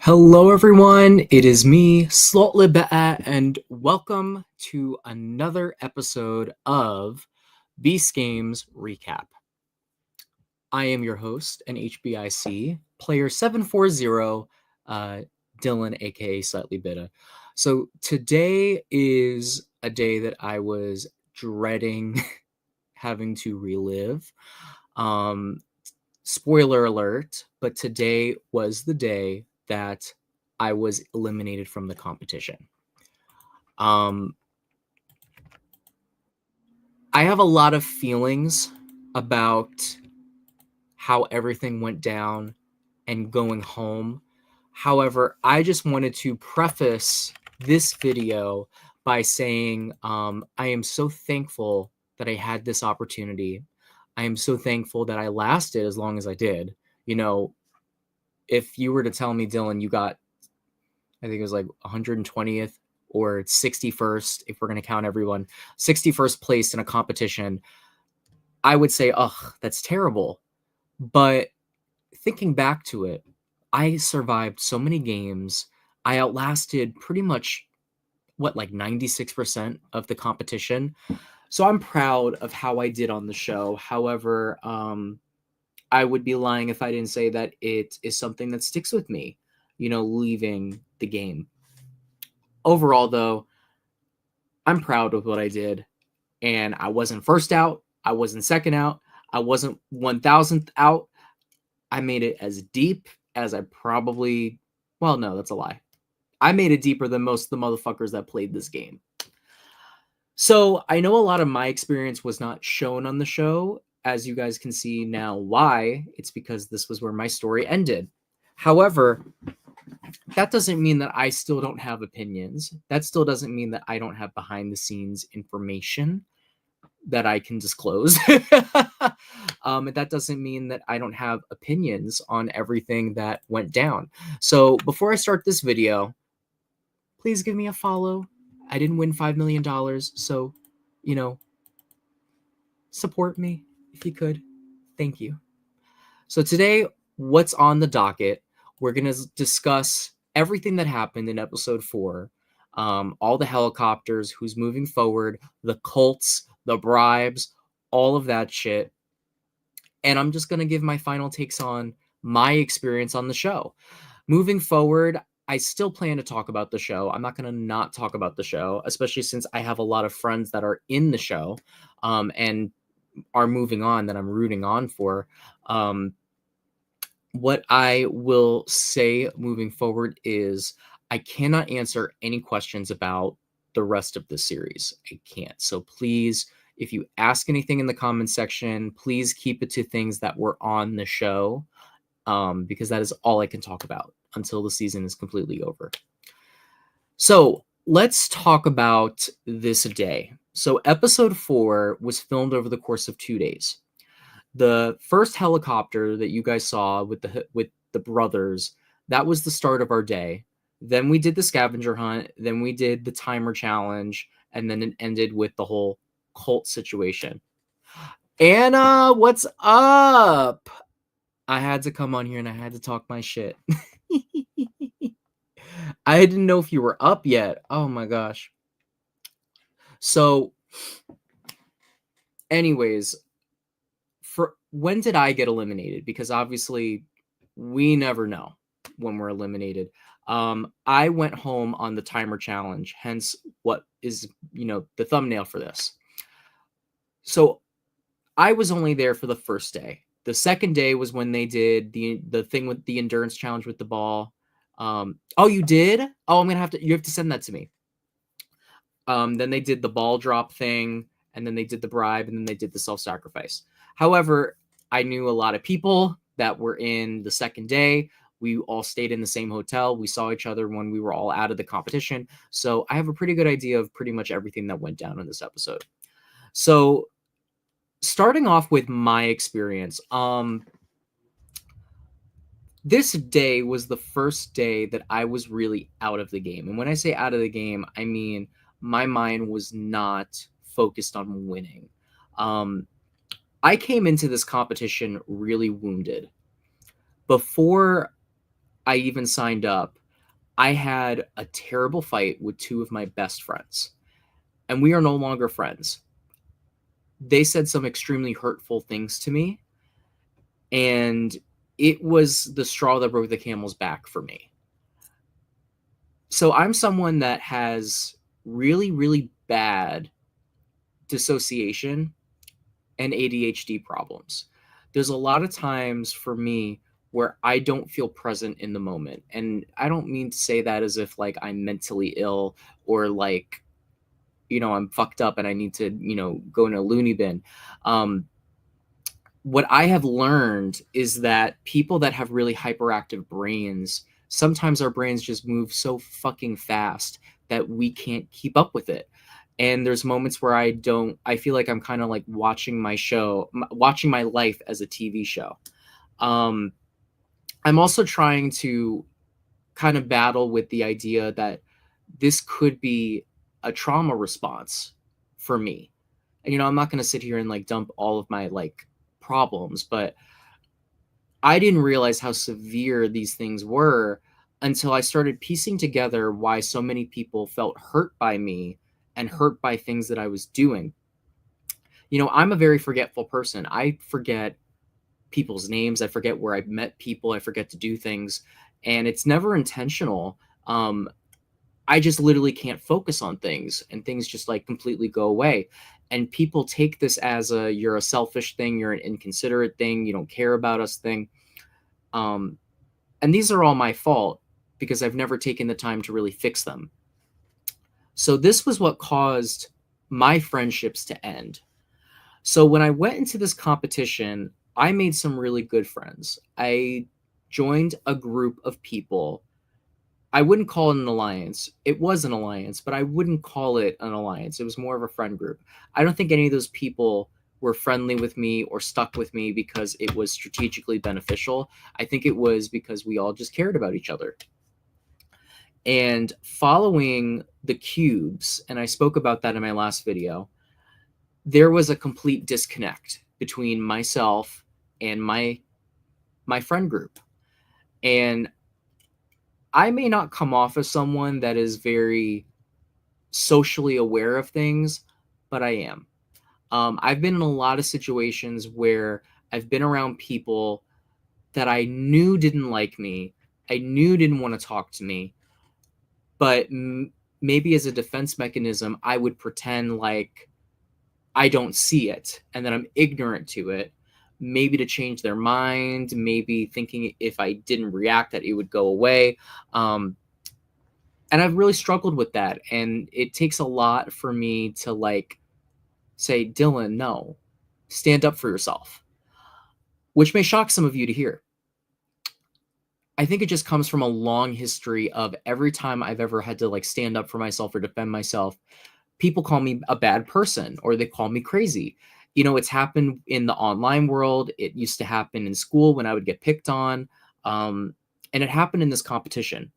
Hello, everyone. It is me, Slotlibet, and welcome to another episode of Beast Games Recap. I am your host and HBIC player 740, Dylan, aka Slightly Bitta. So today is a day that I was dreading having to relive. Um, Spoiler alert, but today was the day that I was eliminated from the competition. Um, I have a lot of feelings about how everything went down and going home. However, I just wanted to preface this video by saying I am so thankful that I had this opportunity. I am so thankful that I lasted as long as I did. You know, if you were to tell me, Dylan, you got, I think it was like 120th or 61st, if we're going to count everyone, 61st place in a competition, I would say, ugh, that's terrible. But thinking back to it, I survived so many games. I outlasted pretty much like 96% of the competition. So I'm proud of how I did on the show. However, I would be lying if I didn't say that it is something that sticks with me, leaving the game. Overall, though, I'm proud of what I did. And I wasn't first out. I wasn't second out. I wasn't 1000th out. I made it as deep as I probably, well, no, that's a lie. I made it deeper than most of the motherfuckers that played this game. So I know a lot of my experience was not shown on the show. As you guys can see now why. It's because this was where my story ended. However, that doesn't mean that I still don't have opinions. That still doesn't mean that I don't have behind the scenes information that I can disclose. That doesn't mean that I don't have opinions on everything that went down. So before I start this video, please give me a follow. I didn't win $5 million, so, support me if you could. Thank you. So today, what's on the docket? We're going to discuss everything that happened in episode 4. All the helicopters, who's moving forward, the cults, the bribes, all of that shit. And I'm just going to give my final takes on my experience on the show. Moving forward, I still plan to talk about the show. I'm not going to not talk about the show, especially since I have a lot of friends that are in the show and are moving on that I'm rooting on for. What I will say moving forward is I cannot answer any questions about the rest of the series. I can't. So please, if you ask anything in the comment section, please keep it to things that were on the show, because that is all I can talk about until the season is completely over. So let's talk about this day. So episode 4 was filmed over the course of 2 days. The first helicopter that you guys saw with the brothers, that was the start of our day. Then we did the scavenger hunt, then we did the timer challenge, and then it ended with the whole cult situation. Anna, what's up? I had to come on here and I had to talk my shit. I didn't know if you were up yet. Oh my gosh. So anyways, for when did I get eliminated? Because obviously we never know when we're eliminated. I went home on the timer challenge, hence what is, the thumbnail for this. So I was only there for the first day. The second day was when they did the thing with the endurance challenge with the ball. Oh, you did? Oh, you have to send that to me. Then they did the ball drop thing, and then they did the bribe, and then they did the self-sacrifice. However, I knew a lot of people that were in the second day. We all stayed in the same hotel. We saw each other when we were all out of the competition. So I have a pretty good idea of pretty much everything that went down in this episode. So starting off with my experience, this day was the first day that I was really out of the game. And when I say out of the game, I mean my mind was not focused on winning. I came into this competition really wounded. Before I even signed up, I had a terrible fight with two of my best friends, and we are no longer friends. They said some extremely hurtful things to me, and it was the straw that broke the camel's back for me. So I'm someone that has really, really bad dissociation and ADHD problems. There's a lot of times for me where I don't feel present in the moment. And I don't mean to say that as if like I'm mentally ill or like, I'm fucked up and I need to, go in a loony bin. What I have learned is that people that have really hyperactive brains, sometimes our brains just move so fucking fast that we can't keep up with it. And there's moments where I feel like I'm kind of like watching watching my life as a TV show. I'm also trying to kind of battle with the idea that this could be a trauma response for me. And, I'm not going to sit here and like dump all of my like problems, but I didn't realize how severe these things were until I started piecing together why so many people felt hurt by me and hurt by things that I was doing. I'm a very forgetful person. I forget people's names. I forget where I've met people. I forget to do things. And it's never intentional. I just literally can't focus on things and things just like completely go away. And people take this as you're a selfish thing, you're an inconsiderate thing, you don't care about us thing. And these are all my fault because I've never taken the time to really fix them. So this was what caused my friendships to end. So when I went into this competition, I made some really good friends. I joined a group of people. I wouldn't call it an alliance. It was an alliance, but I wouldn't call it an alliance. It was more of a friend group. I don't think any of those people were friendly with me or stuck with me because it was strategically beneficial. I think it was because we all just cared about each other. And following the cubes, and I spoke about that in my last video, there was a complete disconnect between myself and my friend group. And I may not come off as someone that is very socially aware of things, but I am. I've been in a lot of situations where I've been around people that I knew didn't like me, I knew didn't want to talk to me, but maybe as a defense mechanism, I would pretend like I don't see it and that I'm ignorant to it, maybe to change their mind, maybe thinking if I didn't react that it would go away. And I've really struggled with that. And it takes a lot for me to like say, Dylan, no, stand up for yourself, which may shock some of you to hear. I think it just comes from a long history of every time I've ever had to like stand up for myself or defend myself, people call me a bad person or they call me crazy. It's happened in the online world. It used to happen in school when I would get picked on. And it happened in this competition.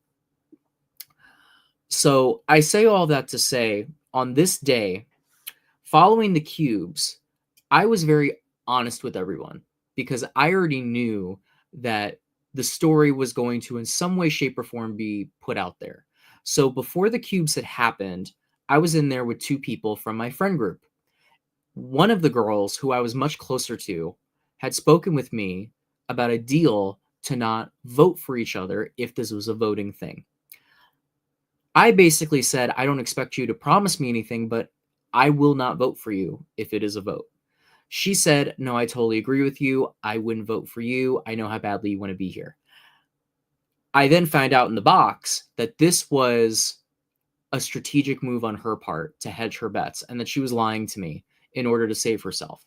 So I say all that to say, on this day, following the cubes, I was very honest with everyone because I already knew that the story was going to, in some way, shape, or form, be put out there. So before the cubes had happened, I was in there with two people from my friend group. One of the girls, who I was much closer to, had spoken with me about a deal to not vote for each other if this was a voting thing. I basically said, I don't expect you to promise me anything, but I will not vote for you if it is a vote. She said, no, I totally agree with you. I wouldn't vote for you. I know how badly you want to be here. I then found out in the box that this was a strategic move on her part to hedge her bets and that she was lying to me in order to save herself.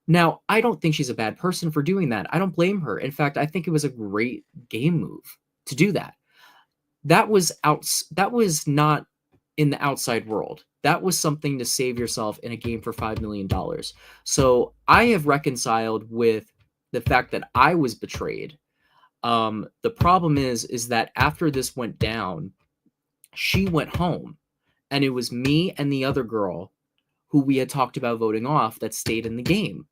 Now, I don't think she's a bad person for doing that. I don't blame her. In fact, I think it was a great game move to do that. That was not in the outside world. That was something to save yourself in a game for $5 million. So I have reconciled with the fact that I was betrayed. The problem is that after this went down, she went home, and it was me and the other girl who we had talked about voting off that stayed in the game.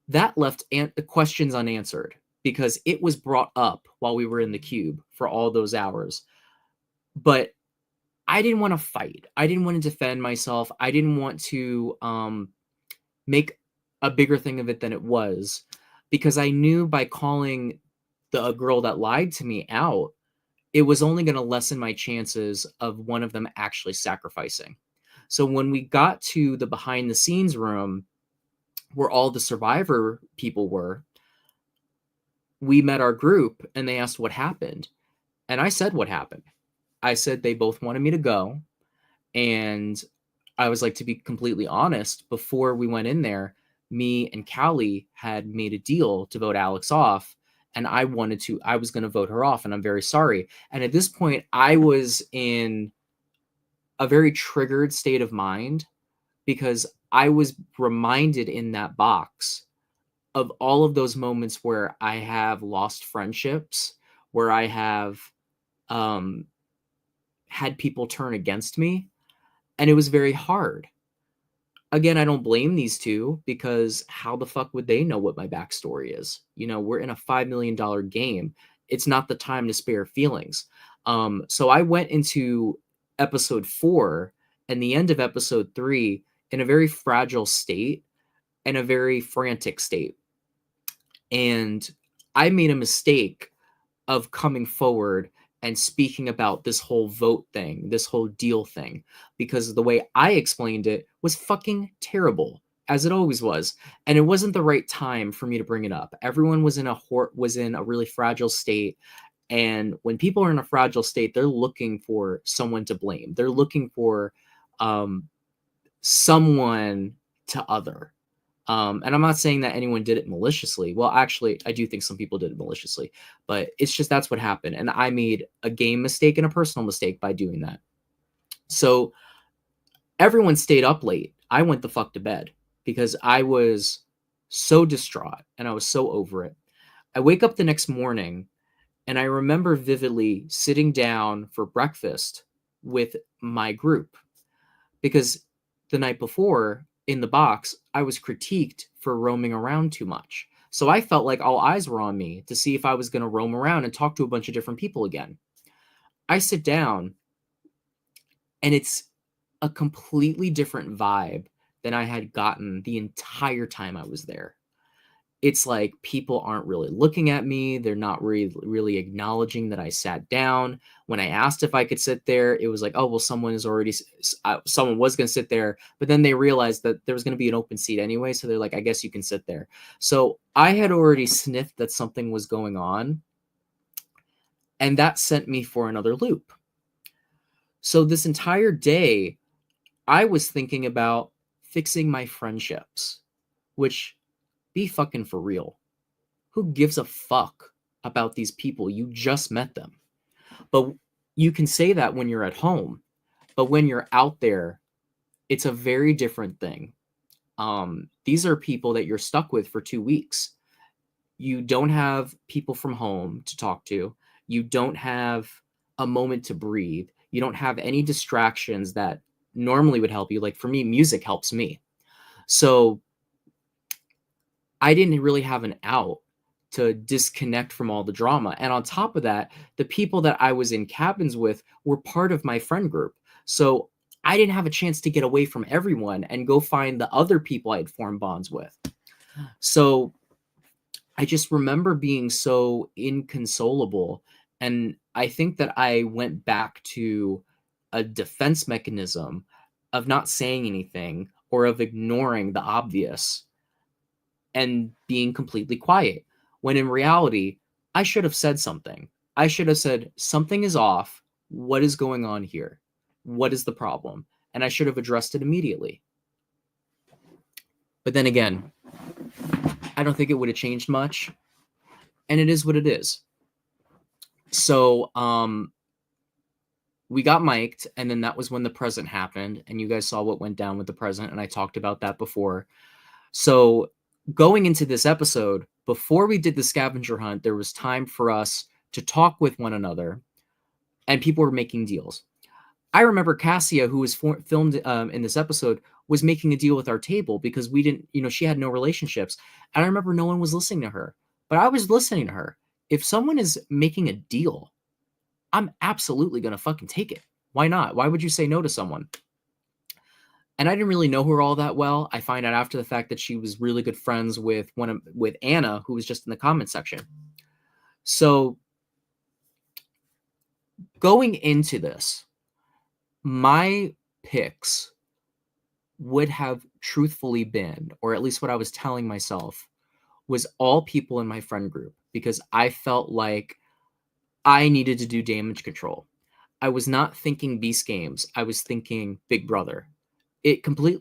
That left questions unanswered. because it was brought up while we were in the cube for all those hours. But I didn't want to fight. I didn't want to defend myself. I didn't want to make a bigger thing of it than it was, because I knew by calling the girl that lied to me out, it was only going to lessen my chances of one of them actually sacrificing. So when we got to the behind the scenes room where all the survivor people were, we met our group and they asked what happened. And I said what happened. I said they both wanted me to go. And I was like, to be completely honest, before we went in there, me and Callie had made a deal to vote Alex off. And I was going to vote her off. And I'm very sorry. And at this point, I was in a very triggered state of mind, because I was reminded in that box of all of those moments where I have lost friendships, where I have had people turn against me. And it was very hard. Again, I don't blame these two, because how the fuck would they know what my backstory is? We're in a $5 million game. It's not the time to spare feelings. So I went into episode 4 and the end of episode 3 in a very fragile state and a very frantic state. And I made a mistake of coming forward and speaking about this whole vote thing, this whole deal thing, because the way I explained it was fucking terrible, as it always was. And it wasn't the right time for me to bring it up. Everyone was in a really fragile state. And when people are in a fragile state, they're looking for someone to blame. They're looking for someone to other. And I'm not saying that anyone did it maliciously. Well, actually, I do think some people did it maliciously, but it's just that's what happened. And I made a game mistake and a personal mistake by doing that. So everyone stayed up late. I went the fuck to bed because I was so distraught and I was so over it. I wake up the next morning and I remember vividly sitting down for breakfast with my group, because the night before in the box, I was critiqued for roaming around too much. So I felt like all eyes were on me to see if I was going to roam around and talk to a bunch of different people again. I sit down and it's a completely different vibe than I had gotten the entire time I was there. It's like people aren't really looking at me. They're not really acknowledging that I sat down. When I asked if I could sit there, it was like, oh, well, someone was going to sit there. But then they realized that there was going to be an open seat anyway. So they're like, I guess you can sit there. So I had already sniffed that something was going on. And that sent me for another loop. So this entire day, I was thinking about fixing my friendships, which, be fucking for real. Who gives a fuck about these people? You just met them. But you can say that when you're at home. But when you're out there, it's a very different thing. These are people that you're stuck with for 2 weeks. You don't have people from home to talk to. You don't have a moment to breathe. You don't have any distractions that normally would help you. Like for me, music helps me. So I didn't really have an out to disconnect from all the drama. And on top of that, the people that I was in cabins with were part of my friend group. So I didn't have a chance to get away from everyone and go find the other people I had formed bonds with. So I just remember being so inconsolable. And I think that I went back to a defense mechanism of not saying anything or of ignoring the obvious and being completely quiet, when in reality, I should have said something. I should have said, something is off. What is going on here? What is the problem? And I should have addressed it immediately. But then again, I don't think it would have changed much. And it is what it is. So we got mic'd, and then that was when the present happened. And you guys saw what went down with the present, and I talked about that before. So going into this episode, before we did the scavenger hunt, there was time for us to talk with one another, and people were making deals. I remember Cassia, who was filmed in this episode, was making a deal with our table because we didn't, she had no relationships. And I remember no one was listening to her. But I was listening to her. If someone is making a deal, I'm absolutely going to fucking take it. Why not? Why would you say no to someone? And I didn't really know her all that well. I find out after the fact that she was really good friends with with Anna, who was just in the comment section. So going into this, my picks would have truthfully been, or at least what I was telling myself, was all people in my friend group, because I felt like I needed to do damage control. I was not thinking Beast Games. I was thinking Big Brother.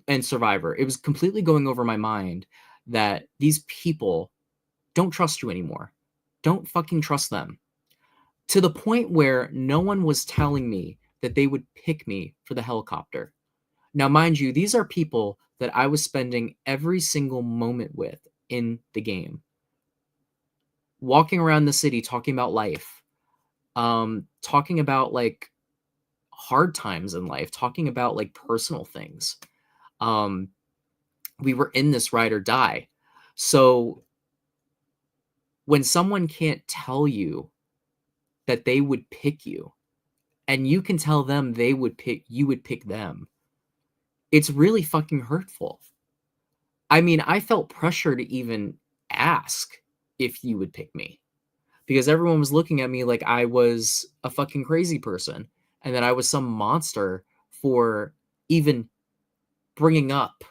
And Survivor. It was completely going over my mind that these people don't trust you anymore. Don't fucking trust them. To the point where no one was telling me that they would pick me for the helicopter. Now, mind you, these are people that I was spending every single moment with in the game. Walking around the city talking about life, talking about like hard times in life, talking about like personal things. We were in this ride or die. So when someone can't tell you that they would pick you, and you can tell them you would pick them, it's really fucking hurtful. I mean, I felt pressure to even ask if you would pick me, because everyone was looking at me like I was a fucking crazy person and that I was some monster for even bringing up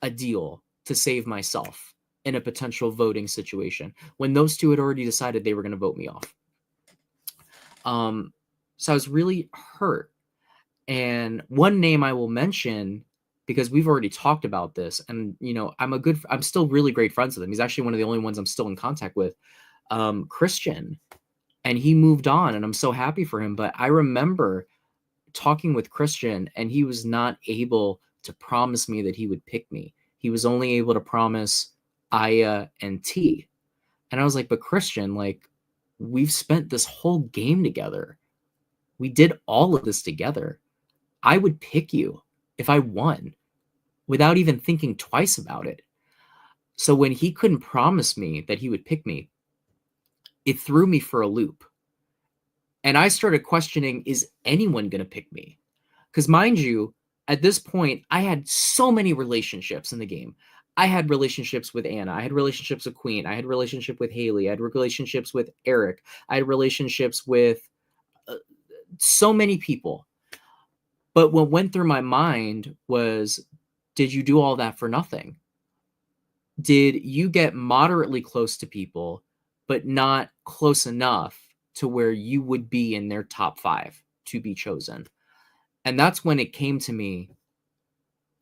a deal to save myself in a potential voting situation when those two had already decided they were going to vote me off. So I was really hurt. And one name I will mention, because we've already talked about this, and I'm still really great friends with him. He's actually one of the only ones I'm still in contact with, Christian, and he moved on, and I'm so happy for him. But I remember talking with Christian, and he was not able to promise me that he would pick me. He was only able to promise Aya and T. And I was like, but Christian, like, we've spent this whole game together. We did all of this together. I would pick you if I won without even thinking twice about it. So when he couldn't promise me that he would pick me, it threw me for a loop. And I started questioning, is anyone going to pick me? Because mind you, at this point, I had so many relationships in the game. I had relationships with Anna. I had relationships with Queen. I had relationship with Haley. I had relationships with Eric. I had relationships with so many people. But what went through my mind was, did you do all that for nothing? Did you get moderately close to people, but not close enough to where you would be in their top 5 to be chosen? And that's when it came to me,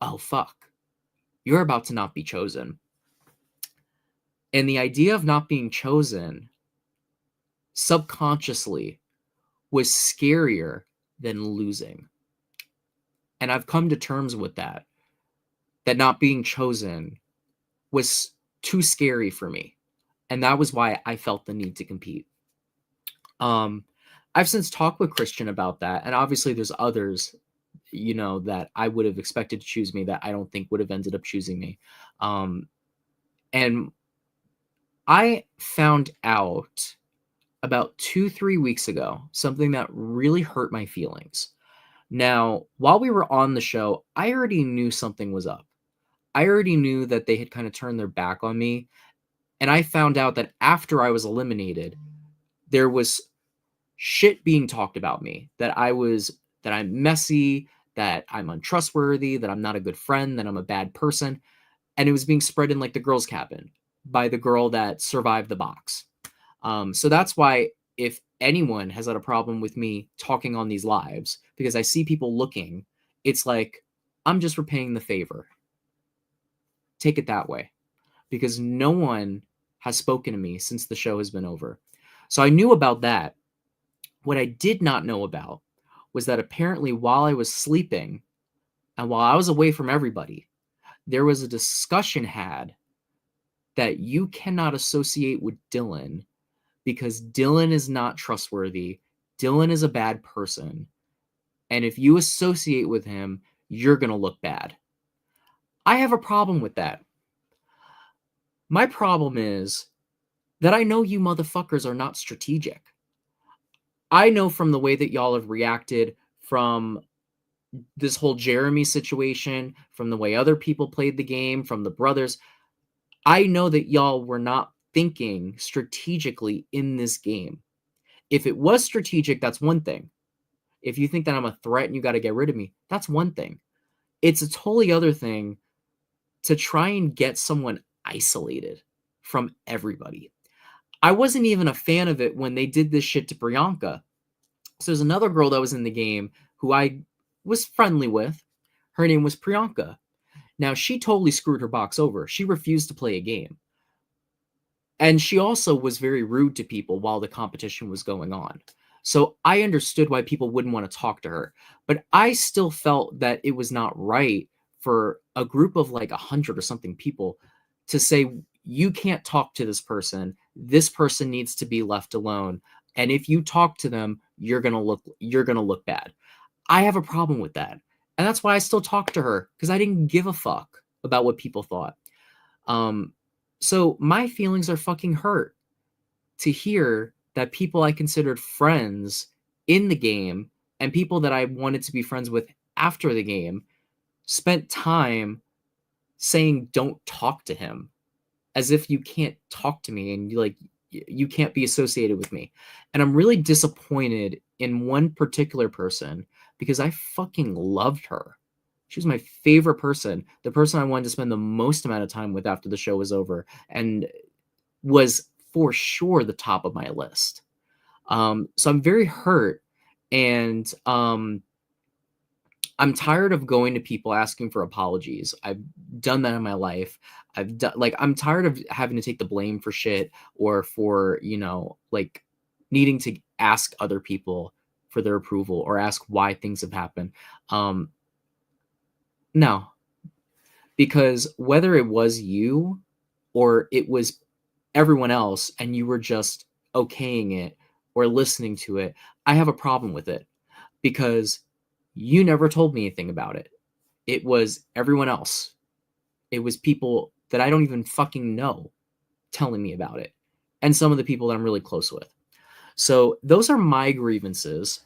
oh, fuck, you're about to not be chosen. And the idea of not being chosen subconsciously was scarier than losing. And I've come to terms with that not being chosen was too scary for me. And that was why I felt the need to compete. I've since talked with Christian about that. And obviously there's others, that I would have expected to choose me that I don't think would have ended up choosing me. And I found out about 2-3 weeks ago something that really hurt my feelings. Now, while we were on the show, I already knew something was up. I already knew that they had kind of turned their back on me. And I found out that after I was eliminated, there was shit being talked about me, that I'm messy, that I'm untrustworthy, that I'm not a good friend, that I'm a bad person. And it was being spread in like the girls' cabin by the girl that survived the box. So that's why if anyone has had a problem with me talking on these lives, because I see people looking, it's like, I'm just repaying the favor. Take it that way, because no one has spoken to me since the show has been over. So I knew about that. What I did not know about was that apparently while I was sleeping and while I was away from everybody, there was a discussion had that you cannot associate with Dylan because Dylan is not trustworthy. Dylan is a bad person. And if you associate with him, you're going to look bad. I have a problem with that. My problem is that I know you motherfuckers are not strategic. I know from the way that y'all have reacted from this whole Jeremy situation, from the way other people played the game, from the brothers, I know that y'all were not thinking strategically in this game. If it was strategic, that's one thing. If you think that I'm a threat and you got to get rid of me, that's one thing. It's a totally other thing to try and get someone isolated from everybody. I wasn't even a fan of it when they did this shit to Priyanka. So there's another girl that was in the game who I was friendly with. Her name was Priyanka. Now, she totally screwed her box over. She refused to play a game. And she also was very rude to people while the competition was going on. So I understood why people wouldn't want to talk to her. But I still felt that it was not right for a group of like 100 or something people to say, you can't talk to this person. This person needs to be left alone. And if you talk to them, you're gonna look bad. I have a problem with that. And that's why I still talk to her, because I didn't give a fuck about what people thought. So my feelings are fucking hurt to hear that people I considered friends in the game and people that I wanted to be friends with after the game spent time saying, don't talk to him, as if you can't talk to me and you can't be associated with me. And I'm really disappointed in one particular person because I fucking loved her. She was my favorite person, the person I wanted to spend the most amount of time with after the show was over, and was for sure the top of my list. So I'm very hurt, and I'm tired of going to people asking for apologies. I've done that in my life. I'm tired of having to take the blame for shit, or for, like, needing to ask other people for their approval or ask why things have happened. No, because whether it was you or it was everyone else and you were just okaying it or listening to it, I have a problem with it, because you never told me anything about it. It was everyone else. It was people that I don't even fucking know telling me about it, and some of the people that I'm really close with. So those are my grievances,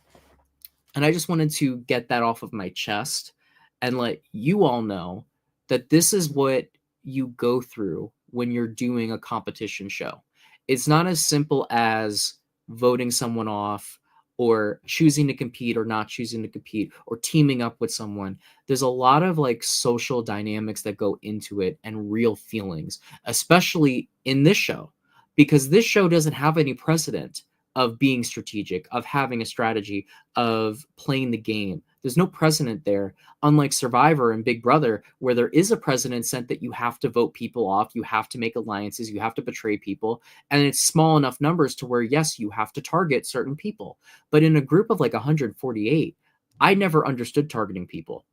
and I just wanted to get that off of my chest and let you all know that this is what you go through when you're doing a competition show. It's not as simple as voting someone off or choosing to compete or not choosing to compete or teaming up with someone. There's a lot of like social dynamics that go into it and real feelings, especially in this show, because this show doesn't have any precedent of being strategic, of having a strategy, of playing the game. There's no precedent there, unlike Survivor and Big Brother, where there is a precedent set that you have to vote people off, you have to make alliances, you have to betray people, and it's small enough numbers to where, yes, you have to target certain people. But in a group of like 148, I never understood targeting people.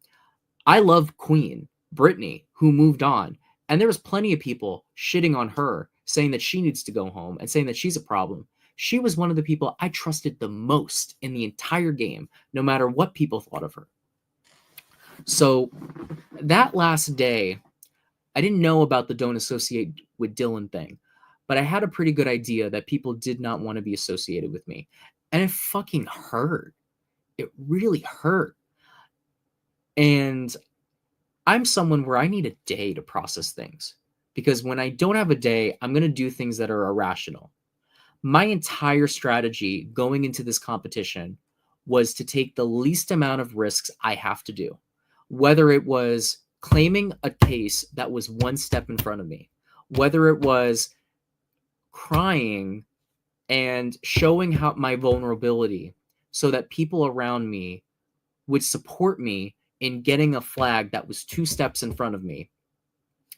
I love Queen, Brittany, who moved on, and there was plenty of people shitting on her, saying that she needs to go home and saying that she's a problem. She was one of the people I trusted the most in the entire game, no matter what people thought of her. So that last day, I didn't know about the don't associate with Dylan thing, but I had a pretty good idea that people did not want to be associated with me. And it fucking hurt. It really hurt. And I'm someone where I need a day to process things, because when I don't have a day, I'm going to do things that are irrational. My entire strategy going into this competition was to take the least amount of risks I have to do, whether it was claiming a case that was one step in front of me, whether it was crying and showing how my vulnerability so that people around me would support me in getting a flag that was two steps in front of me.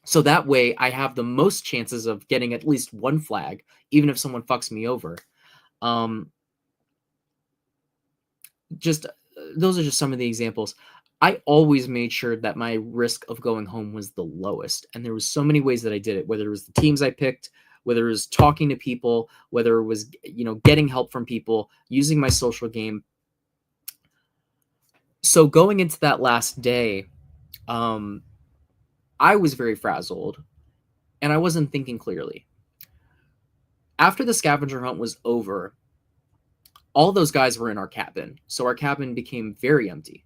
So that way I have the most chances of getting at least one flag, even if someone fucks me over. Those are just some of the examples. I always made sure that my risk of going home was the lowest. And there was so many ways that I did it, whether it was the teams I picked, whether it was talking to people, whether it was, getting help from people, using my social game. So going into that last day, I was very frazzled and I wasn't thinking clearly. After the scavenger hunt was over, all those guys were in our cabin, so our cabin became very empty.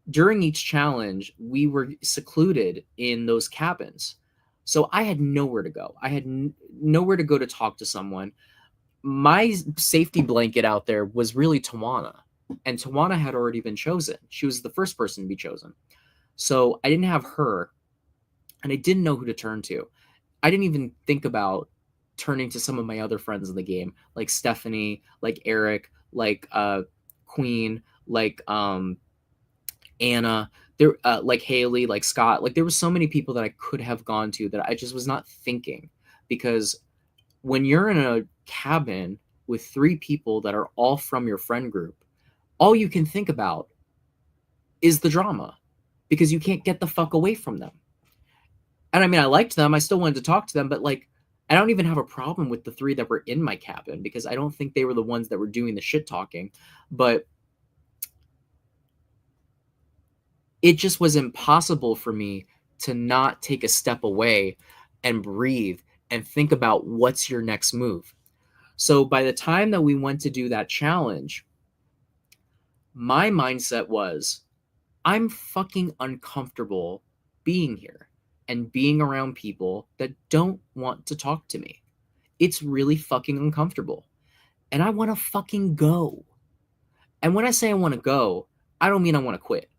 During each challenge, we were secluded in those cabins. So I had nowhere to go. I had nowhere to go to talk to someone. My safety blanket out there was really Tawana, and Tawana had already been chosen. She was the first person to be chosen. So I didn't have her, and I didn't know who to turn to. I didn't even think about turning to some of my other friends in the game, like Stephanie, like Eric, like Queen, like Anna, there, like Haley, like Scott. Like there were so many people that I could have gone to that I just was not thinking, because when you're in a cabin with 3 people that are all from your friend group, all you can think about is the drama, because you can't get the fuck away from them. And I mean, I liked them. I still wanted to talk to them, but like, I don't even have a problem with the 3 that were in my cabin, because I don't think they were the ones that were doing the shit talking. But it just was impossible for me to not take a step away and breathe and think about what's your next move. So by the time that we went to do that challenge, my mindset was, I'm fucking uncomfortable being here and being around people that don't want to talk to me. It's really fucking uncomfortable. And I want to fucking go. And when I say I want to go, I don't mean I want to quit.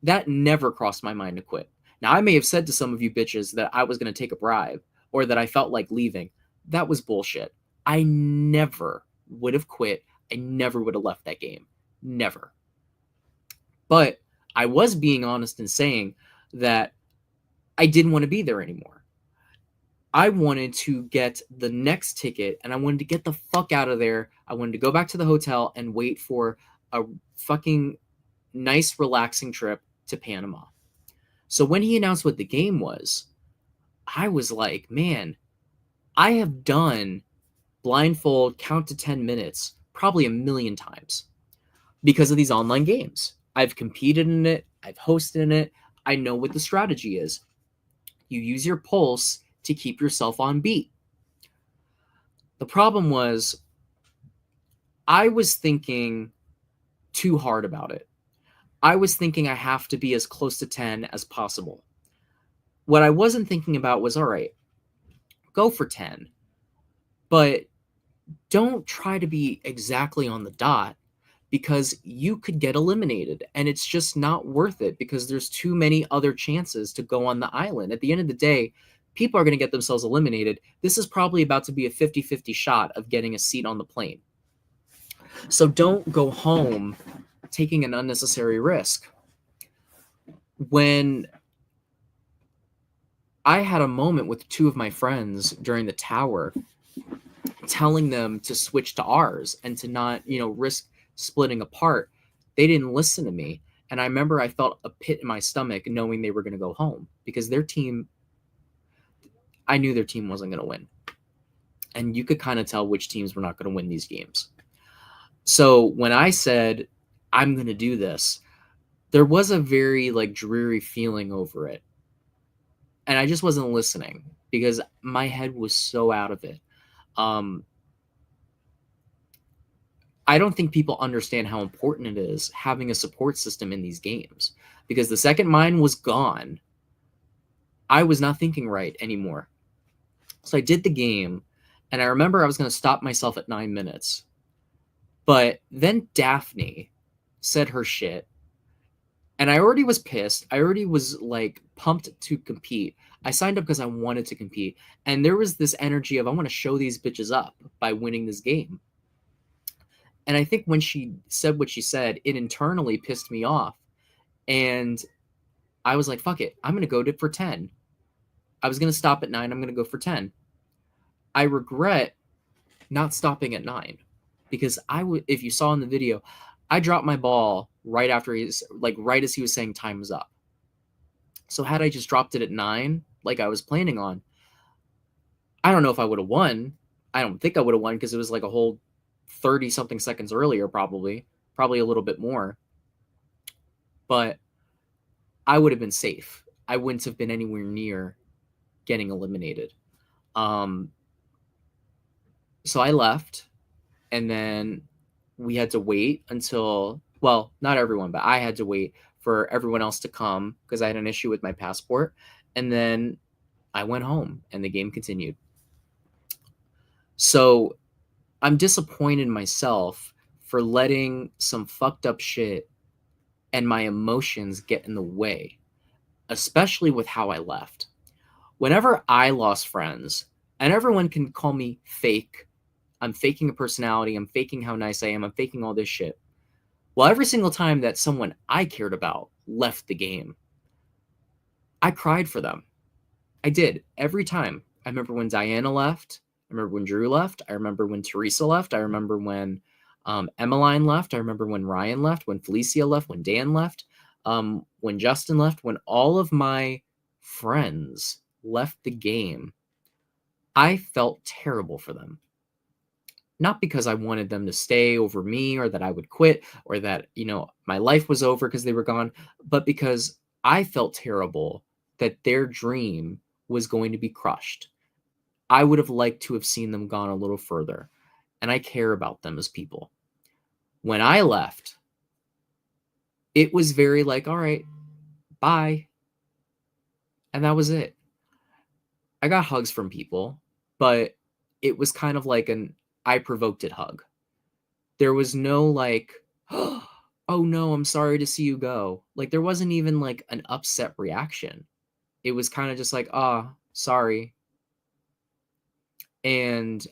That never crossed my mind to quit. Now, I may have said to some of you bitches that I was going to take a bribe or that I felt like leaving. That was bullshit. I never would have quit. I never would have left that game. Never. But I was being honest in saying that I didn't want to be there anymore. I wanted to get the next ticket, and I wanted to get the fuck out of there. I wanted to go back to the hotel and wait for a fucking nice, relaxing trip to Panama. So when he announced what the game was, I was like, man, I have done blindfold count to 10 minutes probably a million times because of these online games. I've competed in it, I've hosted in it, I know what the strategy is. You use your pulse to keep yourself on beat. The problem was, I was thinking too hard about it. I was thinking I have to be as close to 10 as possible. What I wasn't thinking about was, all right, go for 10, but don't try to be exactly on the dot, because you could get eliminated and it's just not worth it, because there's too many other chances to go on the island. At the end of the day, people are going to get themselves eliminated. This is probably about to be a 50-50 shot of getting a seat on the plane. So don't go home taking an unnecessary risk. When I had a moment with 2 of my friends during the tower, telling them to switch to ours and to not, risk splitting apart, they didn't listen to me. And I remember I felt a pit in my stomach knowing they were going to go home, because I knew their team wasn't going to win. And you could kind of tell which teams were not going to win these games. So when I said, I'm going to do this, there was a very dreary feeling over it. And I just wasn't listening because my head was so out of it. I don't think people understand how important it is having a support system in these games, because the second mine was gone, I was not thinking right anymore. So I did the game, and I remember I was going to stop myself at 9 minutes. But then Daphne said her shit, and I already was pissed. I already was pumped to compete. I signed up because I wanted to compete, and there was this energy of, I want to show these bitches up by winning this game. And I think when she said what she said, it internally pissed me off. And I was like, fuck it. I'm going to go for 10. I was going to stop at 9. I'm going to go for 10. I regret not stopping at 9, because if you saw in the video, I dropped my ball right after right as he was saying time was up. So had I just dropped it at 9, like I was planning on, I don't know if I would have won. I don't think I would have won, because it was like a whole 30 something seconds earlier, probably a little bit more. But I would have been safe. I wouldn't have been anywhere near getting eliminated. So I left, and then we had to wait until, well, not everyone, but I had to wait for everyone else to come because I had an issue with my passport. And then I went home and the game continued. So I'm disappointed in myself for letting some fucked up shit and my emotions get in the way, especially with how I left. Whenever I lost friends, and everyone can call me fake, I'm faking a personality, I'm faking how nice I am, I'm faking all this shit. Well, every single time that someone I cared about left the game, I cried for them. I did every time. I remember when Diana left. I remember when Drew left. I remember when Teresa left. I remember when Emmeline left. I remember when Ryan left, when Felicia left, when Dan left, when Justin left, when all of my friends left the game. I felt terrible for them. Not because I wanted them to stay over me or that I would quit or that, my life was over because they were gone, but because I felt terrible that their dream was going to be crushed. I would have liked to have seen them gone a little further, and I care about them as people. When I left, it was very like, all right, bye. And that was it. I got hugs from people, but it was kind of like an I provoked it hug. There was no like, oh no, I'm sorry to see you go. Like there wasn't even like an upset reaction. It was kind of just like, sorry. And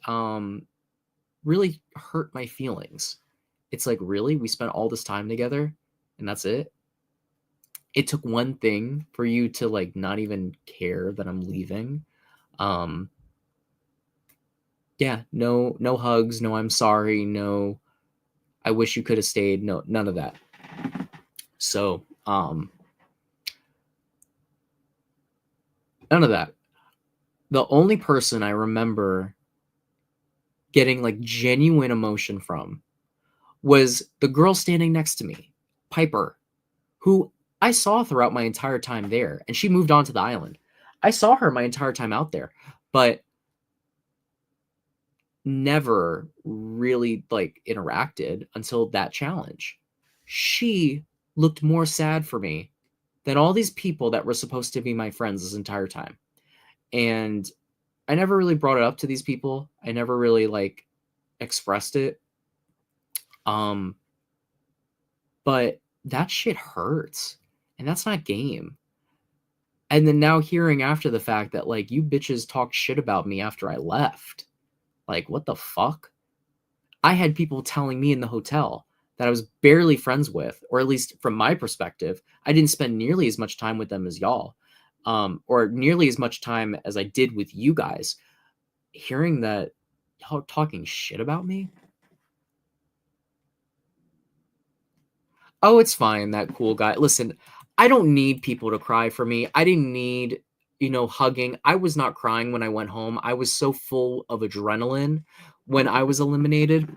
really hurt my feelings. It's like, really? We spent all this time together and that's it? It took one thing for you to like not even care that I'm leaving. Yeah, no hugs, no I'm sorry, no I wish you could have stayed, no none of that. So, none of that. The only person I remember getting like genuine emotion from was the girl standing next to me, Piper, who I saw throughout my entire time there, and she moved on to the island. I saw her my entire time out there, but never really like interacted until that challenge. She looked more sad for me than all these people that were supposed to be my friends this entire time. And I never really brought it up to these people. I never really like expressed it. But that shit hurts. And that's not game. And then now hearing after the fact that like you bitches talked shit about me after I left. Like what the fuck? I had people telling me in the hotel that I was barely friends with, or at least from my perspective, I didn't spend nearly as much time with them as y'all, or nearly as much time as I did with you guys. Hearing that y'all talking shit about me. Oh, it's fine, that cool guy. Listen, I don't need people to cry for me. I didn't need, hugging. I was not crying when I went home. I was so full of adrenaline when I was eliminated.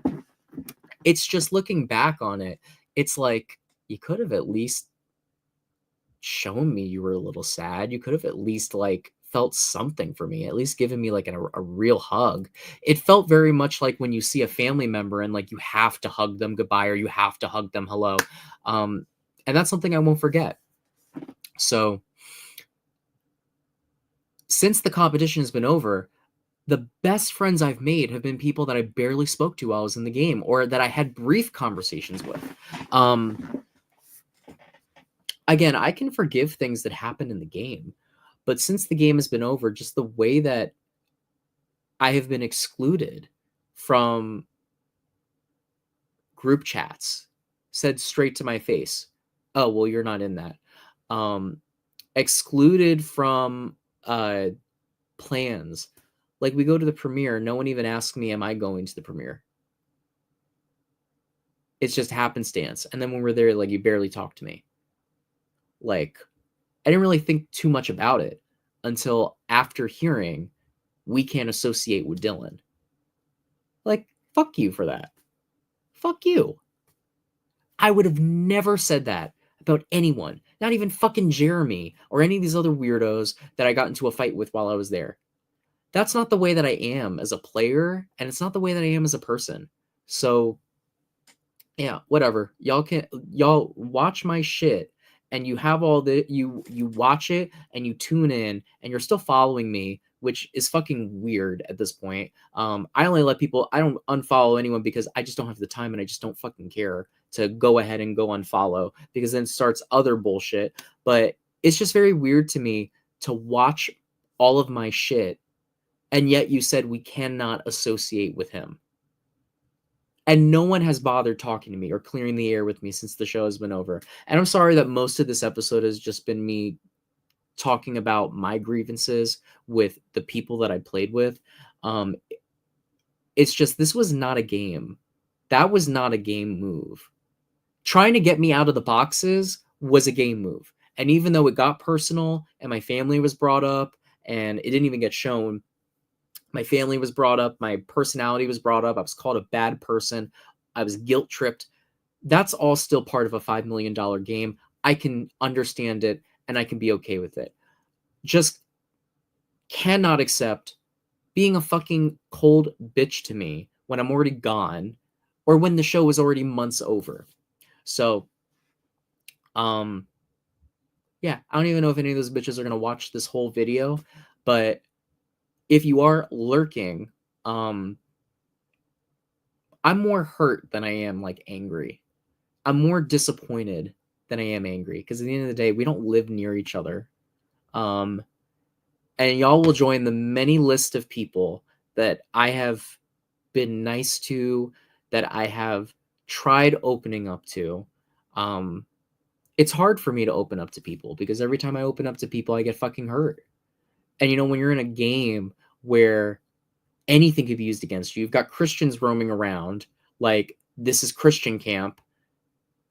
It's just looking back on it, it's like you could have at least shown me you were a little sad. You could have at least like felt something for me, at least given me like a real hug. It felt very much like when you see a family member and like you have to hug them goodbye or you have to hug them hello. And that's something I won't forget. So since the competition has been over, the best friends I've made have been people that I barely spoke to while I was in the game or that I had brief conversations with. Again, I can forgive things that happen in the game, but since the game has been over, just the way that I have been excluded from group chats said straight to my face, oh, well, you're not in that. Excluded from plans. Like we go to the premiere, no one even asks me, am I going to the premiere? It's just happenstance. And then when we're there, like you barely talk to me. Like I didn't really think too much about it until after hearing we can't associate with Dylan. Like, fuck you for that. Fuck you. I would have never said that about anyone, not even fucking Jeremy or any of these other weirdos that I got into a fight with while I was there. That's not the way that I am as a player, and it's not the way that I am as a person. So yeah, whatever. Y'all watch my shit and you have all the you watch it and you tune in and you're still following me, which is fucking weird at this point. I only let people I don't unfollow anyone because I just don't have the time and I just don't fucking care to go ahead and go unfollow because then starts other bullshit. But it's just very weird to me to watch all of my shit and yet you said we cannot associate with him. And no one has bothered talking to me or clearing the air with me since the show has been over. And I'm sorry that most of this episode has just been me talking about my grievances with the people that I played with. Um, it's just this was not a game. That was not a game move. Trying to get me out of the boxes was a game move. And even though it got personal and my family was brought up and it didn't even get shown, my family was brought up, my personality was brought up, I was called a bad person, I was guilt tripped. That's all still part of a $5 million game. I can understand it and I can be okay with it. Just cannot accept being a fucking cold bitch to me when I'm already gone or when the show is already months over. So, yeah, I don't even know if any of those bitches are going to watch this whole video, but if you are lurking, I'm more hurt than I am like angry. I'm more disappointed than I am angry because at the end of the day, we don't live near each other. And y'all will join the many list of people that I have been nice to, that I have tried opening up to. It's hard for me to open up to people because every time I open up to people, I get fucking hurt. And when you're in a game where anything could be used against you, you've got Christians roaming around, like this is Christian camp.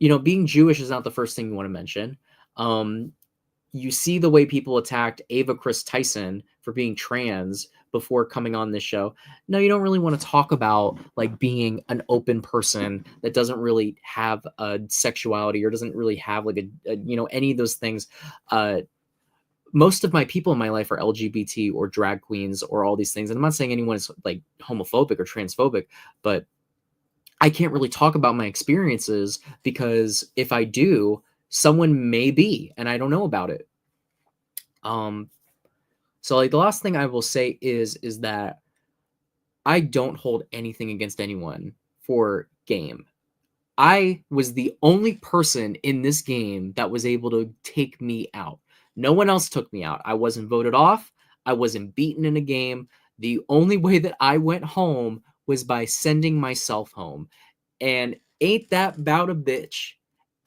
Being Jewish is not the first thing you want to mention. You see the way people attacked Ava Chris Tyson for being trans before coming on this show. No, you don't really want to talk about like being an open person that doesn't really have a sexuality or doesn't really have like any of those things. Most of my people in my life are LGBT or drag queens or all these things. And I'm not saying anyone is like homophobic or transphobic, but I can't really talk about my experiences because if I do, someone may be, and I don't know about it. So like the last thing I will say is that I don't hold anything against anyone for game. I was the only person in this game that was able to take me out. No one else took me out. I wasn't voted off. I wasn't beaten in a game. The only way that I went home was by sending myself home. And ain't that bout a bitch?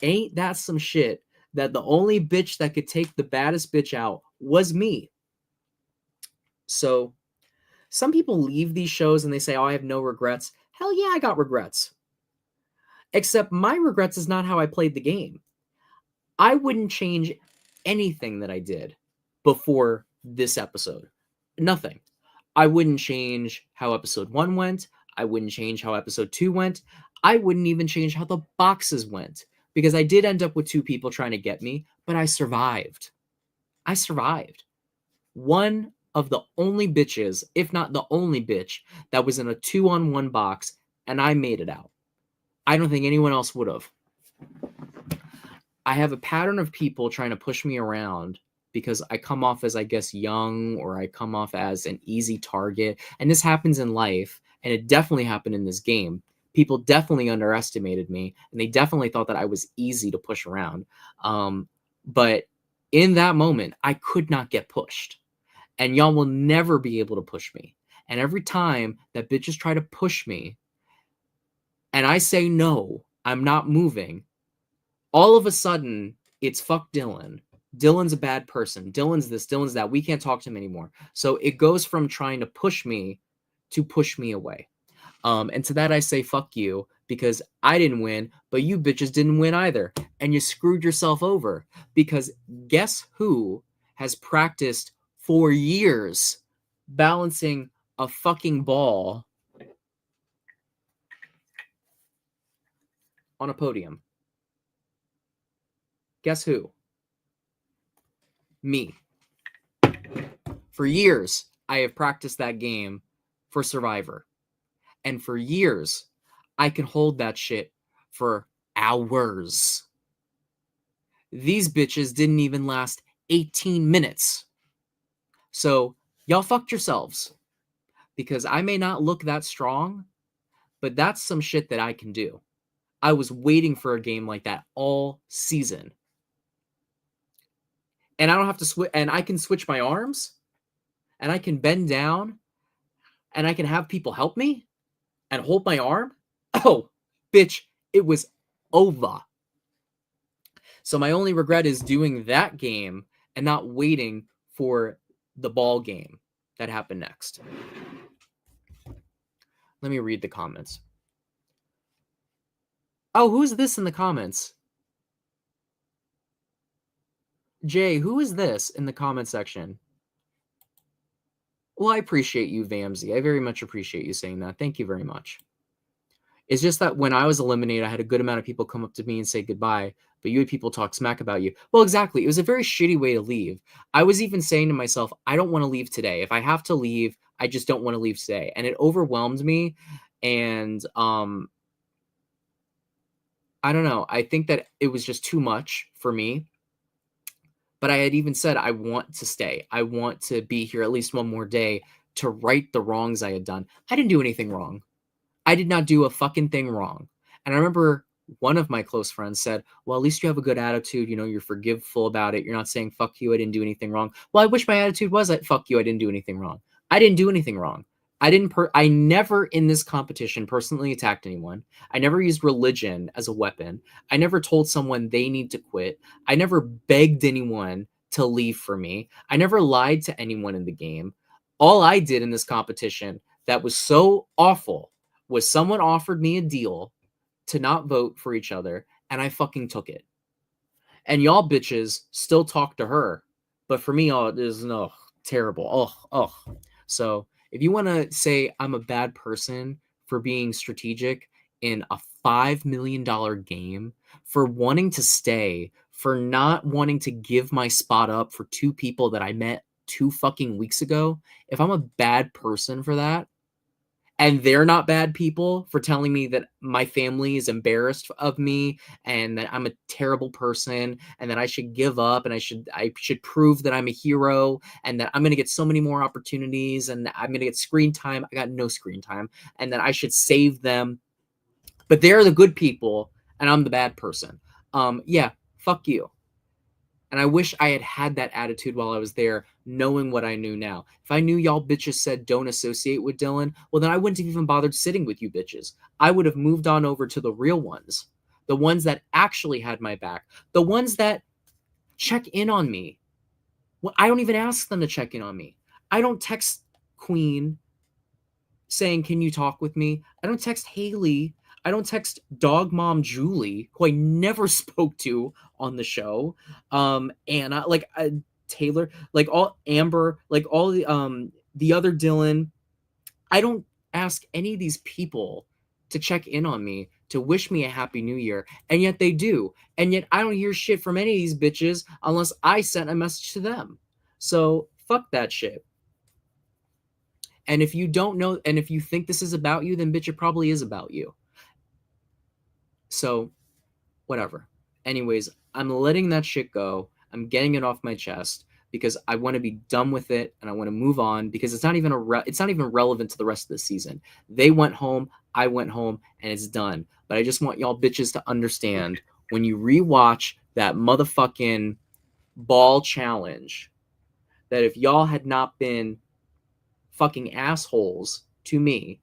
Ain't that some shit that the only bitch that could take the baddest bitch out was me? So some people leave these shows and they say, oh, I have no regrets. Hell yeah, I got regrets. Except my regrets is not how I played the game. I wouldn't change anything that I did before this episode. Nothing. I wouldn't change how episode 1 went. I wouldn't change how episode 2 went. I wouldn't even change how the boxes went because I did end up with 2 people trying to get me, but I survived. I survived. One of the only bitches, if not the only bitch, that was in a 2-on-1 box, and I made it out. I don't think anyone else would have. I have a pattern of people trying to push me around because I come off as, I guess, young or I come off as an easy target. And this happens in life, and it definitely happened in this game. People definitely underestimated me, and they definitely thought that I was easy to push around. But in that moment, I could not get pushed. And y'all will never be able to push me. And every time that bitches try to push me, and I say no, I'm not moving, all of a sudden, it's fuck Dylan. Dylan's a bad person. Dylan's this, Dylan's that. We can't talk to him anymore. So it goes from trying to push me to push me away. And to that I say fuck you because I didn't win, but you bitches didn't win either. And you screwed yourself over because guess who has practiced for years balancing a fucking ball on a podium? Guess who? Me. For years, I have practiced that game for Survivor. And for years, I can hold that shit for hours. These bitches didn't even last 18 minutes. So, y'all fucked yourselves. Because I may not look that strong, but that's some shit that I can do. I was waiting for a game like that all season. And I don't have to switch, and I can switch my arms, and I can bend down, and I can have people help me and hold my arm. Oh, bitch, it was over. So my only regret is doing that game and not waiting for the ball game that happened next. Let me read the comments. Oh, who's this in the comments? Jay, who is this in the comment section? Well, I appreciate you, Vamsy. I very much appreciate you saying that. Thank you very much. It's just that when I was eliminated, I had a good amount of people come up to me and say goodbye, but you had people talk smack about you. Well, exactly. It was a very shitty way to leave. I was even saying to myself, I don't want to leave today. If I have to leave, I just don't want to leave today. And it overwhelmed me. And I don't know. I think that it was just too much for me. But I had even said, I want to stay. I want to be here at least one more day to right the wrongs I had done. I didn't do anything wrong. I did not do a fucking thing wrong. And I remember one of my close friends said, well, at least you have a good attitude. You know, you're forgiveful about it. You're not saying, fuck you, I didn't do anything wrong. Well, I wish my attitude was, fuck you, I didn't do anything wrong. I didn't do anything wrong. I never in this competition personally attacked anyone. I never used religion as a weapon. I never told someone they need to quit. I never begged anyone to leave for me. I never lied to anyone in the game. All I did in this competition that was so awful was someone offered me a deal to not vote for each other, and I fucking took it. And y'all bitches still talk to her. But for me, it is no terrible. So if you want to say I'm a bad person for being strategic in a $5 million game, for wanting to stay, for not wanting to give my spot up for two people that I met 2 fucking weeks ago, if I'm a bad person for that, and they're not bad people for telling me that my family is embarrassed of me and that I'm a terrible person and that I should give up and I should prove that I'm a hero and that I'm going to get so many more opportunities and I'm going to get screen time. I got no screen time, and that I should save them. But they're the good people and I'm the bad person. Yeah, fuck you. And I wish I had had that attitude while I was there, knowing what I knew now. If I knew y'all bitches said don't associate with Dylan, well, then I wouldn't have even bothered sitting with you bitches. I would have moved on over to the real ones, the ones that actually had my back, the ones that check in on me. Well, I don't even ask them to check in on me. I don't text Queen saying, can you talk with me? I don't text Haley. I don't text dog mom Julie, who I never spoke to on the show. Anna, Taylor, like all Amber, like all the other Dylan. I don't ask any of these people to check in on me, to wish me a happy new year, and yet they do. And yet I don't hear shit from any of these bitches unless I sent a message to them. So fuck that shit. And if you don't know, and if you think this is about you, then bitch, it probably is about you. So, whatever. Anyways, I'm letting that shit go. I'm getting it off my chest because I want to be done with it and I want to move on because it's not even relevant to the rest of the season. They went home, I went home, and it's done. But I just want y'all bitches to understand when you rewatch that motherfucking ball challenge that if y'all had not been fucking assholes to me,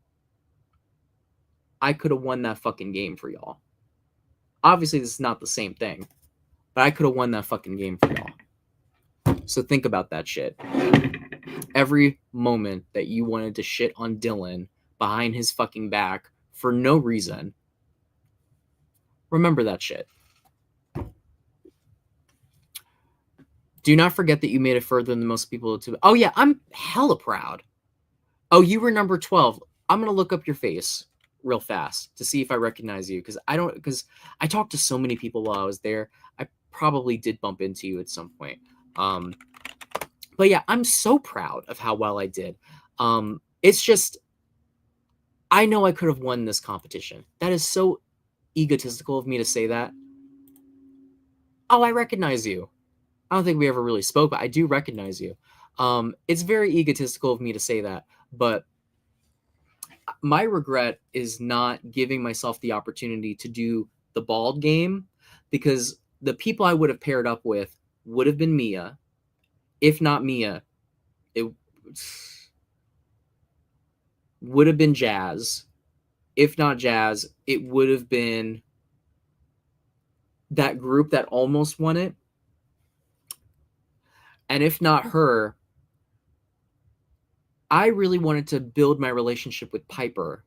I could have won that fucking game for y'all. Obviously, this is not the same thing, but I could have won that fucking game for y'all. So think about that shit. Every moment that you wanted to shit on Dylan behind his fucking back for no reason, remember that shit. Do not forget that you made it further than most people to. Oh, yeah, I'm hella proud. Oh, you were number 12. I'm going to look up your face real fast to see if I recognize you because I talked to so many people while I was there. I probably did bump into you at some point. But yeah, I'm so proud of how well I did. It's just, I know I could have won this competition. That is so egotistical of me to say that. Oh, I recognize you. I don't think we ever really spoke, but I do recognize you. It's very egotistical of me to say that, but my regret is not giving myself the opportunity to do the bald game, because the people I would have paired up with would have been Mia. If not Mia, it would have been Jazz. If not Jazz, it would have been that group that almost won it. And if not her, I really wanted to build my relationship with Piper.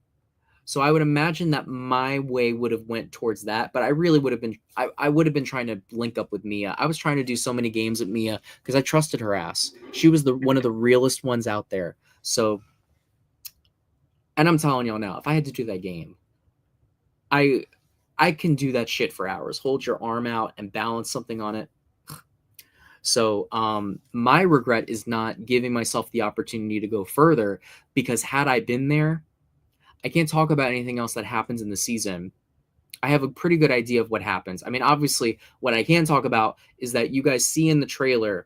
So I would imagine that my way would have went towards that, but I really would have been I would have been trying to link up with Mia. I was trying to do so many games with Mia because I trusted her ass. She was the one of the realest ones out there. So, and I'm telling y'all now, if I had to do that game, I I can do that shit for hours. Hold your arm out and balance something on it. So my regret is not giving myself the opportunity to go further, because had I been there, I can't talk about anything else that happens in the season. I have a pretty good idea of what happens. I mean, obviously, what I can talk about is that you guys see in the trailer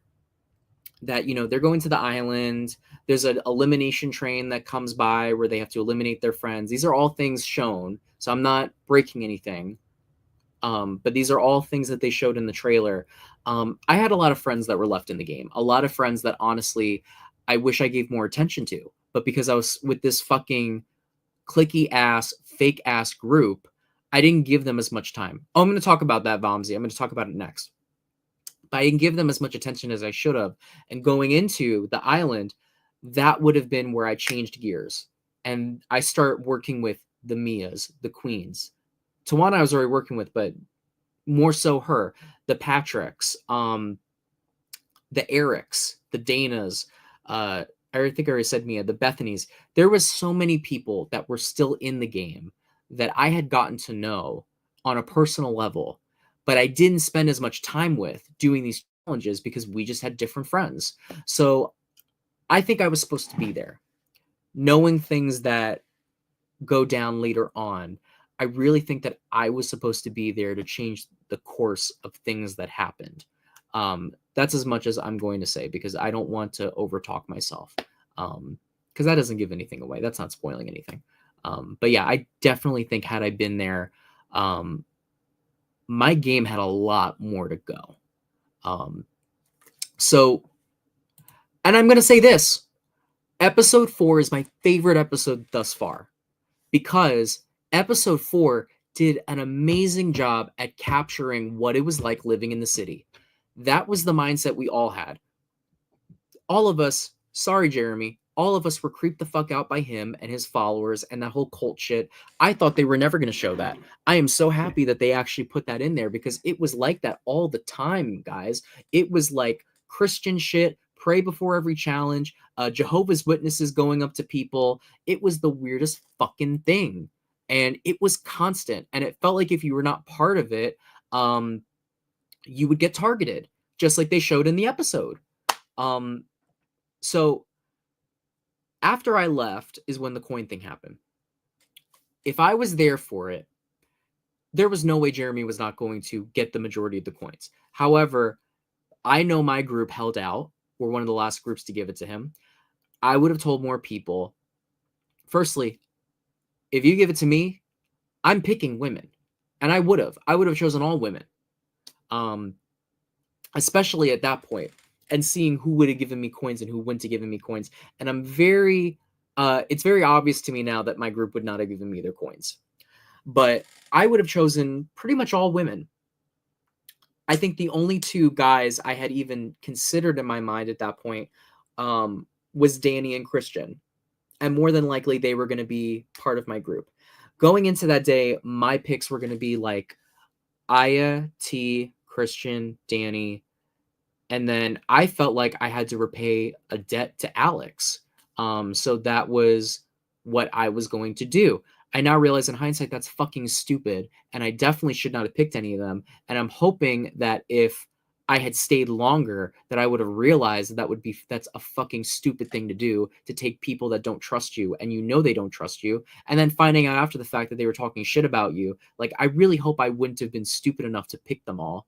that, they're going to the island. There's an elimination train that comes by where they have to eliminate their friends. These are all things shown. So I'm not breaking anything. But these are all things that they showed in the trailer. I had a lot of friends that were left in the game. A lot of friends that honestly, I wish I gave more attention to. But because I was with this fucking clicky ass, fake ass group, I didn't give them as much time. Oh, I'm going to talk about that, Vomsy. I'm going to talk about it next. But I didn't give them as much attention as I should have. And going into the island, that would have been where I changed gears. And I start working with the Mias, the queens. Tawana I was already working with, but more so her, the Patricks, the Erics, the Danas, I think I already said Mia, the Bethanies. There was so many people that were still in the game that I had gotten to know on a personal level, but I didn't spend as much time with doing these challenges because we just had different friends. So I think I was supposed to be there, knowing things that go down later on. I really think that I was supposed to be there to change the course of things that happened. That's as much as I'm going to say, because I don't want to overtalk myself. Because that doesn't give anything away. That's not spoiling anything. But yeah, I definitely think had I been there, my game had a lot more to go. So, and I'm going to say this. Episode 4 is my favorite episode thus far, because episode 4 did an amazing job at capturing what it was like living in the city. That was the mindset we all had. All of us, sorry, Jeremy, all of us were creeped the fuck out by him and his followers and that whole cult shit. I thought they were never going to show that. I am so happy that they actually put that in there, because it was like that all the time, guys. It was like Christian shit, pray before every challenge, Jehovah's Witnesses going up to people. It was the weirdest fucking thing. And it was constant. And it felt like if you were not part of it, you would get targeted, just like they showed in the episode. So after I left is when the coin thing happened. If I was there for it, there was no way Jeremy was not going to get the majority of the coins. However, I know my group held out. We're one of the last groups to give it to him. I would have told more people. Firstly, if you give it to me, I'm picking women. And I would have chosen all women. Especially at that point, and seeing who would have given me coins and who wouldn't have given me coins. And I'm very, it's very obvious to me now that my group would not have given me their coins. But I would have chosen pretty much all women. I think the only two guys I had even considered in my mind at that point was Danny and Christian. And more than likely, they were going to be part of my group. Going into that day, my picks were going to be like Aya, T, Christian, Danny, and then I felt like I had to repay a debt to Alex. So that was what I was going to do. I now realize in hindsight that's fucking stupid, and I definitely should not have picked any of them. And I'm hoping that if I had stayed longer, that I would have realized that's a fucking stupid thing to do, to take people that don't trust you and you know they don't trust you, and then finding out after the fact that they were talking shit about you. Like, I really hope I wouldn't have been stupid enough to pick them all.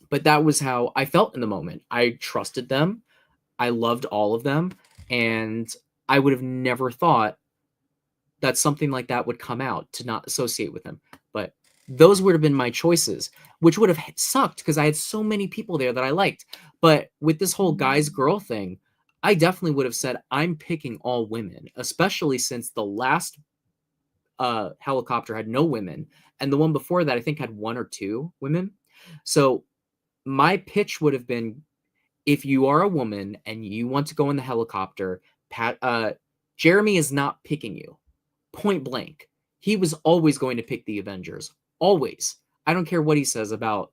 But that was how I felt in the moment. I trusted them. I loved all of them, and I would have never thought that something like that would come out, to not associate with them. But those would have been my choices, which would have sucked because I had so many people there that I liked. But with this whole guys girl thing, I definitely would have said I'm picking all women, especially since the last helicopter had no women, and the one before that I think had 1 or 2 women. So my pitch would have been, if you are a woman and you want to go in the helicopter, Jeremy is not picking you. Point blank. He was always going to pick the Avengers. Always. I don't care what he says about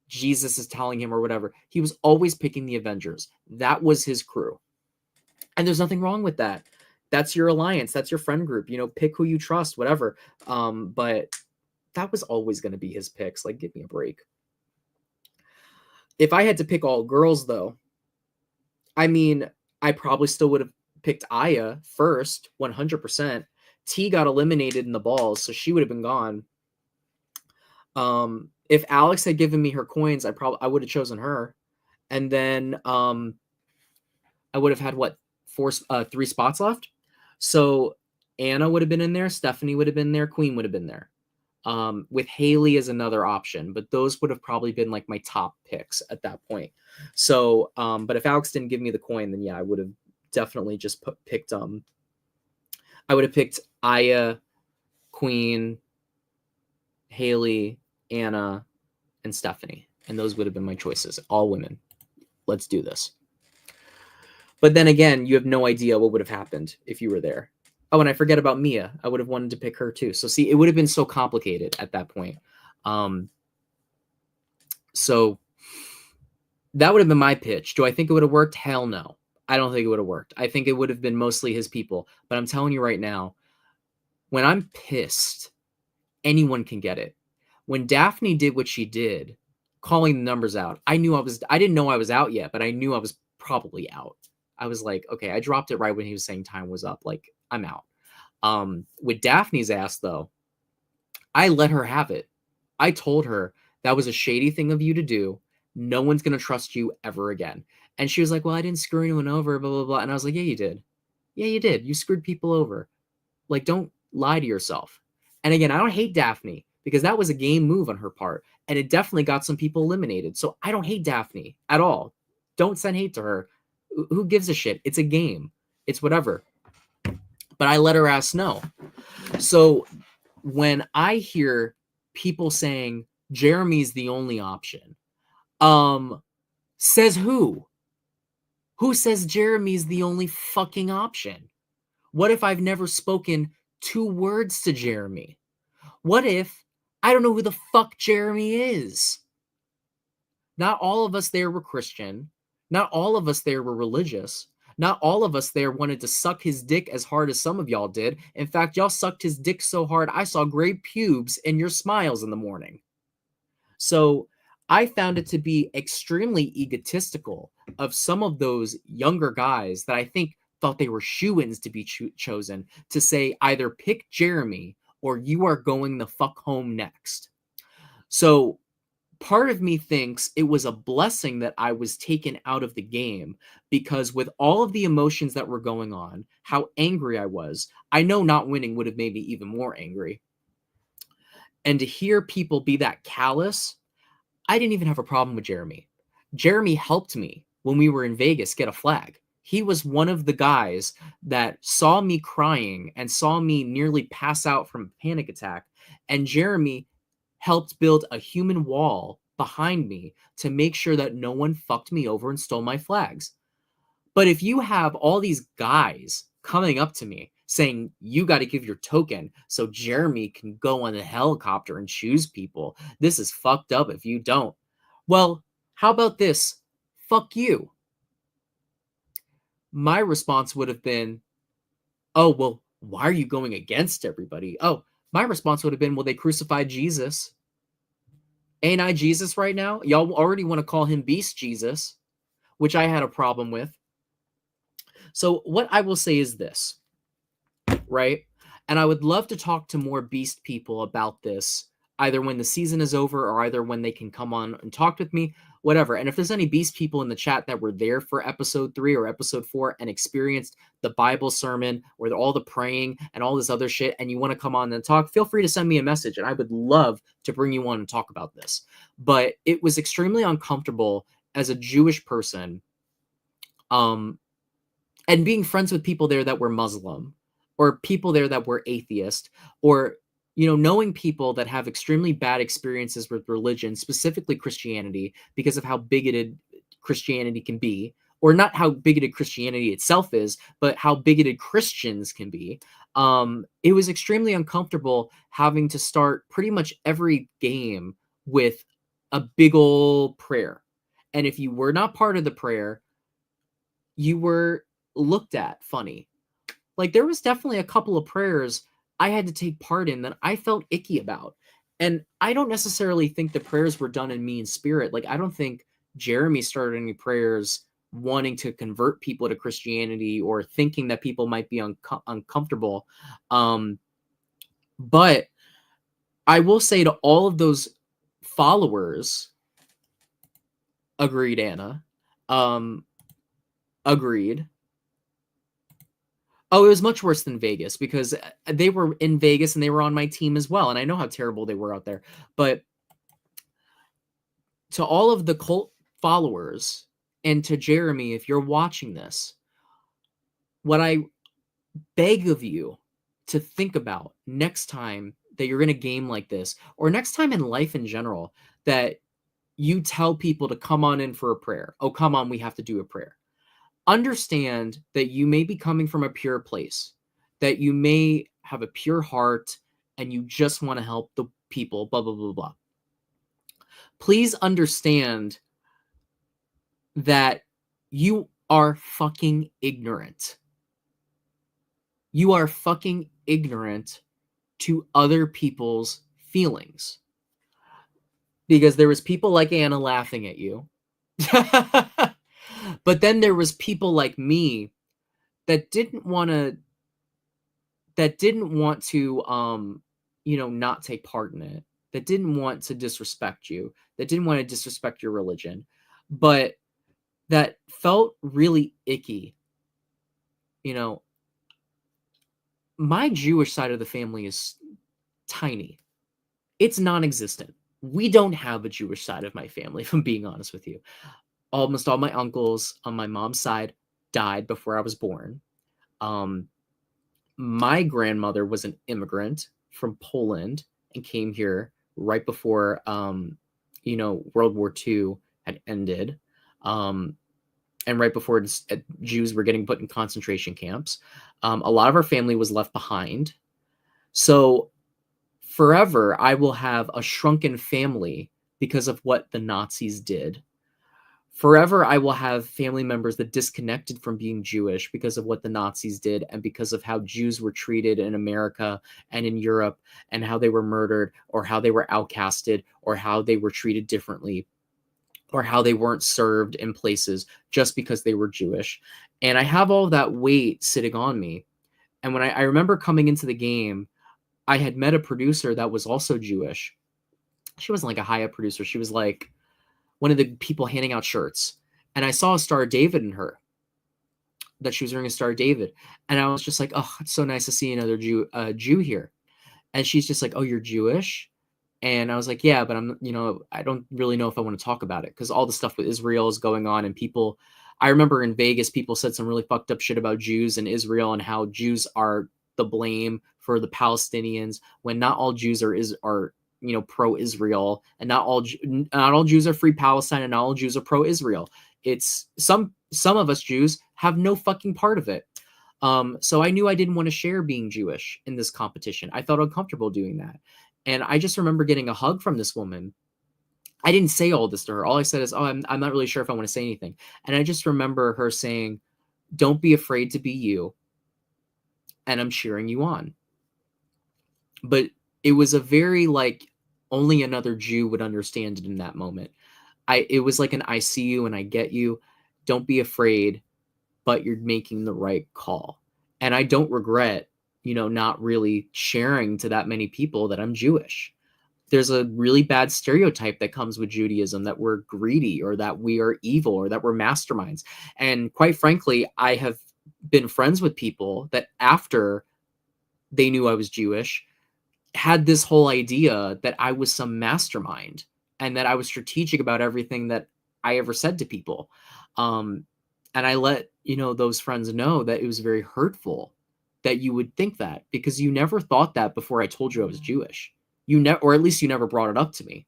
Jesus is telling him or whatever. He was always picking the Avengers. That was his crew. And there's nothing wrong with that. That's your alliance. That's your friend group. You know, pick who you trust, whatever. But that was always going to be his picks. Like, give me a break. If I had to pick all girls, though, I mean, I probably still would have picked Aya first, 100%. T got eliminated in the balls, so she would have been gone. If Alex had given me her coins, I would have chosen her. And then I would have had, what, 3 spots left? So Anna would have been in there, Stephanie would have been there, Queen would have been there. With Haley as another option, but those would have probably been like my top picks at that point. So, but if Alex didn't give me the coin, then yeah, I would have definitely just picked I would have picked Aya, Queen, Haley, Anna, and Stephanie, and those would have been my choices. All women. Let's do this. But then again, you have no idea what would have happened if you were there. Oh, and I forget about Mia. I would have wanted to pick her too. So see, it would have been so complicated at that point. So that would have been my pitch. Do I think it would have worked? Hell no. I don't think it would have worked. I think it would have been mostly his people. But I'm telling you right now, when I'm pissed, anyone can get it. When Daphne did what she did, calling the numbers out, I didn't know I was out yet, but I knew I was probably out. I was like, okay, I dropped it right when he was saying time was up. Like, I'm out. With Daphne's ass, though, I let her have it. I told her that was a shady thing of you to do. No one's going to trust you ever again. And she was like, well, I didn't screw anyone over, blah, blah, blah. And I was like, yeah, you did. Yeah, you did. You screwed people over. Like, don't lie to yourself. And again, I don't hate Daphne because that was a game move on her part. And it definitely got some people eliminated. So I don't hate Daphne at all. Don't send hate to her. Who gives a shit? It's a game. It's whatever. But I let her ass know. So when I hear people saying Jeremy's the only option, says who? Who says Jeremy's the only fucking option? What if I've never spoken 2 words to Jeremy? What if I don't know who the fuck Jeremy is? Not all of us there were Christian. Not all of us there were religious. Not all of us there wanted to suck his dick as hard as some of y'all did. In fact, y'all sucked his dick so hard I saw gray pubes in your smiles in the morning. So I found it to be extremely egotistical of some of those younger guys that I think thought they were shoo-ins to be chosen, to say either pick Jeremy or you are going the fuck home next. So part of me thinks it was a blessing that I was taken out of the game, because with all of the emotions that were going on, how angry I was, I know not winning would have made me even more angry. And to hear people be that callous, I didn't even have a problem with Jeremy. Jeremy helped me when we were in Vegas get a flag. He was one of the guys that saw me crying and saw me nearly pass out from a panic attack. And Jeremy helped build a human wall behind me to make sure that no one fucked me over and stole my flags. But if you have all these guys coming up to me saying, you got to give your token so Jeremy can go on the helicopter and choose people, this is fucked up if you don't. Well, how about this? Fuck you. My response would have been, oh, well, why are you going against everybody? Oh, my response would have been, well, they crucified Jesus. Ain't I Jesus right now? Y'all already want to call him Beast Jesus, which I had a problem with. So what I will say is this, right? And I would love to talk to more Beast people about this, either when the season is over or either when they can come on and talk with me, whatever. And if there's any Beast people in the chat that were there for episode 3 or episode 4 and experienced the Bible sermon or all the praying and all this other shit, and you want to come on and talk, feel free to send me a message, and I would love to bring you on and talk about this. But it was extremely uncomfortable as a Jewish person, and being friends with people there that were Muslim, or people there that were atheist, or knowing people that have extremely bad experiences with religion, specifically Christianity, because of how bigoted Christianity can be, or not how bigoted Christianity itself is, but how bigoted Christians can be. It was extremely uncomfortable having to start pretty much every game with a big ol' prayer. And if you were not part of the prayer, you were looked at funny. Like, there was definitely a couple of prayers I had to take part in that I felt icky about. And I don't necessarily think the prayers were done in mean spirit. Like, I don't think Jeremy started any prayers wanting to convert people to Christianity or thinking that people might be uncomfortable. But I will say to all of those followers, agreed, Anna. Agreed. Oh, it was much worse than Vegas because they were in Vegas and they were on my team as well. And I know how terrible they were out there. But to all of the cult followers and to Jeremy, if you're watching this, what I beg of you to think about next time that you're in a game like this, or next time in life in general, that you tell people to come on in for a prayer. Oh, come on, we have to do a prayer. Understand that you may be coming from a pure place, that you may have a pure heart, and you just want to help the people, blah, blah, blah, blah. Please understand that you are fucking ignorant. You are fucking ignorant to other people's feelings. Because there was people like Anna laughing at you. But then there was people like me that didn't want to not take part in it, that didn't want to disrespect you, that didn't want to disrespect your religion, but that felt really icky. My Jewish side of the family is tiny. It's non-existent. We don't have a Jewish side of my family, if I'm being honest with you. Almost all my uncles on my mom's side died before I was born. My grandmother was an immigrant from Poland and came here right before, World War II had ended, and right before Jews were getting put in concentration camps. A lot of our family was left behind. So forever, I will have a shrunken family because of what the Nazis did. Forever, I will have family members that disconnected from being Jewish because of what the Nazis did and because of how Jews were treated in America and in Europe and how they were murdered or how they were outcasted or how they were treated differently or how they weren't served in places just because they were Jewish. And I have all that weight sitting on me. And when I remember coming into the game, I had met a producer that was also Jewish. She wasn't like a high-up producer. She was like one of the people handing out shirts. And I saw a Star of David in her, that she was wearing a Star of David. And I was just like, oh, it's so nice to see another Jew here. And she's just like, oh, you're Jewish? And I was like, yeah, but I don't really know if I want to talk about it because all the stuff with Israel is going on. And I remember in Vegas, people said some really fucked up shit about Jews and Israel and how Jews are the blame for the Palestinians when not all Jews are pro-Israel, and not all Jews are free Palestine, and not all Jews are pro-Israel. It's some of us Jews have no fucking part of it. So I knew I didn't want to share being Jewish in this competition. I felt uncomfortable doing that. And I just remember getting a hug from this woman. I didn't say all this to her. All I said is, oh, I'm not really sure if I want to say anything. And I just remember her saying, don't be afraid to be you. And I'm cheering you on. But it was a very Only another Jew would understand it in that moment. It was like an I see you and I get you. Don't be afraid, but you're making the right call. And I don't regret, not really sharing to that many people that I'm Jewish. There's a really bad stereotype that comes with Judaism that we're greedy or that we are evil or that we're masterminds. And quite frankly, I have been friends with people that after they knew I was Jewish had this whole idea that I was some mastermind and that I was strategic about everything that I ever said to people. And I let, those friends know that it was very hurtful that you would think that because you never thought that before I told you I was Jewish. You never, or at least you never brought it up to me.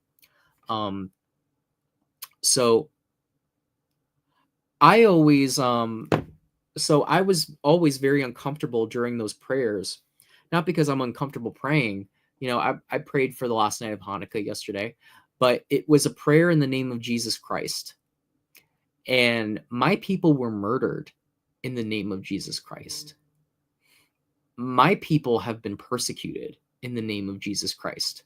So I always, so I was always very uncomfortable during those prayers, not because I'm uncomfortable praying. I prayed for the last night of Hanukkah yesterday, but it was a prayer in the name of Jesus Christ. And my people were murdered in the name of Jesus Christ. My people have been persecuted in the name of Jesus Christ.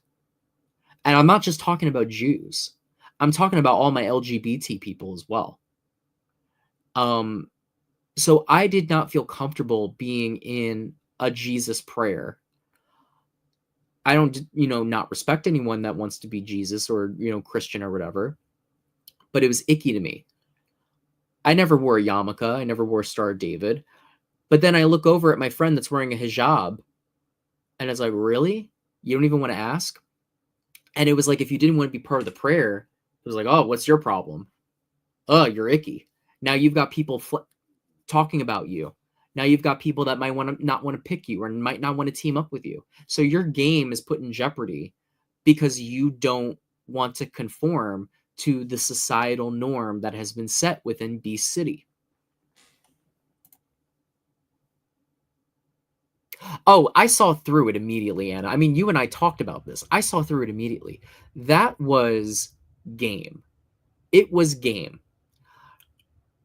And I'm not just talking about Jews. I'm talking about all my LGBT people as well. So I did not feel comfortable being in a Jesus prayer. I don't, not respect anyone that wants to be Jesus or, Christian or whatever, but it was icky to me. I never wore a yarmulke. I never wore a Star of David. But then I look over at my friend that's wearing a hijab and it's like, really? You don't even want to ask? And it was like, if you didn't want to be part of the prayer, it was like, oh, what's your problem? Oh, you're icky. Now you've got people talking about you. Now you've got people that might not want to pick you or might not want to team up with you. So your game is put in jeopardy because you don't want to conform to the societal norm that has been set within Beast City. Oh, I saw through it immediately, Anna. I mean, you and I talked about this. I saw through it immediately. That was game. It was game.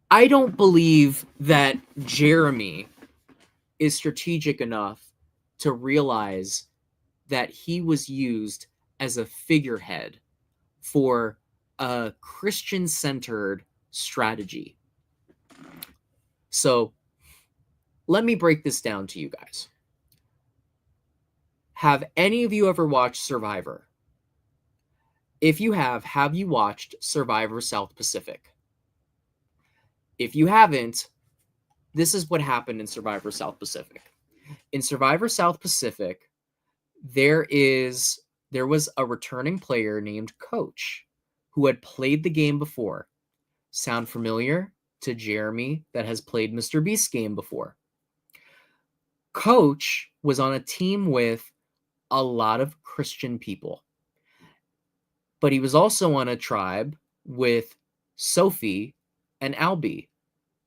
I don't believe that Jeremy is strategic enough to realize that he was used as a figurehead for a Christian-centered strategy. So let me break this down to you guys. Have any of you ever watched Survivor? If you have you watched Survivor South Pacific? If you haven't, this is what happened in Survivor South Pacific. In Survivor South Pacific, there was a returning player named Coach who had played the game before. Sound familiar to Jeremy that has played Mr. Beast's game before? Coach was on a team with a lot of Christian people, but he was also on a tribe with Sophie and Albie,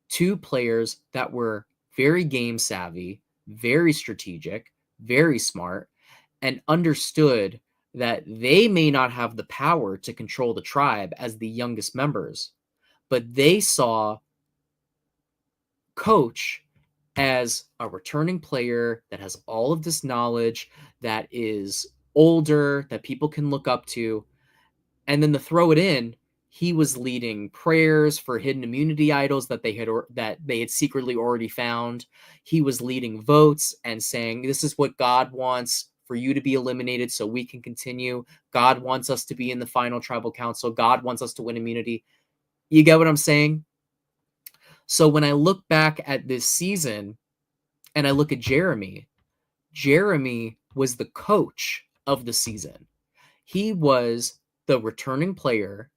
two players that were very game savvy, very strategic, very smart, and understood that they may not have the power to control the tribe as the youngest members, but they saw Coach as a returning player that has all of this knowledge, that is older, that people can look up to. And then to throw it in, he was leading prayers for hidden immunity idols that they had secretly already found. He was leading votes and saying, this is what God wants for you to be eliminated so we can continue. God wants us to be in the final tribal council. God wants us to win immunity. You get what I'm saying? So when I look back at this season and I look at Jeremy was the coach of the season. He was the returning player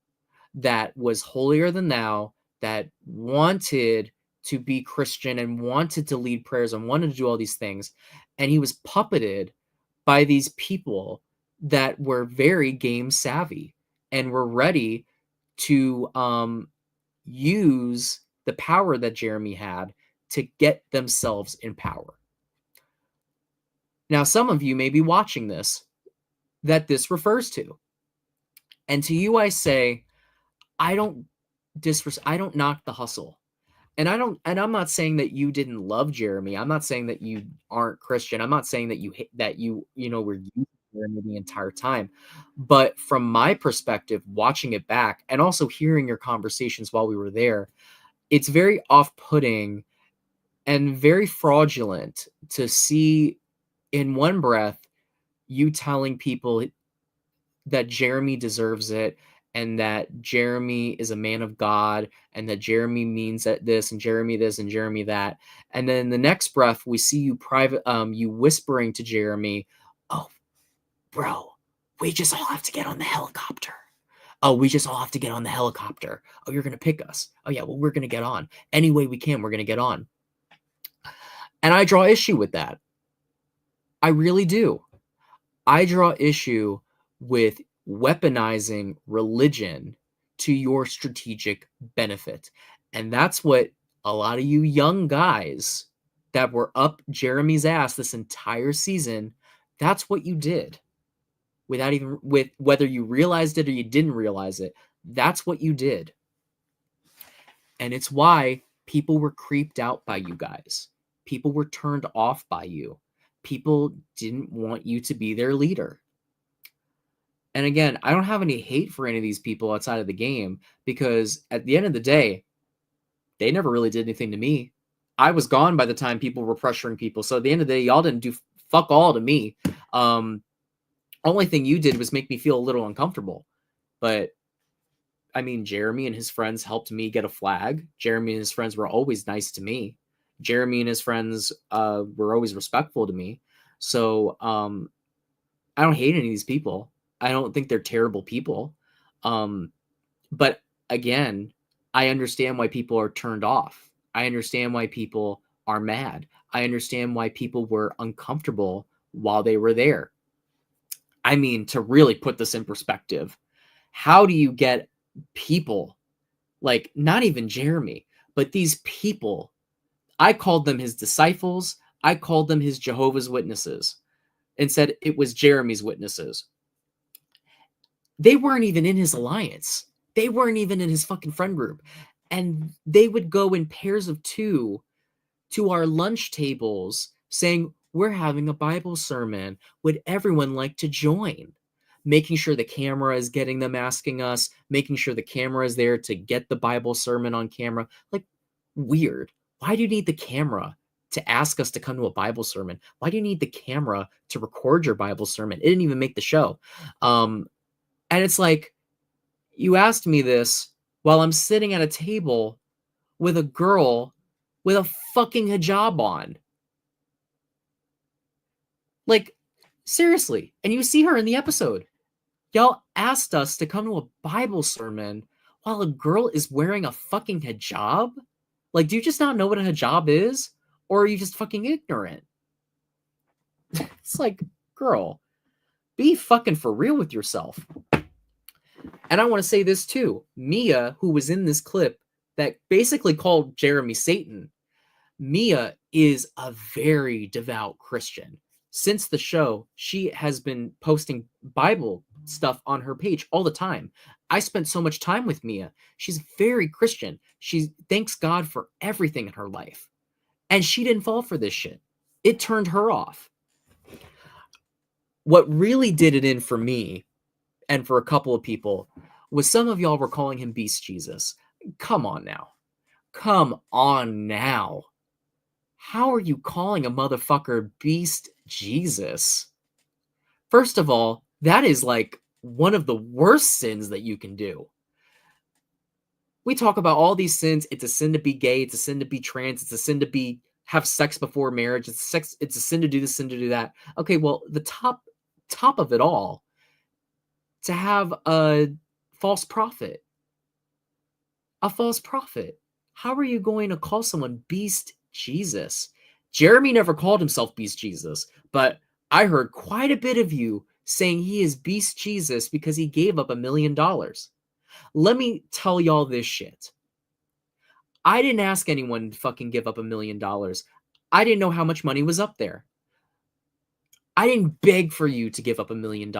that was holier than thou, that wanted to be Christian and wanted to lead prayers and wanted to do all these things. And he was puppeted by these people that were very game savvy and were ready to use the power that Jeremy had to get themselves in power. Now, some of you may be watching this that this refers to. And to you, I say, I don't knock the hustle. And I'm not saying that you didn't love Jeremy. I'm not saying that you aren't Christian. I'm not saying that were using Jeremy the entire time. But from my perspective, watching it back and also hearing your conversations while we were there, it's very off-putting and very fraudulent to see in one breath you telling people that Jeremy deserves it and that Jeremy is a man of God and that Jeremy means that this and Jeremy this and Jeremy that. And then the next breath we see you whispering to Jeremy, "Oh, bro, we just all have to get on the helicopter. Oh, we just all have to get on the helicopter. Oh, you're going to pick us. Oh yeah, well we're going to get on. Any way we can, we're going to get on." And I draw issue with that. I really do. I draw issue with weaponizing religion to your strategic benefit. And that's what a lot of you young guys that were up Jeremy's ass this entire season, that's what you did. With whether you realized it or you didn't realize it, that's what you did. And it's why people were creeped out by you guys. People were turned off by you. People didn't want you to be their leader. And again, I don't have any hate for any of these people outside of the game because at the end of the day, they never really did anything to me. I was gone by the time people were pressuring people. So at the end of the day, y'all didn't do fuck all to me. Only thing you did was make me feel a little uncomfortable. But I mean, Jeremy and his friends helped me get a flag. Jeremy and his friends were always nice to me. Jeremy and his friends were always respectful to me. So I don't hate any of these people. I don't think they're terrible people. But again, I understand why people are turned off. I understand why people are mad. I understand why people were uncomfortable while they were there. I mean, to really put this in perspective, how do you get people like not even Jeremy, but these people? I called them his disciples. I called them his Jehovah's Witnesses and said it was Jeremy's witnesses. They weren't even in his alliance. They weren't even in his fucking friend group. And they would go in pairs of two to our lunch tables saying, "We're having a Bible sermon. Would everyone like to join?" Making sure the camera is getting them asking us, making sure the camera is there to get the Bible sermon on camera. Like, weird. Why do you need the camera to ask us to come to a Bible sermon? Why do you need the camera to record your Bible sermon? It didn't even make the show. And it's like, you asked me this while I'm sitting at a table with a girl with a fucking hijab on. Like, seriously. And you see her in the episode. Y'all asked us to come to a Bible sermon while a girl is wearing a fucking hijab? Like, do you just not know what a hijab is? Or are you just fucking ignorant? It's like, girl, be fucking for real with yourself. And I want to say this too. Mia, who was in this clip that basically called Jeremy Satan, Mia is a very devout Christian. Since the show, she has been posting Bible stuff on her page all the time. I spent so much time with Mia. She's very Christian. She thanks God for everything in her life. And she didn't fall for this shit. It turned her off. What really did it in for me and for a couple of people was some of y'all were calling him Beast Jesus. Come on now. Come on now. How are you calling a motherfucker Beast Jesus? First of all, that is like one of the worst sins that you can do. We talk about all these sins. It's a sin to be gay. It's a sin to be trans. It's a sin to have sex before marriage. It's a sin to do this, sin to do that. Okay, well, the top of it all, to have a false prophet. A false prophet. How are you going to call someone Beast Jesus? Jeremy never called himself Beast Jesus, but I heard quite a bit of you saying he is Beast Jesus because he gave up $1 million. Let me tell y'all this shit. I didn't ask anyone to fucking give up $1 million. I didn't know how much money was up there. I didn't beg for you to give up $1 million.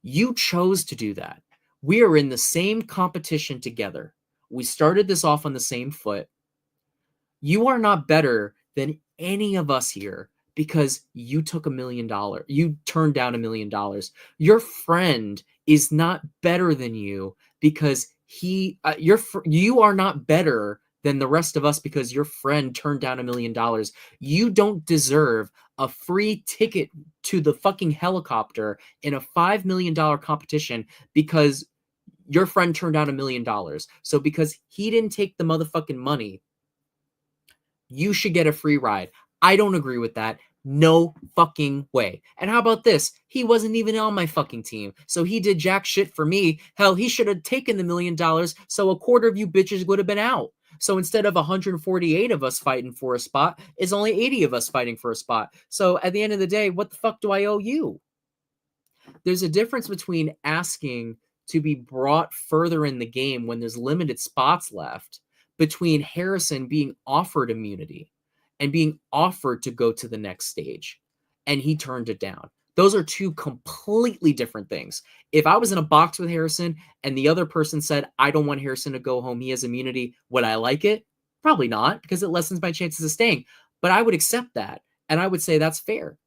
You chose to do that. We are in the same competition together. We started this off on the same foot. You are not better than any of us here because you took $1 million. You turned down $1 million. Your friend is not better than you because you are not better than the rest of us because your friend turned down $1 million. You don't deserve a free ticket to the fucking helicopter in a $5 million competition because your friend turned down $1 million. So because he didn't take the motherfucking money, you should get a free ride. I don't agree with that. No fucking way. And how about this? He wasn't even on my fucking team. So he did jack shit for me. Hell, he should have taken the $1 million so a quarter of you bitches would have been out. So instead of 148 of us fighting for a spot, it's only 80 of us fighting for a spot. So at the end of the day, what the fuck do I owe you? There's a difference between asking to be brought further in the game when there's limited spots left, between Harrison being offered immunity and being offered to go to the next stage, and he turned it down. Those are two completely different things. If I was in a box with Harrison and the other person said, I don't want Harrison to go home, he has immunity, would I like it? Probably not, because it lessens my chances of staying. But I would accept that, and I would say that's fair.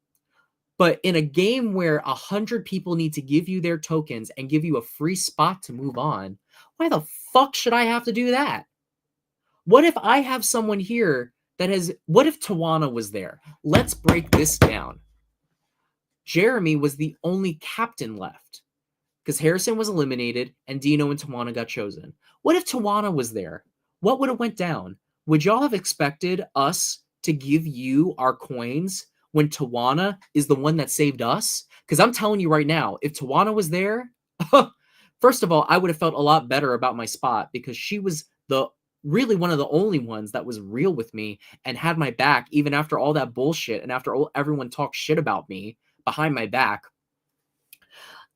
But in a game where 100 people need to give you their tokens and give you a free spot to move on, why the fuck should I have to do that? What if I have someone here what if Tawana was there? Let's break this down. Jeremy was the only captain left because Harrison was eliminated and Dino and Tawana got chosen. What if Tawana was there? What would have went down? Would y'all have expected us to give you our coins when Tawana is the one that saved us? Because I'm telling you right now, if Tawana was there, first of all, I would have felt a lot better about my spot because she was really one of the only ones that was real with me and had my back even after all that bullshit and after everyone talked shit about me behind my back.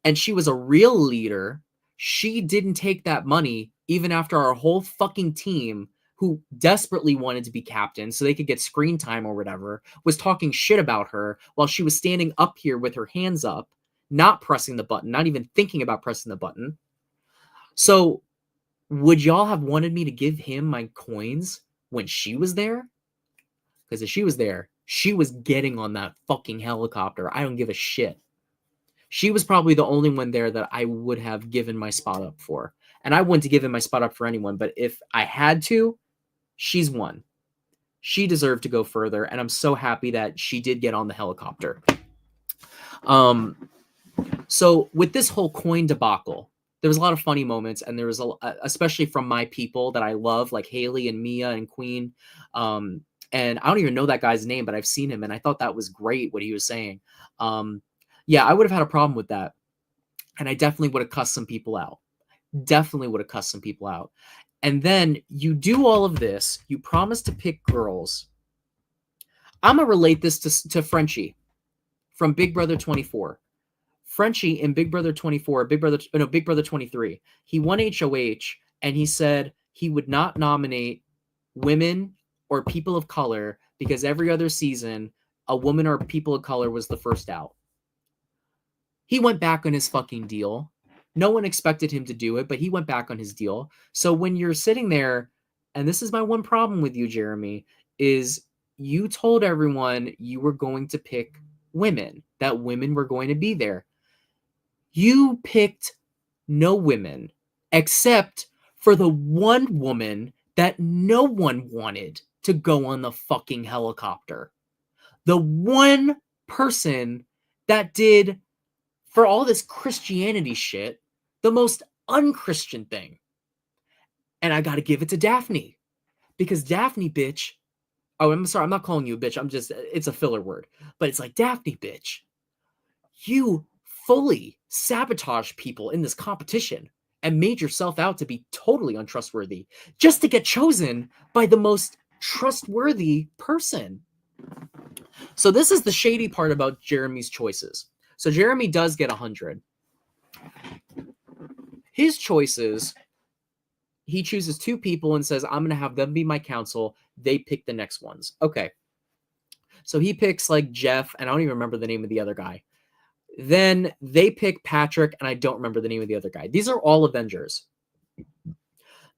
And she was a real leader. She didn't take that money even after our whole fucking team, who desperately wanted to be captain so they could get screen time or whatever, was talking shit about her while she was standing up here with her hands up, not pressing the button, not even thinking about pressing the button. So would y'all have wanted me to give him my coins when she was there? Because if she was there, she was getting on that fucking helicopter. I don't give a shit. She was probably the only one there that I would have given my spot up for. And I wouldn't have given my spot up for anyone, but if I had to, she's one. She deserved to go further, and I'm so happy that she did get on the helicopter. So with this whole coin debacle, there was a lot of funny moments, and there was especially from my people that I love, like Haley and Mia and Queen. And I don't even know that guy's name, but I've seen him, and I thought that was great what he was saying. Yeah, I would have had a problem with that, and I definitely would have cussed some people out. And then you do all of this. You promise to pick girls. I'm going to relate this to Frenchie from Big Brother 24. Frenchie in Big Brother 24, Big Brother 23, he won HOH, and he said he would not nominate women or people of color because every other season, a woman or people of color was the first out. He went back on his fucking deal. No one expected him to do it, but he went back on his deal. So when you're sitting there, and this is my one problem with you, Jeremy, is you told everyone you were going to pick women, that women were going to be there. You picked no women except for the one woman that no one wanted to go on the fucking helicopter. The one person that did, for all this Christianity shit, the most unchristian thing. And I got to give it to Daphne. Because Daphne, bitch. Oh, I'm sorry. I'm not calling you a bitch. It's a filler word. But it's like, Daphne, bitch. You fully sabotaged people in this competition and made yourself out to be totally untrustworthy just to get chosen by the most trustworthy person. So this is the shady part about Jeremy's choices. So Jeremy does get 100. His choices, he chooses 2 people and says, I'm going to have them be my counsel. They pick the next ones. Okay. So he picks like Jeff, and I don't even remember the name of the other guy. Then they pick Patrick, and I don't remember the name of the other guy. These are all Avengers.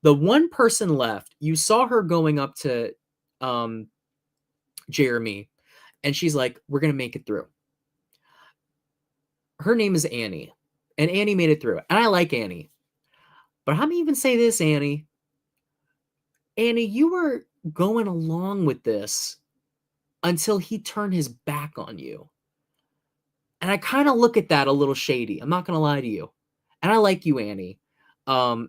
The one person left, you saw her going up to Jeremy, and she's like, we're going to make it through. Her name is Annie, and Annie made it through. And I like Annie. But I'm even say this, Annie. Annie, you were going along with this until he turned his back on you. And I kind of look at that a little shady. I'm not going to lie to you. And I like you, Annie. And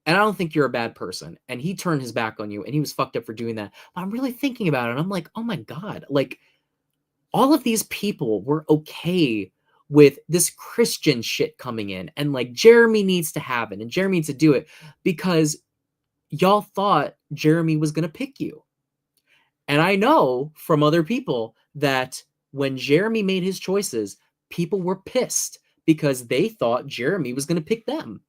I don't think you're a bad person. And he turned his back on you, and he was fucked up for doing that. But I'm really thinking about it, and I'm like, oh my God. Like, all of these people were okay with this Christian shit coming in. And like, Jeremy needs to have it, and Jeremy needs to do it because y'all thought Jeremy was going to pick you. And I know from other people that when Jeremy made his choices, people were pissed because they thought Jeremy was going to pick them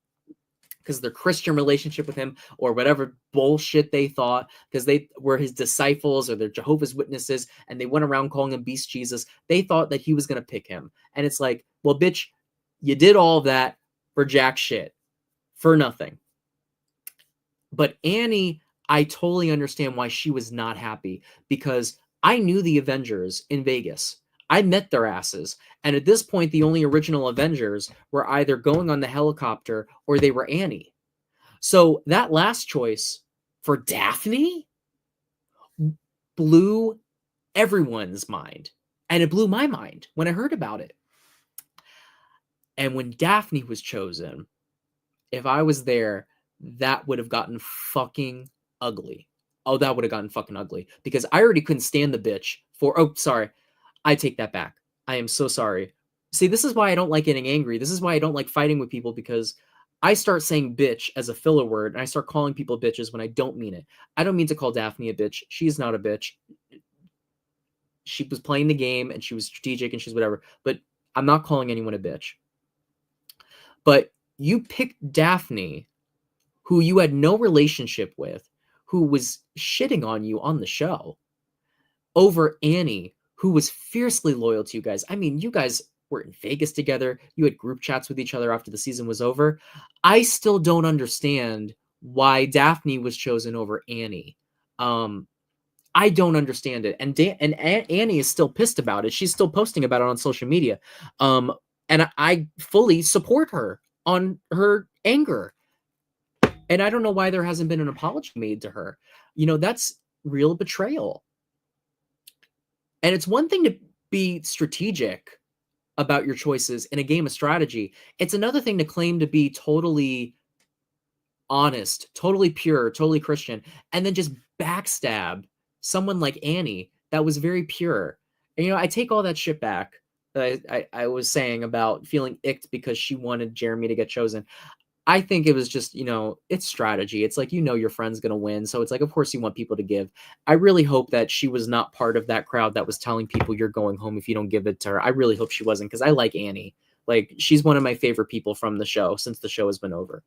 because of their Christian relationship with him or whatever bullshit they thought, because they were his disciples or they're Jehovah's Witnesses and they went around calling him Beast Jesus. They thought that he was going to pick him. And it's like, well, bitch, you did all of that for jack shit, for nothing. But Annie, I totally understand why she was not happy, because I knew the Avengers in Vegas. I met their asses. And at this point, the only original Avengers were either going on the helicopter or they were Annie. So that last choice for Daphne blew everyone's mind. And it blew my mind when I heard about it. And when Daphne was chosen, if I was there, that would have gotten fucking ugly. Oh, that would have gotten fucking ugly. Because I already couldn't stand the bitch for... Oh, sorry. I take that back. I am so sorry. See, this is why I don't like getting angry. This is why I don't like fighting with people, because I start saying bitch as a filler word, and I start calling people bitches when I don't mean it. I don't mean to call Daphne a bitch. She's not a bitch. She was playing the game, and she was strategic, and she's whatever. But I'm not calling anyone a bitch. But you picked Daphne, who you had no relationship with, who was shitting on you on the show, over Annie, who was fiercely loyal to you guys. I mean, you guys were in Vegas together. You had group chats with each other after the season was over. I still don't understand why Daphne was chosen over Annie. I don't understand it. And Annie is still pissed about it. She's still posting about it on social media. And I fully support her on her anger. And I don't know why there hasn't been an apology made to her. You know, that's real betrayal. And it's one thing to be strategic about your choices in a game of strategy. It's another thing to claim to be totally honest, totally pure, totally Christian, and then just backstab someone like Annie that was very pure. And, you know, I take all that shit back that I was saying about feeling icked because she wanted Jeremy to get chosen. I think it was just, you know, it's strategy. It's like, you know, your friend's going to win. So it's like, of course you want people to give. I really hope that she was not part of that crowd that was telling people you're going home if you don't give it to her. I really hope she wasn't, because I like Annie. Like, she's one of my favorite people from the show since the show has been over.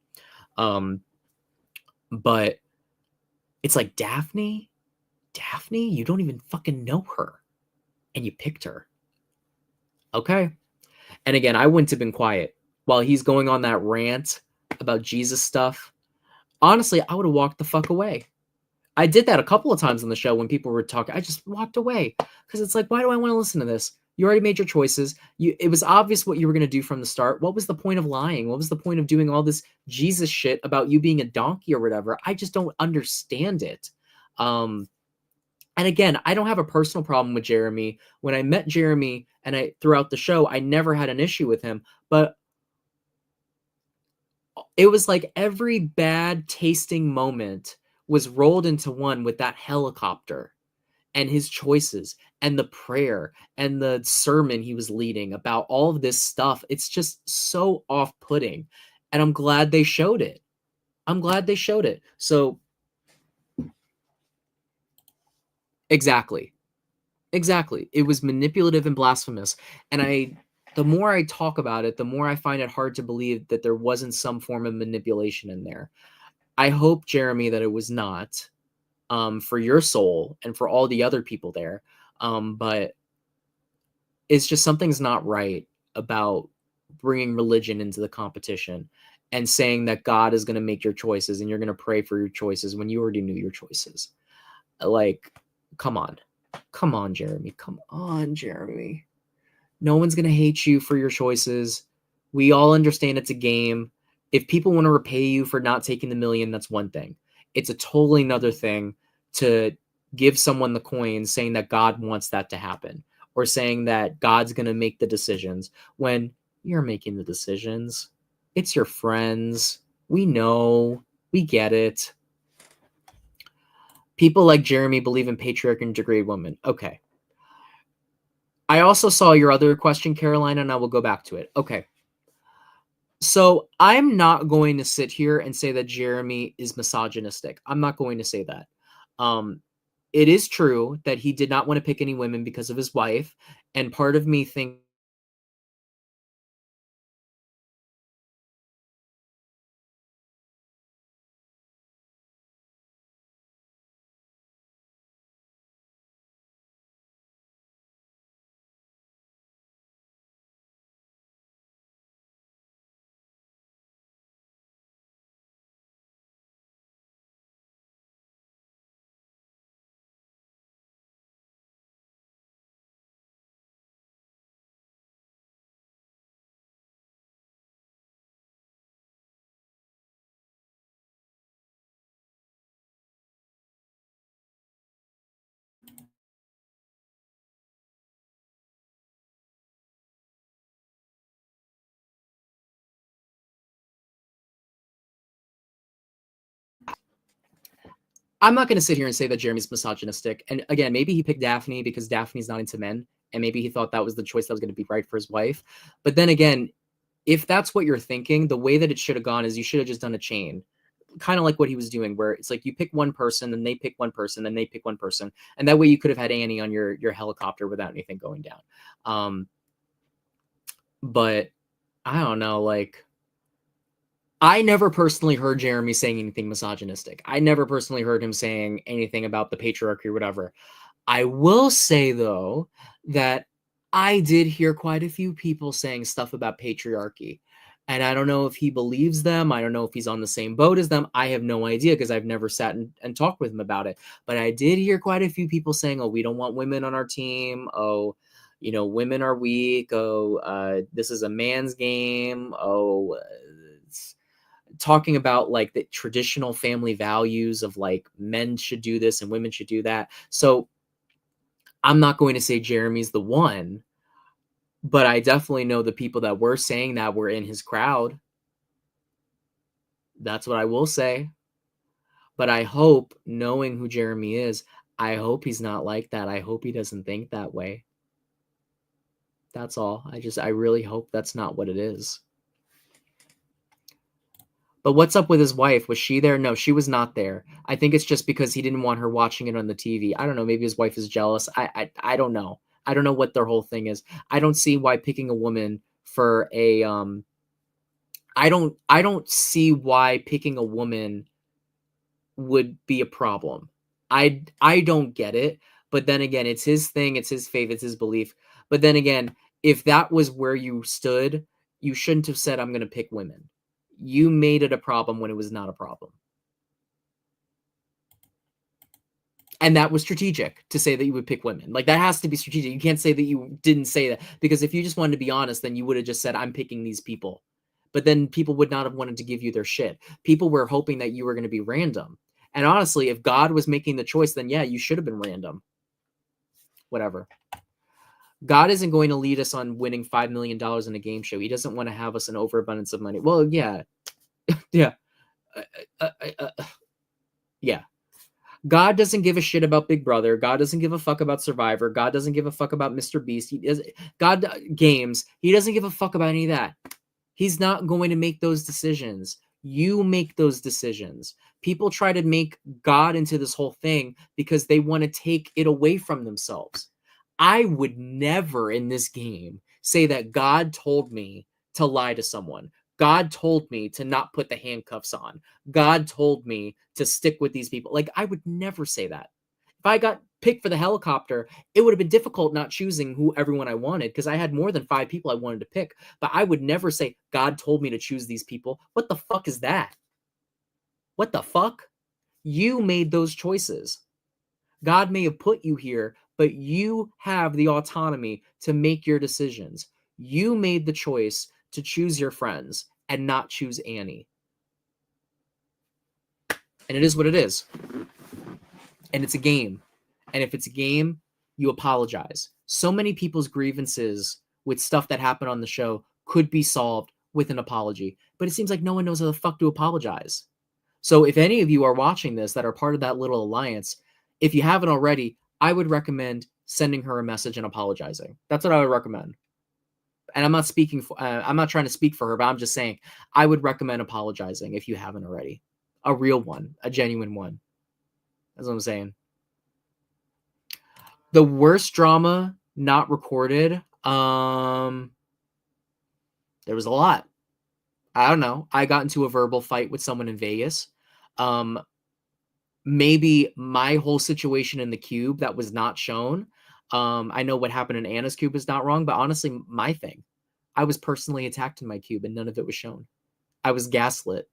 But it's like, Daphne, you don't even fucking know her. And you picked her. Okay. And again, I wouldn't have been quiet while he's going on that rant about Jesus stuff. Honestly, I would have walked the fuck away. I did that a couple of times on the show when people were talking. I just walked away because it's like, why do I want to listen to this? You already made your choices. It was obvious what you were going to do from the start. What was the point of lying? What was the point of doing all this Jesus shit about you being a donkey or whatever? I just don't understand it. And again, I don't have a personal problem with Jeremy. When I met Jeremy and throughout the show, I never had an issue with him. But it was like every bad tasting moment was rolled into one with that helicopter and his choices and the prayer and the sermon he was leading about all of this stuff. It's just so off-putting. And I'm glad they showed it. So exactly. It was manipulative and blasphemous. And the more I talk about it, the more I find it hard to believe that there wasn't some form of manipulation in there. I hope, Jeremy, that it was not, for your soul and for all the other people there. But it's just, something's not right about bringing religion into the competition and saying that God is going to make your choices and you're going to pray for your choices when you already knew your choices. Like, come on. Come on, Jeremy. Come on, Jeremy. No one's going to hate you for your choices. We all understand it's a game. If people want to repay you for not taking the million, that's one thing. It's a totally another thing to give someone the coin saying that God wants that to happen or saying that God's going to make the decisions when you're making the decisions. It's your friends. We know. We get it. People like Jeremy believe in patriarchy and degrade women. Okay. I also saw your other question, Carolina, and I will go back to it. Okay. So I'm not going to sit here and say that Jeremy is misogynistic. I'm not going to say that. It is true that he did not want to pick any women because of his wife, and part of me thinks I'm not going to sit here and say that Jeremy's misogynistic. And again, maybe he picked Daphne because Daphne's not into men, and maybe he thought that was the choice that was going to be right for his wife. But then again, if that's what you're thinking, the way that it should have gone is you should have just done a chain, kind of like what he was doing, where it's like you pick one person, then they pick one person, then they pick one person, and that way you could have had Annie on your helicopter without anything going down. But I don't know, like I never personally heard Jeremy saying anything misogynistic. I never personally heard him saying anything about the patriarchy or whatever. I will say though that I did hear quite a few people saying stuff about patriarchy. And I don't know if he believes them. I don't know if he's on the same boat as them. I have no idea because I've never sat and talked with him about it. But I did hear quite a few people saying, oh, we don't want women on our team. Oh, women are weak. Oh, this is a man's game. Oh, talking about like the traditional family values of like men should do this and women should do that. So I'm not going to say Jeremy's the one, but I definitely know the people that were saying that were in his crowd. That's what I will say. But I hope, knowing who Jeremy is, I hope he's not like that. I hope he doesn't think that way. That's all. I really hope that's not what it is. But what's up with his wife? Was she there? No, she was not there. I think it's just because he didn't want her watching it on the TV. I don't know. Maybe his wife is jealous. I don't know. I don't know what their whole thing is. I don't see why picking a woman for a I don't see why picking a woman would be a problem. I don't get it. But then again, it's his thing, it's his faith, it's his belief. But then again, if that was where you stood, you shouldn't have said I'm going to pick women. You made it a problem when it was not a problem. And that was strategic to say that you would pick women. Like that has to be strategic. You can't say that you didn't say that because if you just wanted to be honest, then you would have just said I'm picking these people. But then people would not have wanted to give you their shit. People were hoping that you were going to be random. And honestly, if God was making the choice, then yeah, you should have been random. Whatever. God isn't going to lead us on winning $5 million in a game show. He doesn't want to have us an overabundance of money. Well, yeah. Yeah. Yeah. God doesn't give a shit about Big Brother. God doesn't give a fuck about Survivor. God doesn't give a fuck about Mr. Beast. God games. He doesn't give a fuck about any of that. He's not going to make those decisions. You make those decisions. People try to make God into this whole thing because they want to take it away from themselves. I would never in this game say that God told me to lie to someone. God told me to not put the handcuffs on. God told me to stick with these people. Like, I would never say that. If I got picked for the helicopter, it would have been difficult not choosing who everyone I wanted because I had more than 5 people I wanted to pick. But I would never say, God told me to choose these people. What the fuck is that? What the fuck? You made those choices. God may have put you here, but you have the autonomy to make your decisions. You made the choice to choose your friends and not choose Annie. And it is what it is. And it's a game. And if it's a game, you apologize. So many people's grievances with stuff that happened on the show could be solved with an apology, but it seems like no one knows how the fuck to apologize. So if any of you are watching this that are part of that little alliance, if you haven't already, I would recommend sending her a message and apologizing. That's what I would recommend. And I'm not speaking for, I'm not trying to speak for her, but I'm just saying I would recommend apologizing if you haven't already. A real one, a genuine one. That's what I'm saying. The worst drama not recorded. There was a lot. I don't know. I got into a verbal fight with someone in Vegas. Maybe my whole situation in the cube that was not shown. I know what happened in Anna's cube is not wrong, but honestly, my thing, I was personally attacked in my cube and none of it was shown. I was gaslit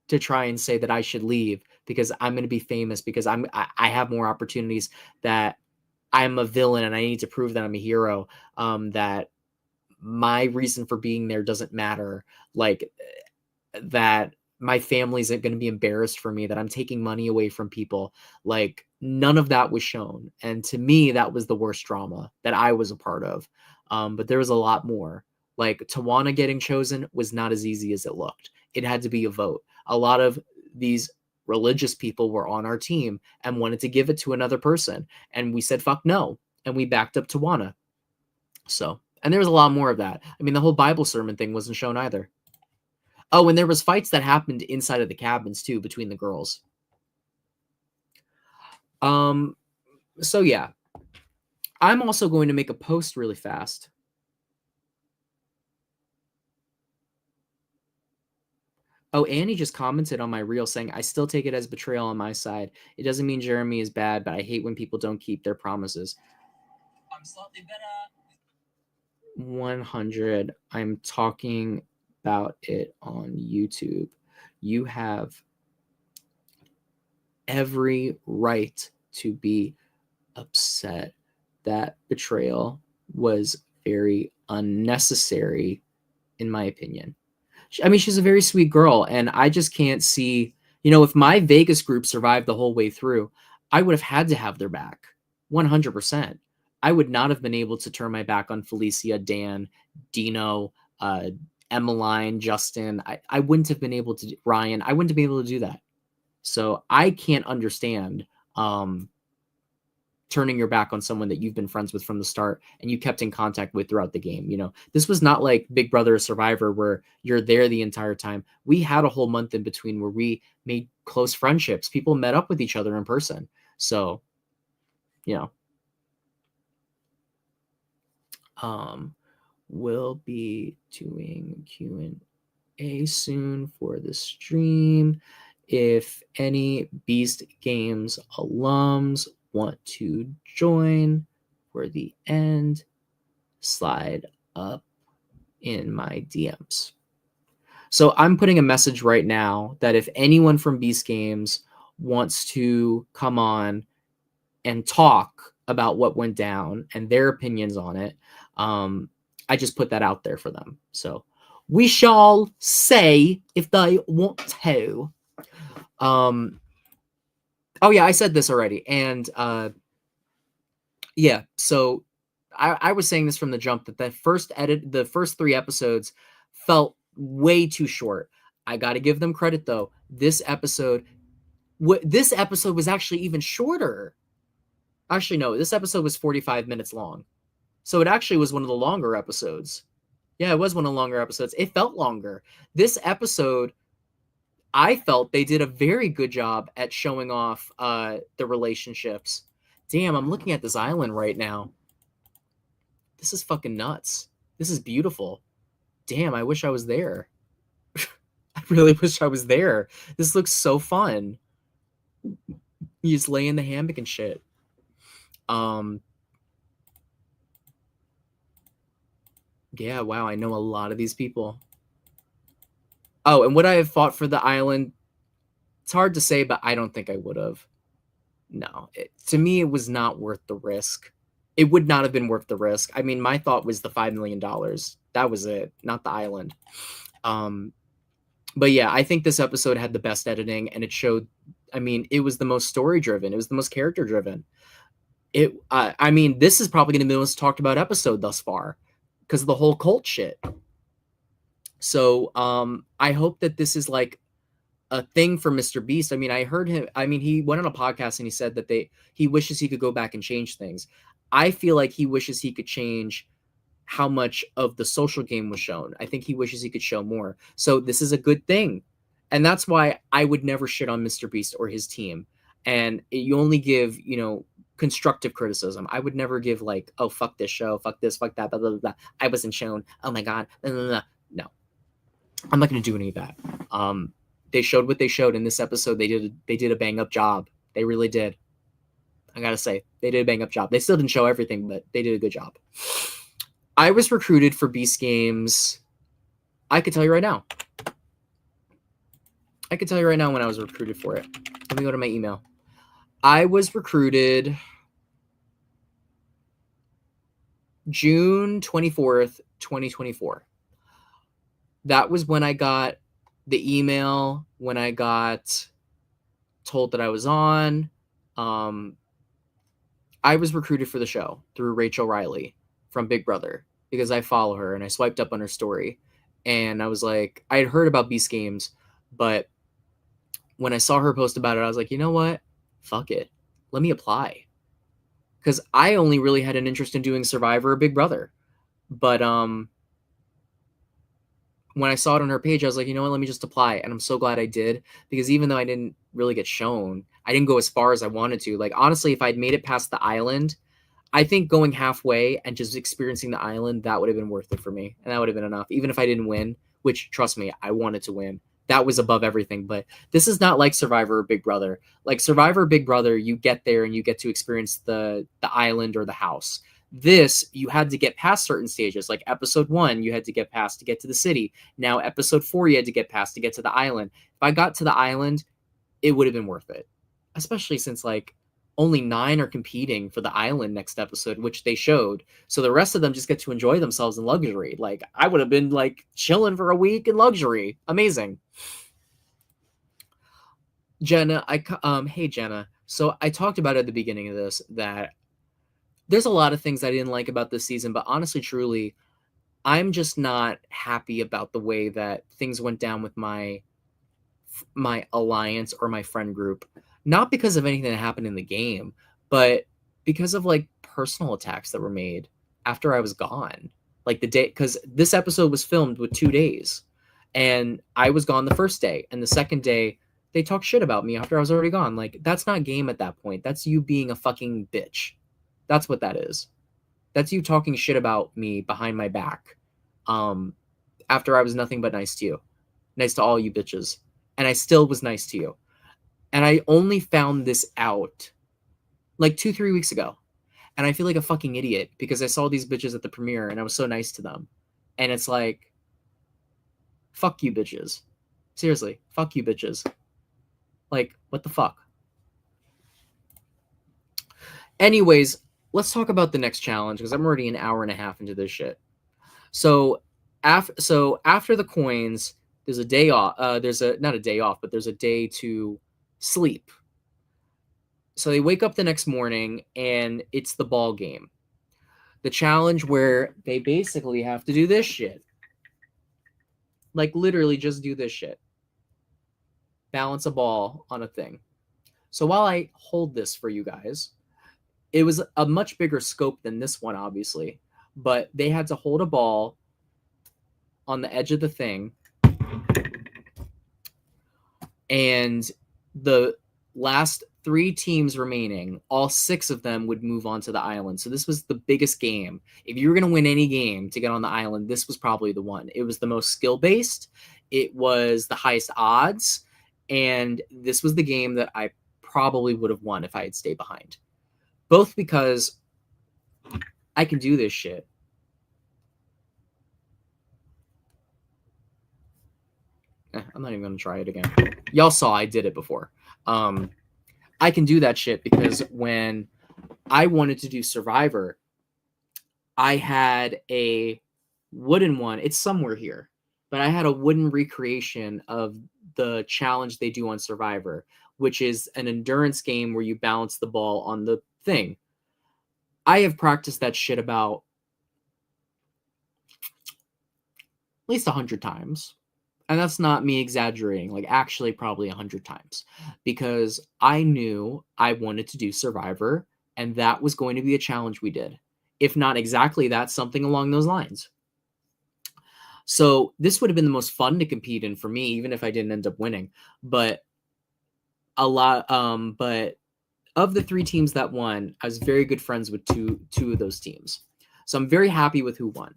to try and say that I should leave because I'm going to be famous, because I have more opportunities, that I'm a villain and I need to prove that I'm a hero, that my reason for being there doesn't matter, like that my family's going to be embarrassed for me, that I'm taking money away from people. Like none of that was shown. And to me, that was the worst drama that I was a part of. But there was a lot more. Like Tawana getting chosen was not as easy as it looked. It had to be a vote. A lot of these religious people were on our team and wanted to give it to another person. And we said, fuck no. And we backed up Tawana. So, and there was a lot more of that. I mean, the whole Bible sermon thing wasn't shown either. Oh, and there was fights that happened inside of the cabins too between the girls. So yeah. I'm also going to make a post really fast. Oh, Annie just commented on my reel saying, I still take it as betrayal on my side. It doesn't mean Jeremy is bad, but I hate when people don't keep their promises. I'm slightly better. 100. I'm talking about it on YouTube. You have every right to be upset. That betrayal was very unnecessary, in my opinion. I mean, she's a very sweet girl, and I just can't see, if my Vegas group survived the whole way through, I would have had to have their back 100%. I would not have been able to turn my back on Felicia, Dan, Dino, Emmeline, Justin. I wouldn't have been able to, Ryan, I wouldn't have been able to do that. So I can't understand turning your back on someone that you've been friends with from the start and you kept in contact with throughout the game. This was not like Big Brother or Survivor where you're there the entire time. We had a whole month in between where we made close friendships. People met up with each other in person. So, we'll be doing Q&A soon for the stream. If any Beast Games alums want to join for the end, slide up in my DMs. So I'm putting a message right now that if anyone from Beast Games wants to come on and talk about what went down and their opinions on it, I just put that out there for them. So we shall say if they want to. Oh yeah, I said this already. And yeah, so I was saying this from the jump that the first 3 episodes felt way too short. I got to give them credit though. This episode was actually even shorter. Actually, no, this episode was 45 minutes long. So it actually was one of the longer episodes. Yeah, it was one of the longer episodes. It felt longer. This episode, I felt they did a very good job at showing off the relationships. Damn, I'm looking at this island right now. This is fucking nuts. This is beautiful. Damn, I wish I was there. I really wish I was there. This looks so fun. You just lay in the hammock and shit. Yeah, wow, I know a lot of these people. Oh, and would I have fought for the island? It's hard to say, but I don't think I would have. No, to me, it was not worth the risk. It would not have been worth the risk. I mean, my thought was the $5 million. That was it, not the island. But yeah, I think this episode had the best editing, and it showed. I mean, it was the most story driven. It was the most character driven. I mean, this is probably going to be the most talked about episode thus far because of the whole cult shit. So, I hope that this is like a thing for Mr. Beast. I mean, I heard him. I mean, he went on a podcast and he said that he wishes he could go back and change things. I feel like he wishes he could change how much of the social game was shown. I think he wishes he could show more. So this is a good thing. And that's why I would never shit on Mr. Beast or his team. And you only give, constructive criticism. I would never give like, oh, fuck this show, fuck this, fuck that, blah, blah, blah. I wasn't shown. Oh my God. Blah, blah, blah. No, I'm not going to do any of that. They showed what they showed in this episode. They did a bang up job. They really did. I gotta say, they did a bang up job. They still didn't show everything, but they did a good job. I was recruited for Beast Games. I could tell you right now. I could tell you right now when I was recruited for it. Let me go to my email. I was recruited June 24th, 2024. That was when I got the email, when I got told that I was on. I was recruited for the show through Rachel Riley from Big Brother because I follow her and I swiped up on her story. And I was like, I had heard about Beast Games, but when I saw her post about it, I was like, you know what? Fuck it. Let me apply. Because I only really had an interest in doing Survivor or Big Brother. But when I saw it on her page, I was like, you know what? Let me just apply. And I'm so glad I did. Because even though I didn't really get shown, I didn't go as far as I wanted to. Like, honestly, if I'd made it past the island, I think going halfway and just experiencing the island, that would have been worth it for me. And that would have been enough. Even if I didn't win, which, trust me, I wanted to win. That was above everything. But this is not like Survivor or Big Brother. Like Survivor or Big Brother, you get there and you get to experience the island or the house. This, you had to get past certain stages. Like episode 1, you had to get past to get to the city. Now episode 4, you had to get past to get to the island. If I got to the island, it would have been worth it. Especially since like only 9 are competing for the island next episode, which they showed. So the rest of them just get to enjoy themselves in luxury. Like I would have been like chilling for a week in luxury. Amazing. Jenna, hey Jenna. So I talked about at the beginning of this that there's a lot of things I didn't like about this season, but honestly, truly, I'm just not happy about the way that things went down with my alliance or my friend group. Not because of anything that happened in the game, but because of like personal attacks that were made after I was gone. Like the day, because this episode was filmed with 2 days, and I was gone the first day, and the second day they talked shit about me after I was already gone. Like that's not game at that point. That's you being a fucking bitch. That's what that is. That's you talking shit about me behind my back. After I was nothing but nice to you. Nice to all you bitches. And I still was nice to you. And I only found this out like 2-3 weeks ago. And I feel like a fucking idiot because I saw these bitches at the premiere and I was so nice to them. And it's like, fuck you bitches. Seriously, fuck you bitches. Like, what the fuck? Anyways, let's talk about the next challenge because I'm already an hour and a half into this shit. So after the coins, there's a day off. There's not a day off, but there's a day to sleep. So they wake up the next morning and it's the ball game. The challenge where they basically have to do this shit. Like literally just do this shit. Balance a ball on a thing. So while I hold this for you guys, it was a much bigger scope than this one, obviously. But they had to hold a ball on the edge of the thing. And the last 3 teams remaining, all 6 of them would move on to the island. So this was the biggest game. If you were going to win any game to get on the island, this was probably the one. It was the most skill-based. It was the highest odds. And this was the game that I probably would have won if I had stayed behind. Both because I can do this shit. I'm not even going to try it again. Y'all saw I did it before. I can do that shit because when I wanted to do Survivor, I had a wooden one. It's somewhere here, but I had a wooden recreation of the challenge they do on Survivor, which is an endurance game where you balance the ball on the thing. I have practiced that shit about at least 100 times. And that's not me exaggerating, like actually probably 100 times, because I knew I wanted to do Survivor, and that was going to be a challenge we did. If not exactly that, something along those lines. So this would have been the most fun to compete in for me, even if I didn't end up winning. But but of the 3 teams that won, I was very good friends with two of those teams. So I'm very happy with who won.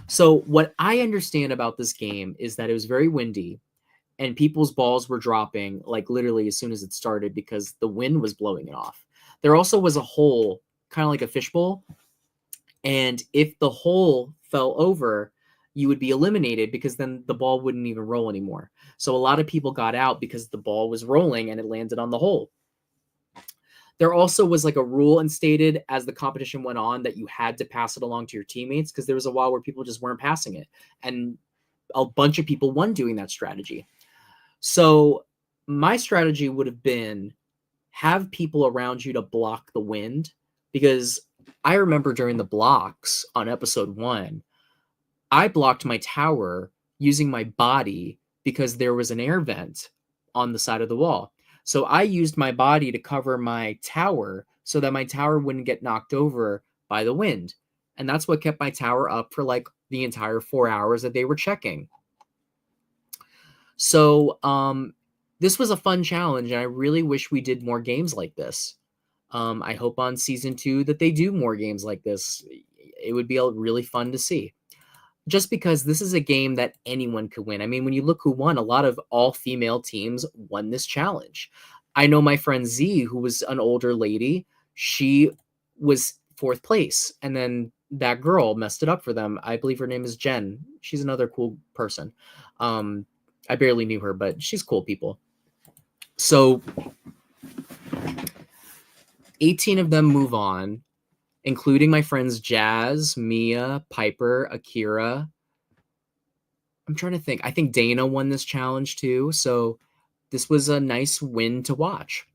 So what I understand about this game is that it was very windy and people's balls were dropping like literally as soon as it started because the wind was blowing it off. There also was a hole, kind of like a fishbowl, and if the hole fell over, you would be eliminated because then the ball wouldn't even roll anymore. So a lot of people got out because the ball was rolling and it landed on the hole. There also was like a rule instated as the competition went on that you had to pass it along to your teammates, because there was a while where people just weren't passing it. And a bunch of people won doing that strategy. So my strategy would have been have people around you to block the wind, because I remember during the blocks on episode 1, I blocked my tower using my body because there was an air vent on the side of the wall. So I used my body to cover my tower so that my tower wouldn't get knocked over by the wind. And that's what kept my tower up for like the entire 4 hours that they were checking. So this was a fun challenge, and I really wish we did more games like this. I hope on season 2 that they do more games like this. It would be really fun to see. Just because this is a game that anyone could win. I mean, when you look who won, a lot of all-female teams won this challenge. I know my friend Z, who was an older lady, she was 4th place, and then that girl messed it up for them. I believe her name is Jen. She's another cool person. I barely knew her, but she's cool people. So 18 of them move on, including my friends Jazz, Mia, Piper, Akira. I'm trying to think. I think Dana won this challenge too. So this was a nice win to watch.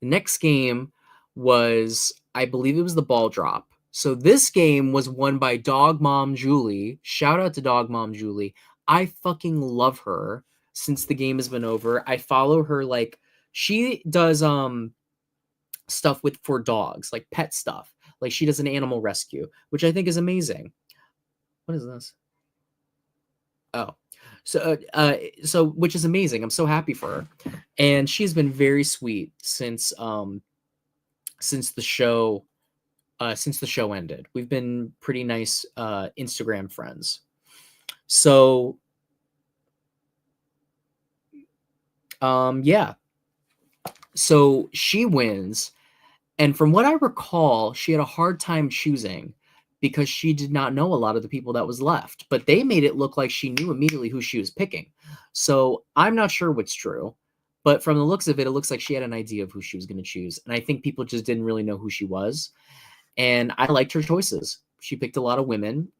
The next game was, I believe it was the ball drop. So this game was won by Dog Mom Julie. Shout out to Dog Mom Julie. I fucking love her since the game has been over. I follow her, like she does stuff for dogs, like pet stuff. Like she does an animal rescue, which I think is amazing. What is this? Oh, so which is amazing. I'm so happy for her, and she's been very sweet since the show ended. We've been pretty nice Instagram friends. So yeah. So she wins, and from what I recall, she had a hard time choosing because she did not know a lot of the people that was left, but they made it look like she knew immediately who she was picking. So I'm not sure what's true, but from the looks of it, it looks like she had an idea of who she was going to choose. And I think people just didn't really know who she was. And I liked her choices. She picked a lot of women.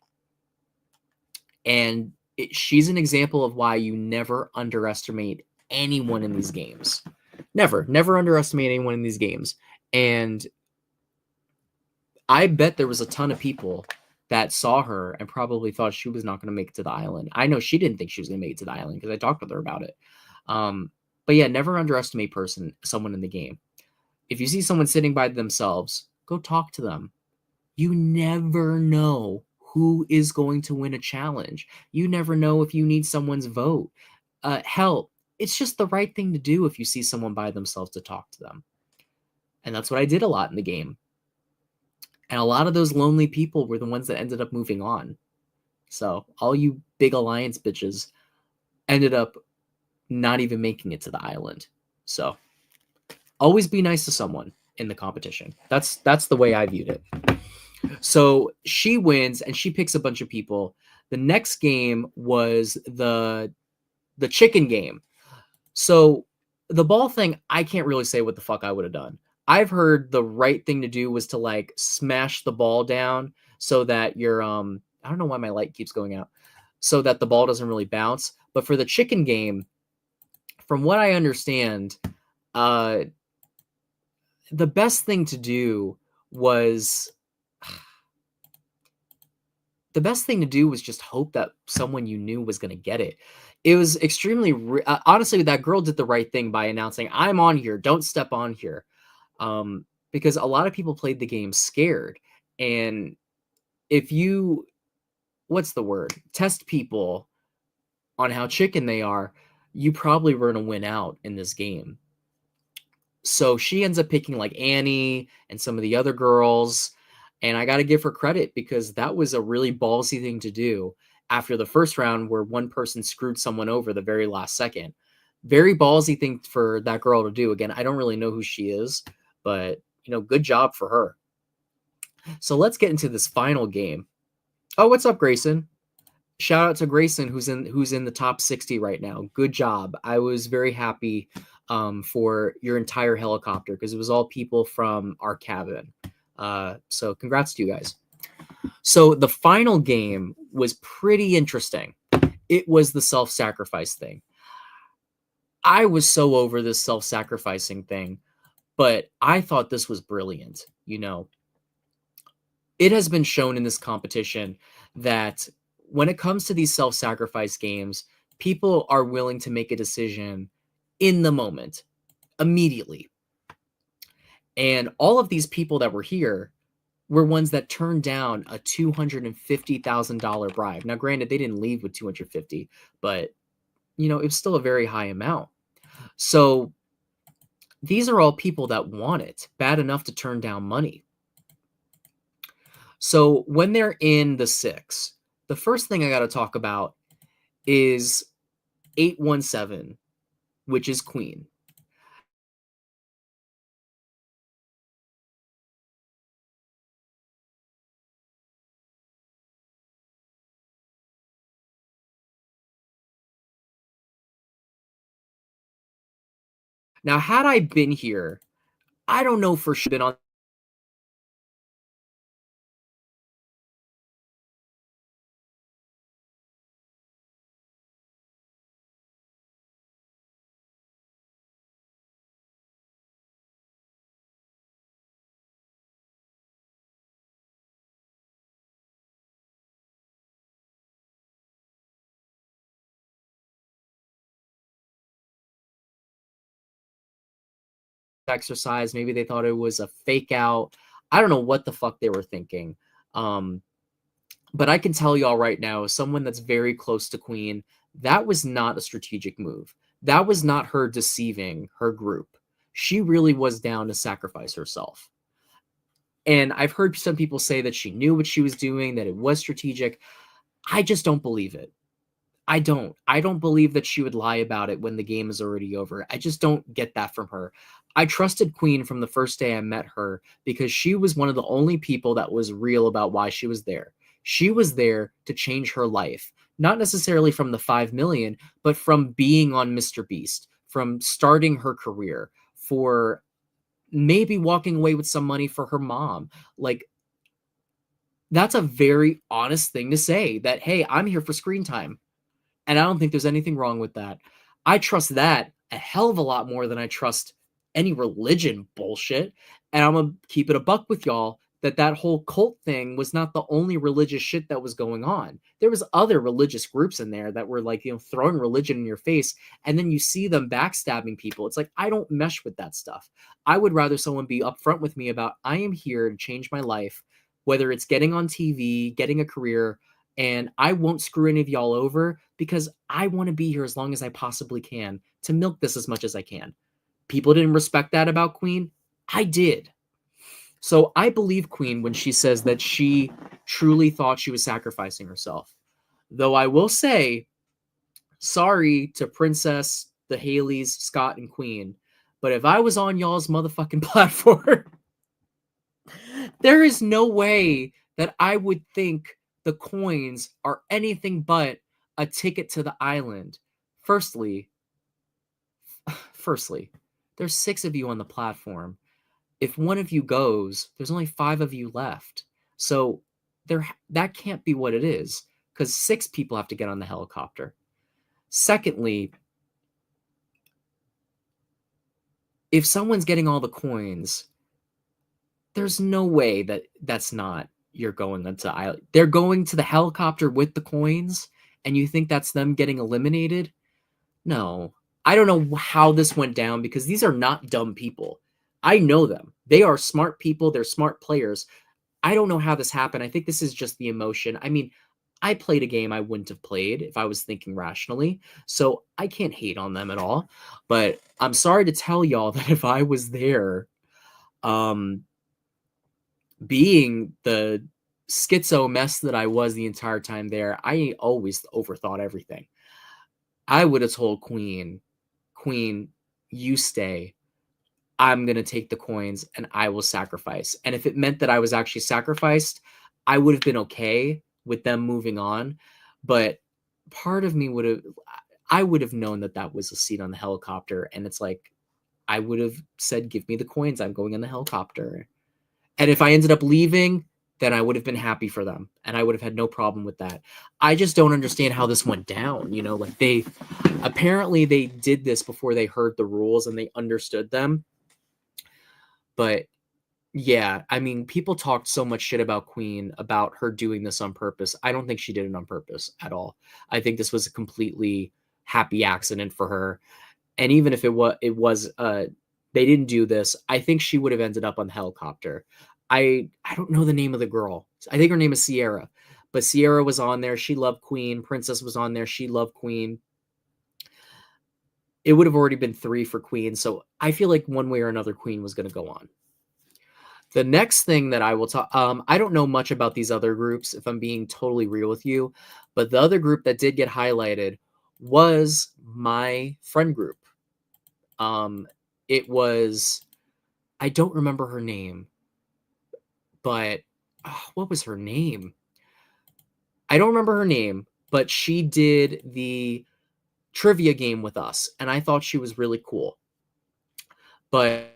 And she's an example of why you never underestimate anyone in these games. Never underestimate anyone in these games. And I bet there was a ton of people that saw her and probably thought she was not going to make it to the island. I know she didn't think she was going to make it to the island because I talked with her about it. But yeah, never underestimate someone in the game. If you see someone sitting by themselves, go talk to them. You never know who is going to win a challenge. You never know if you need someone's vote. Hell, it's just the right thing to do if you see someone by themselves to talk to them. And that's what I did a lot in the game. And a lot of those lonely people were the ones that ended up moving on. So all you big alliance bitches ended up not even making it to the island. So always be nice to someone in the competition. That's the way I viewed it. So she wins and she picks a bunch of people. The next game was the chicken game. So The ball thing, I can't really say what the fuck I would have done. I've heard the right thing to do was to like smash the ball down so that your I don't know why my light keeps going out. So that the ball doesn't really bounce. But for the chicken game, from what I understand, uh the best thing to do was just hope that someone you knew was going to get it. It was extremely honestly, that girl did the right thing by announcing, "I'm on here. Don't step on here." Because a lot of people played the game scared. And if you, what's the word? Test people on how chicken they are, you probably were going to win out in this game. So she ends up picking like Annie and some of the other girls. And I got to give her credit because that was a really ballsy thing to do after the first round where one person screwed someone over the very last second. Very ballsy thing for that girl to do. Again, I don't really know who she is, but good job for her. So let's get into this final game. Oh, what's up, Grayson? Shout out to Grayson, who's in the top 60 right now. Good job. I was very happy for your entire helicopter because it was all people from our cabin. So congrats to you guys. So the final game was pretty interesting. It was the self-sacrifice thing. I was so over this self-sacrificing thing, but I thought this was brilliant. It has been shown in this competition that when it comes to these self-sacrifice games, people are willing to make a decision in the moment, immediately. And all of these people that were here were ones that turned down a $250,000 bribe. Now, granted, they didn't leave with 250, but it was still a very high amount. So these are all people that want it bad enough to turn down money. So when they're in the six, the first thing I got to talk about is 817, which is Queen. Now, had I been here, I don't know for sure been on exercise. Maybe they thought it was a fake out. I don't know what the fuck they were thinking. Um, but I can tell y'all right now, as someone that's very close to Queen, that was not a strategic move. That was not her deceiving her group. She really was down to sacrifice herself. And I've heard some people say that she knew what she was doing, that it was strategic. I just don't believe it. I don't. I don't believe that she would lie about it when the game is already over. I just don't get that from her. I trusted Queen from the first day I met her because she was one of the only people that was real about why she was there. She was there to change her life, not necessarily from the 5 million, but from being on Mr. Beast, from starting her career, for maybe walking away with some money for her mom. Like, that's a very honest thing to say, that, hey, I'm here for screen time. And I don't think there's anything wrong with that. I trust that a hell of a lot more than I trust any religion bullshit. And I'm gonna keep it a buck with y'all that whole cult thing was not the only religious shit that was going on. There was other religious groups in there that were like, throwing religion in your face, and then you see them backstabbing people. It's like, I don't mesh with that stuff. I would rather someone be upfront with me about, I am here to change my life, whether it's getting on TV, getting a career, and I won't screw any of y'all over because I want to be here as long as I possibly can to milk this as much as I can. People didn't respect that about Queen. I did. So I believe Queen when she says that she truly thought she was sacrificing herself. Though I will say, sorry to Princess, the Haleys, Scott, and Queen, but if I was on y'all's motherfucking platform, there is no way that I would think the coins are anything but a ticket to the island. Firstly, firstly, there's 6 of you on the platform. If one of you goes, there's only 5 of you left. So that can't be what it is, because 6 people have to get on the helicopter. Secondly, if someone's getting all the coins, there's no way that that's not you're going onto island. They're going to the helicopter with the coins, and you think that's them getting eliminated? No. I don't know how this went down, because these are not dumb people. I know them. They are smart people. They're smart players. I don't know how this happened. I think this is just the emotion. I mean, I played a game I wouldn't have played if I was thinking rationally. So I can't hate on them at all. But I'm sorry to tell y'all that if I was there, um, being the schizo mess that I was the entire time there, I always overthought everything. I would have told Queen, you stay. I'm going to take the coins and I will sacrifice. And if it meant that I was actually sacrificed, I would have been okay with them moving on. But part of me I would have known that that was a seat on the helicopter. And it's like, I would have said, give me the coins. I'm going in the helicopter. And if I ended up leaving, then I would have been happy for them. And I would have had no problem with that. I just don't understand how this went down. You know, like apparently they did this before they heard the rules and they understood them. But yeah, I mean, people talked so much shit about Queen, about her doing this on purpose. I don't think she did it on purpose at all. I think this was a completely happy accident for her. And even if they didn't do this, I think she would have ended up on the helicopter. I don't know the name of the girl. I think her name is Sierra. But Sierra was on there. She loved Queen. Princess was on there. She loved Queen. It would have already been 3 for Queen. So I feel like one way or another, Queen was going to go on. The next thing that I will talk, I don't know much about these other groups, if I'm being totally real with you, but the other group that did get highlighted was my friend group. It was, I don't remember her name, but what was her name? I don't remember her name, but she did the trivia game with us, and I thought she was really cool. But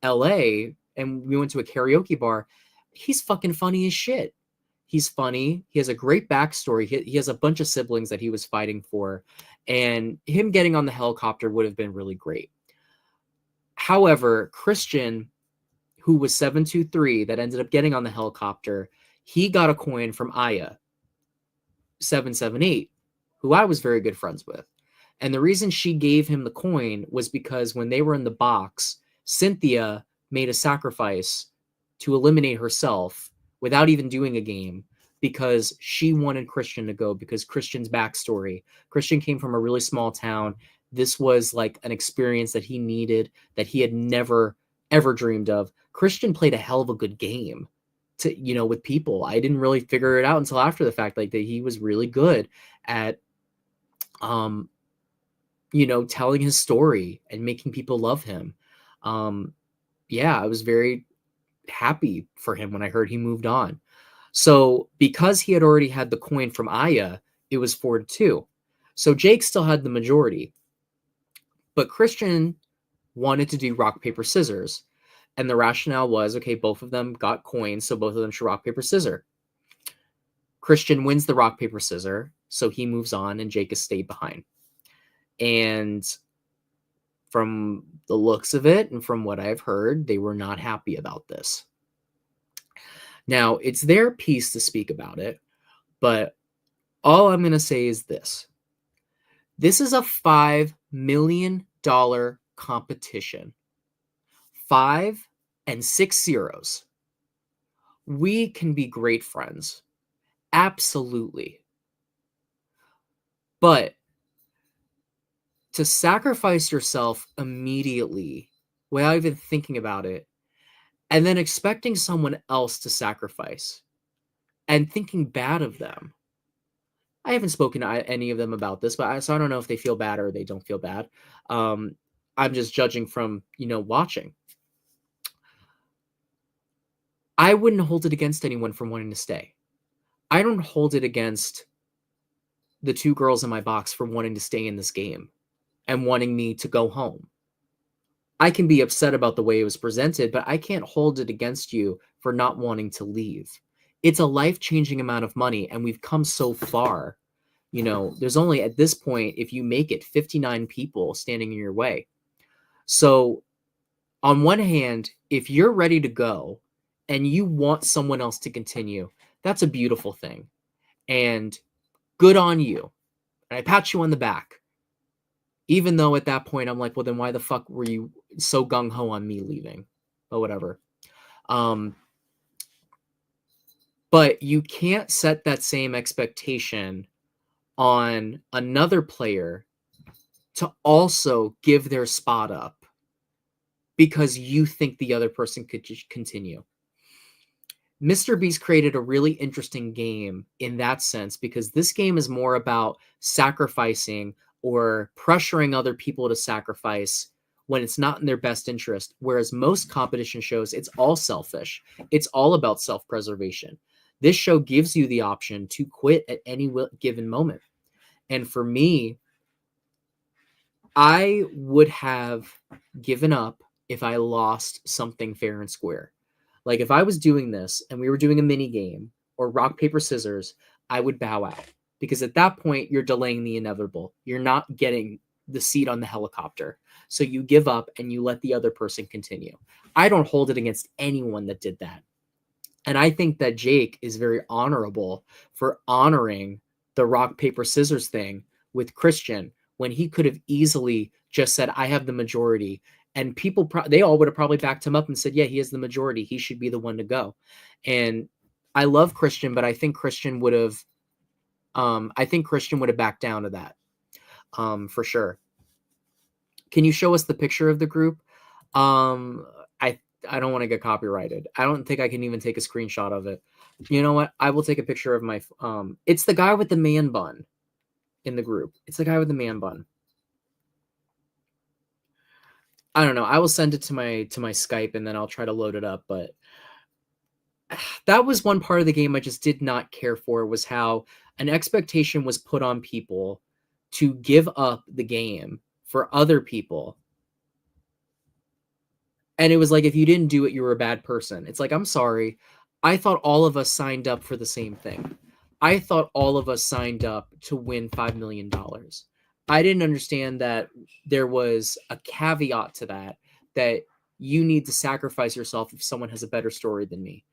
LA and we went to a karaoke bar. He's fucking funny as shit. He's funny. He has a great backstory. He has a bunch of siblings that he was fighting for, and him getting on the helicopter would have been really great. However, Christian, who was 723, that ended up getting on the helicopter, he got a coin from Aya 778, who I was very good friends with. And the reason she gave him the coin was because when they were in the box, Cynthia made a sacrifice to eliminate herself without even doing a game, because she wanted Christian to go, because Christian's backstory. Christian came from a really small town. This was like an experience that he needed, that he had never, ever dreamed of. Christian played a hell of a good game with people. I didn't really figure it out until after the fact, like that he was really good at telling his story and making people love him. Yeah, I was very happy for him when I heard he moved on. So because he had already had the coin from Aya, it was 4-2. So Jake still had the majority. But Christian wanted to do rock, paper, scissors. And the rationale was, okay, both of them got coins, so both of them should rock, paper, scissors. Christian wins the rock, paper, scissors, so he moves on, and Jake has stayed behind. And from the looks of it and from what I've heard, they were not happy about this. Now, it's their piece to speak about it, but all I'm going to say is this. This is a $5 million competition. 5 and 6 zeros. We can be great friends. Absolutely. But to sacrifice yourself immediately without even thinking about it, and then expecting someone else to sacrifice and thinking bad of them. I haven't spoken to any of them about this, but so I don't know if they feel bad or they don't feel bad. I'm just judging from, watching. I wouldn't hold it against anyone from wanting to stay. I don't hold it against the 2 girls in my box for wanting to stay in this game and wanting me to go home. I can be upset about the way it was presented, but I can't hold it against you for not wanting to leave. It's a life-changing amount of money, and we've come so far. There's only, at this point, if you make it, 59 people standing in your way. So, on one hand, if you're ready to go and you want someone else to continue, that's a beautiful thing. And good on you. And I pat you on the back. Even though at that point I'm like, well, then why the fuck were you so gung-ho on me leaving? But whatever. But you can't set that same expectation on another player to also give their spot up because you think the other person could just continue. Mr. Beast created a really interesting game in that sense because this game is more about sacrificing or pressuring other people to sacrifice when it's not in their best interest, whereas most competition shows, it's all selfish. It's all about self-preservation. This show gives you the option to quit at any given moment. And for me, I would have given up if I lost something fair and square. Like if I was doing this and we were doing a mini game or rock, paper, scissors, I would bow out because at that point you're delaying the inevitable. You're not getting the seat on the helicopter. So you give up and you let the other person continue. I don't hold it against anyone that did that. And I think that Jake is very honorable for honoring the rock, paper, scissors thing with Christian when he could have easily just said, I have the majority. And people, they all would have probably backed him up and said, yeah, he has the majority. He should be the one to go. And I love Christian, but I think Christian would have backed down to that for sure. Can you show us the picture of the group? I don't want to get copyrighted. I don't think I can even take a screenshot of it. You know what? I will take a picture of my, it's the guy with the man bun in the group. It's the guy with the man bun. I don't know. I will send it to my Skype and then I'll try to load it up. But that was one part of the game I just did not care for, was how an expectation was put on people to give up the game for other people. And it was like, if you didn't do it, you were a bad person. It's like, I'm sorry. I thought all of us signed up for the same thing. I thought all of us signed up to win $5 million. I didn't understand that there was a caveat to that you need to sacrifice yourself if someone has a better story than me.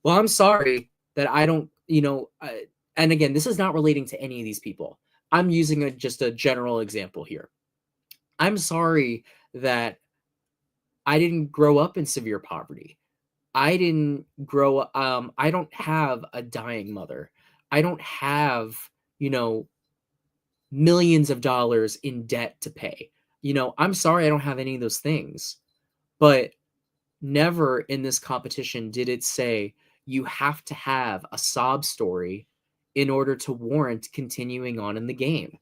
Well, I'm sorry that I don't, and again, this is not relating to any of these people. I'm using just a general example here. I'm sorry that I didn't grow up in severe poverty. I didn't grow up, I don't have a dying mother. I don't have, millions of dollars in debt to pay. I'm sorry I don't have any of those things. But never in this competition did it say you have to have a sob story in order to warrant continuing on in the game.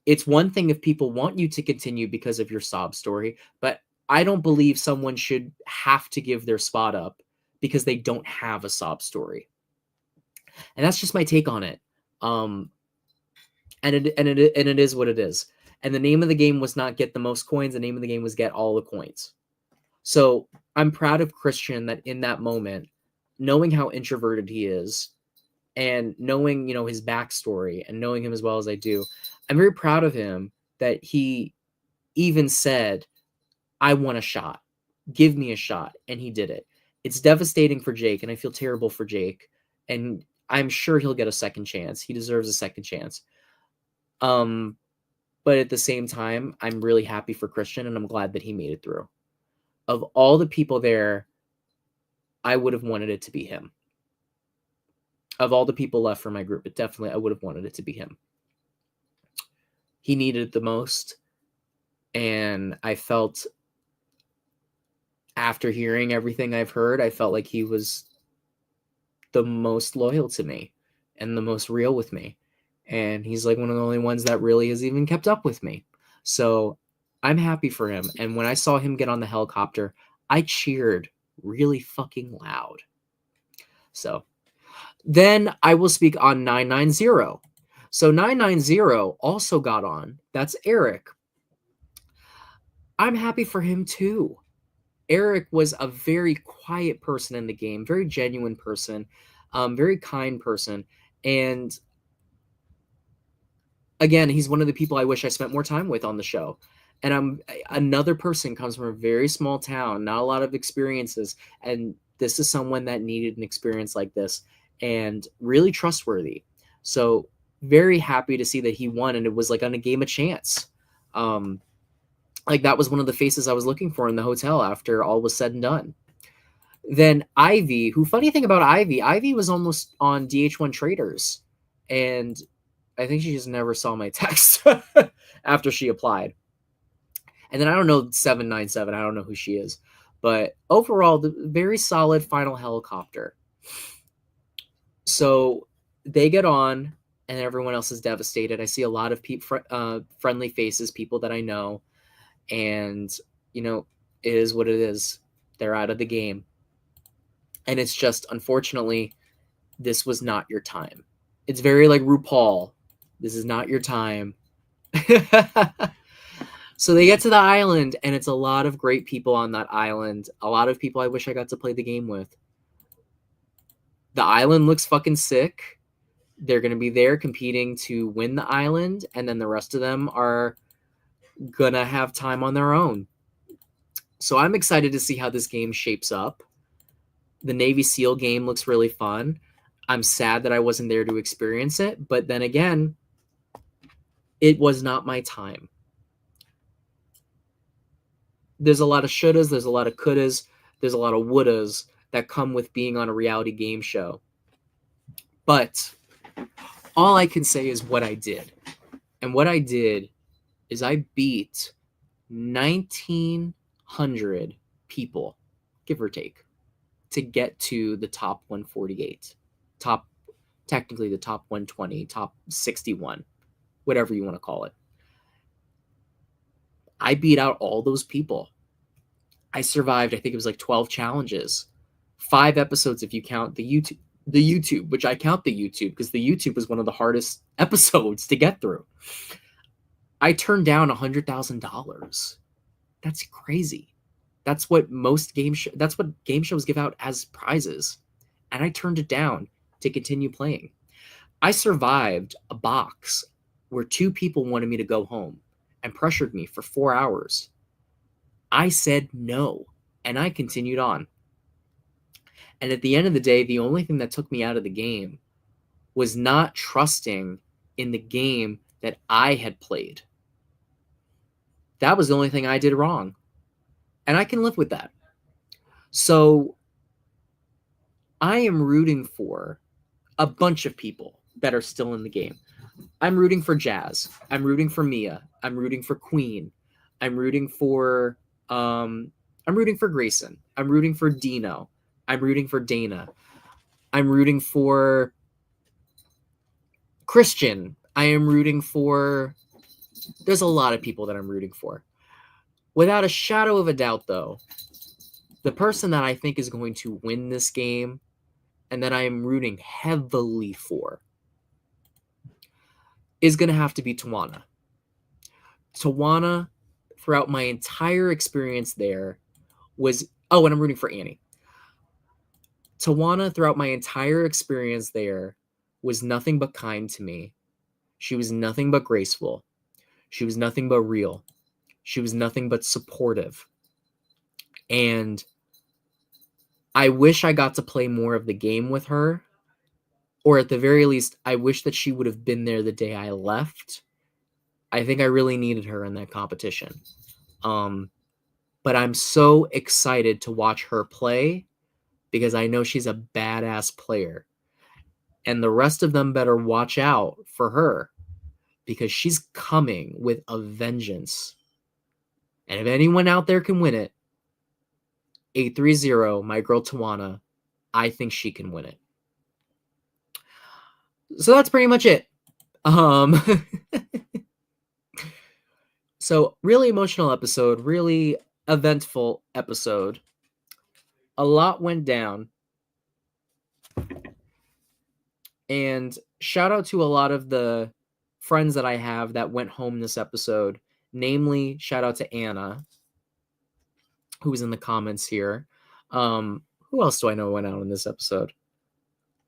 It's one thing if people want you to continue because of your sob story, but I don't believe someone should have to give their spot up because they don't have a sob story. And that's just my take on it. And it is what it is. And the name of the game was not get the most coins. The name of the game was get all the coins. So I'm proud of Christian that in that moment, knowing how introverted he is and knowing, his backstory and knowing him as well as I do, I'm very proud of him that he even said, I want a shot. Give me a shot. And he did it. It's devastating for Jake, and I feel terrible for Jake. And I'm sure he'll get a second chance. He deserves a second chance. But at the same time, I'm really happy for Christian, and I'm glad that he made it through. of all the people there, I would have wanted it to be him. Of all the people left from my group, I would have wanted it to be him. He needed it the most. And I felt, after hearing everything I've heard, I felt like he was the most loyal to me and the most real with me. And he's like one of the only ones that really has even kept up with me. So I'm happy for him. And when I saw him get on the helicopter, I cheered really fucking loud. So then I will speak on 990. So 990 also got on. That's Eric. I'm happy for him too. Eric was a very quiet person in the game, very genuine person, very kind person. And again, he's one of the people I wish I spent more time with on the show. And another person comes from a very small town, not a lot of experiences. And this is someone that needed an experience like this and really trustworthy. So very happy to see that he won, and it was like on a game of chance. Like that was one of the faces I was looking for in the hotel after all was said and done. Then Ivy, funny thing about Ivy was almost on DH1 Traders, and I think she just never saw my text after she applied. And then I don't know 797, I don't know who she is, but overall, the very solid final helicopter. So they get on, and everyone else is devastated. I see a lot of friendly faces, people that I know, and it is what it is. They're out of the game. And it's just, unfortunately, this was not your time. It's very like RuPaul. This is not your time. So they get to the island, and it's a lot of great people on that island. A lot of people I wish I got to play the game with. The island looks fucking sick. They're going to be there competing to win the island, and then the rest of them are going to have time on their own. So I'm excited to see how this game shapes up. The Navy SEAL game looks really fun. I'm sad that I wasn't there to experience it, but then again, it was not my time. There's a lot of shouldas, there's a lot of couldas, there's a lot of wouldas that come with being on a reality game show. But all I can say is what I did. And what I did is I beat 1,900 people, give or take, to get to the top 148. Technically the top 120, top 61, whatever you want to call it. I beat out all those people. I survived, I think it was like 12 challenges, 5 episodes if you count the YouTube, which I count the YouTube because the YouTube was one of the hardest episodes to get through. I turned down $100,000. That's crazy. That's what game shows give out as prizes. And I turned it down to continue playing. I survived a box where 2 people wanted me to go home and pressured me for 4 hours. I said no, and I continued on. And at the end of the day, the only thing that took me out of the game was not trusting in the game that I had played. That was the only thing I did wrong. And I can live with that. So I am rooting for a bunch of people that are still in the game. I'm rooting for Jazz. I'm rooting for Mia. I'm rooting for Queen. I'm rooting for Grayson. I'm rooting for Dino. I'm rooting for Dana. I'm rooting for Christian. I am rooting for... There's a lot of people that I'm rooting for. Without a shadow of a doubt, though, the person that I think is going to win this game and that I am rooting heavily for is going to have to be Tawana. Tawana, throughout my entire experience there, was... Oh, and I'm rooting for Annie. Tawana, throughout my entire experience there, was nothing but kind to me. She was nothing but graceful. She was nothing but real. She was nothing but supportive. And I wish I got to play more of the game with her. Or at the very least, I wish that she would have been there the day I left. I think I really needed her in that competition. But but I'm so excited to watch her play because I know she's a badass player. And the rest of them better watch out for her because she's coming with a vengeance. And if anyone out there can win it, 830, my girl Tawana, I think she can win it. So that's pretty much it. So really emotional episode, really eventful episode. A lot went down. And shout out to a lot of the friends that I have that went home this episode. Namely, shout out to Anna, who was in the comments here. Who else do I know went out in this episode?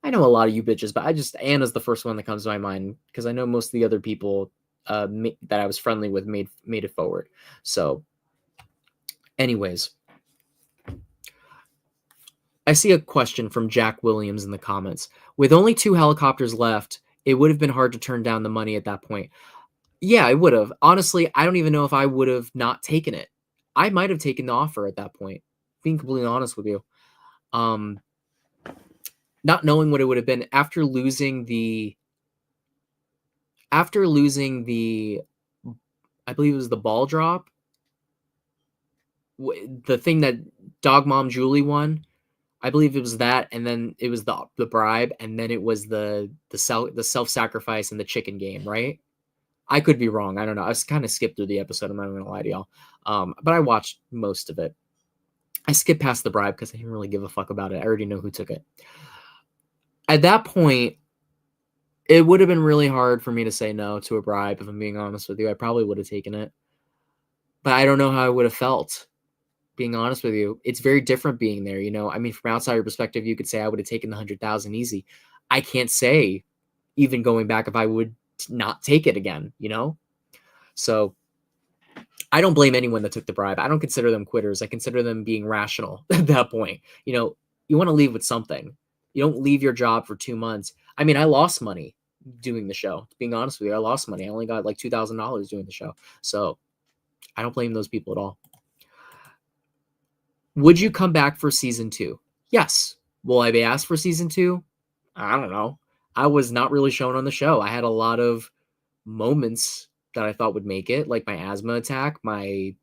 I know a lot of you bitches, but Anna's the first one that comes to my mind because I know most of the other people that I was friendly with made it forward. So, anyways, I see a question from Jack Williams in the comments. With only 2 helicopters left, it would have been hard to turn down the money at that point. Yeah, I would have. Honestly, I don't even know if I would have not taken it. I might have taken the offer at that point, being completely honest with you. Not knowing what it would have been after losing the I believe it was the ball drop, the thing that Dog Mom Julie won. I believe it was that, and then it was the bribe, and then it was the self-sacrifice and the chicken game, right? I could be wrong. I don't know. I kind of skipped through the episode. I'm not going to lie to y'all. But I watched most of it. I skipped past the bribe because I didn't really give a fuck about it. I already know who took it. At that point, it would have been really hard for me to say no to a bribe, if I'm being honest with you. I probably would have taken it. But I don't know how I would have felt, being honest with you. It's very different being there, you know? I mean, from outsider perspective, you could say I would have taken the 100,000 easy. I can't say, even going back, if I would not take it again, you know? So I don't blame anyone that took the bribe. I don't consider them quitters. I consider them being rational at that point. You know, you want to leave with something. You don't leave your job for 2 months. I mean, I lost money doing the show. Being honest with you, I lost money. I only got like $2,000 doing the show. So I don't blame those people at all. Would you come back for season 2? Yes. Will I be asked for season 2? I don't know. I was not really shown on the show. I had a lot of moments that I thought would make it, like my asthma attack, the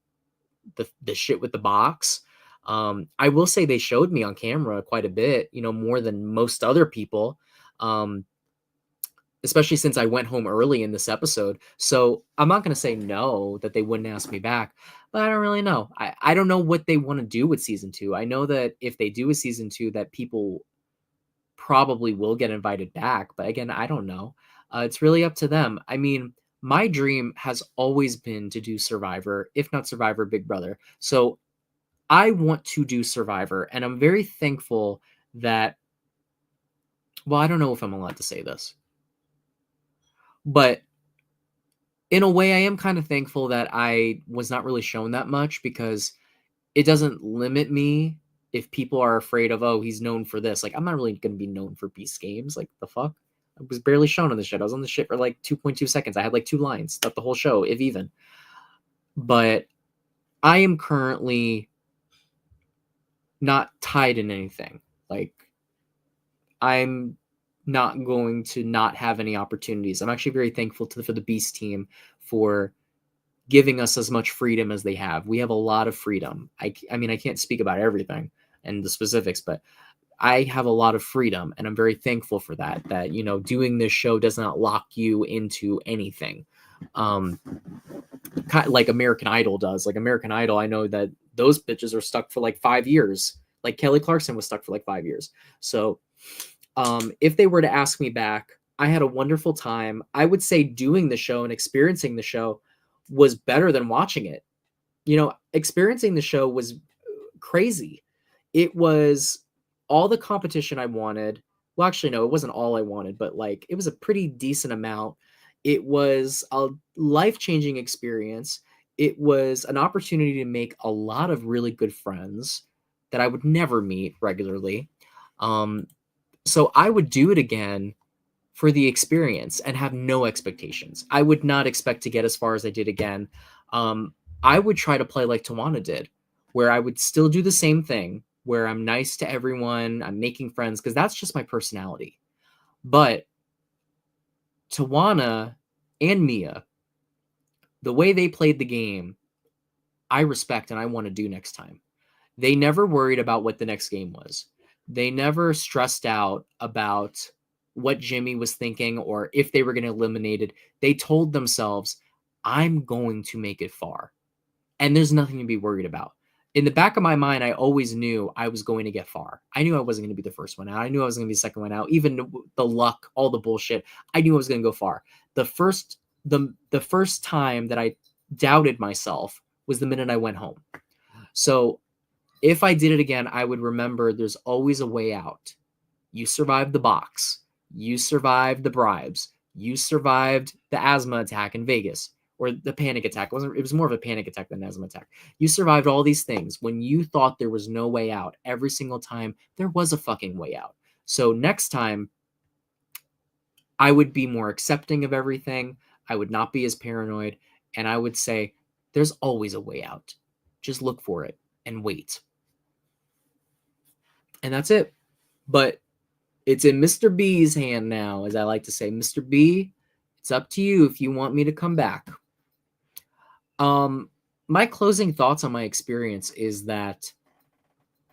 shit with the box. I will say they showed me on camera quite a bit, you know, more than most other people, especially since I went home early in this episode. So I'm not going to say no, that they wouldn't ask me back, but I don't really know. I don't know what they want to do with season 2. I know that if they do a season 2, that people probably will get invited back. But again, I don't know. It's really up to them. I mean, my dream has always been to do Survivor, if not Survivor Big Brother. So I want to do Survivor, and I'm very thankful that, well, I don't know if I'm allowed to say this, but in a way, I am kind of thankful that I was not really shown that much, because it doesn't limit me if people are afraid of, oh, he's known for this. Like, I'm not really going to be known for Beast Games. Like, the fuck? I was barely shown on the shit. I was on the shit for like 2.2 seconds. I had like 2 lines throughout the whole show, if even. But I am currently not tied in anything. Like, I'm not going to not have any opportunities. I'm actually very thankful for the Beast team for giving us as much freedom as they have. We have a lot of freedom. I mean, I can't speak about everything and the specifics, but I have a lot of freedom, and I'm very thankful for that, you know, doing this show does not lock you into anything. Like American Idol does. Like American Idol, I know that those bitches are stuck for like 5 years. Like Kelly Clarkson was stuck for like 5 years. So if they were to ask me back, I had a wonderful time. I would say doing the show and experiencing the show was better than watching it. You know, experiencing the show was crazy. It was all the competition I wanted. Well, actually, no, it wasn't all I wanted, but like it was a pretty decent amount. It was a life-changing experience. It was an opportunity to make a lot of really good friends that I would never meet regularly. So I would do it again for the experience and have no expectations. I would not expect to get as far as I did again. I would try to play like Tawana did, where I would still do the same thing, where I'm nice to everyone, I'm making friends, because that's just my personality. But Tawana and Mia, the way they played the game, I respect and I want to do next time. They never worried about what the next game was. They never stressed out about what Jimmy was thinking or if they were going to eliminate it. They told themselves, I'm going to make it far. And there's nothing to be worried about. In the back of my mind, I always knew I was going to get far. I knew I wasn't going to be the first one out. I knew I was going to be the second one out. Even the luck, all the bullshit, I knew I was going to go far. The first time that I doubted myself was the minute I went home. So if I did it again, I would remember there's always a way out. You survived the box. You survived the bribes. You survived the asthma attack in Vegas, or the panic attack. It was more of a panic attack than an asthma attack. You survived all these things when you thought there was no way out. Every single time, there was a fucking way out. So next time, I would be more accepting of everything. I would not be as paranoid. And I would say, there's always a way out. Just look for it and wait. And that's it. But it's in Mr. B's hand now, as I like to say. Mr. B, it's up to you if you want me to come back. My closing thoughts on my experience is that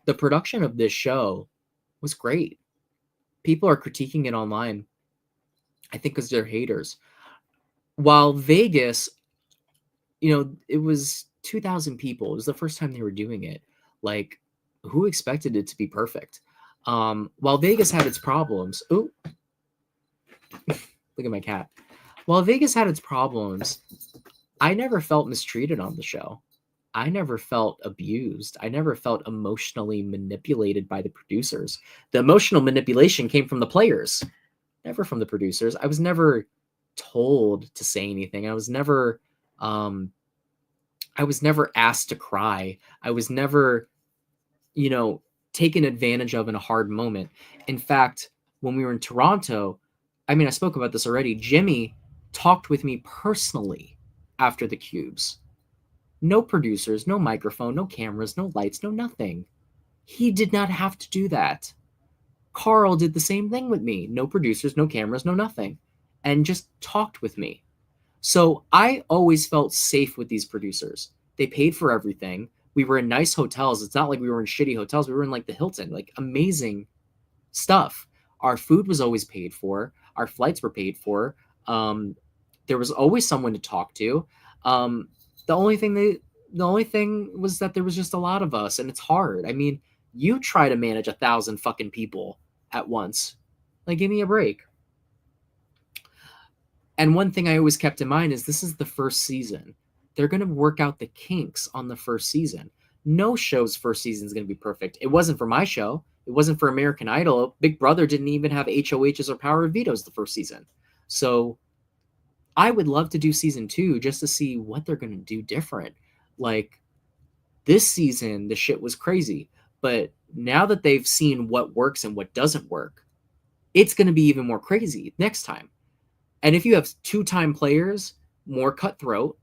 the production of this show was great. People are critiquing it online, I think because they're haters. While Vegas, it was 2,000 people. It was the first time they were doing it. Like, who expected it to be perfect? While Vegas had its problems, look at my cat. While Vegas had its problems, I never felt mistreated on the show. I never felt abused. I never felt emotionally manipulated by the producers. The emotional manipulation came from the players, never from the producers. I was never told to say anything. I was never asked to cry. I was never, taken advantage of in a hard moment. In fact, when we were in Toronto, I spoke about this already. Jimmy talked with me personally after the cubes. No producers, no microphone, no cameras, no lights, no nothing. He did not have to do that. Carl did the same thing with me. No producers, no cameras, no nothing. And just talked with me. So I always felt safe with these producers. They paid for everything. We were in nice hotels. It's not like we were in shitty hotels. We were in like the Hilton, like amazing stuff. Our food was always paid for. Our flights were paid for. There was always someone to talk to. The only thing was that there was just a lot of us, and it's hard. You try to manage 1,000 fucking people at once. Like, give me a break. And one thing I always kept in mind is this is the first season. They're going to work out the kinks on the first season. No show's first season is going to be perfect. It wasn't for my show. It wasn't for American Idol. Big Brother didn't even have HOHs or Power of Vetoes the first season. So I would love to do season 2 just to see what they're going to do different. Like, this season, the shit was crazy. But now that they've seen what works and what doesn't work, it's going to be even more crazy next time. And if you have 2-time players, more cutthroat,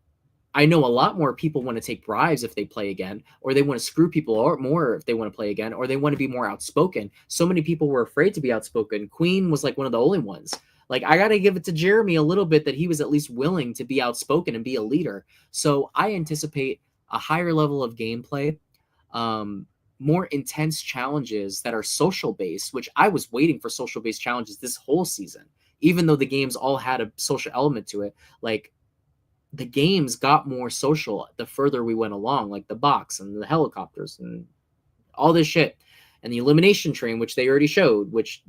I know a lot more people want to take bribes if they play again, or they want to screw people more if they want to play again, or they want to be more outspoken. So many people were afraid to be outspoken. Queen was like one of the only ones. Like, I got to give it to Jeremy a little bit that he was at least willing to be outspoken and be a leader. So I anticipate a higher level of gameplay, more intense challenges that are social based, which I was waiting for social based challenges this whole season, even though the games all had a social element to it. Like, the games got more social the further we went along, like the box and the helicopters and all this shit, and the elimination train, which they already showed, which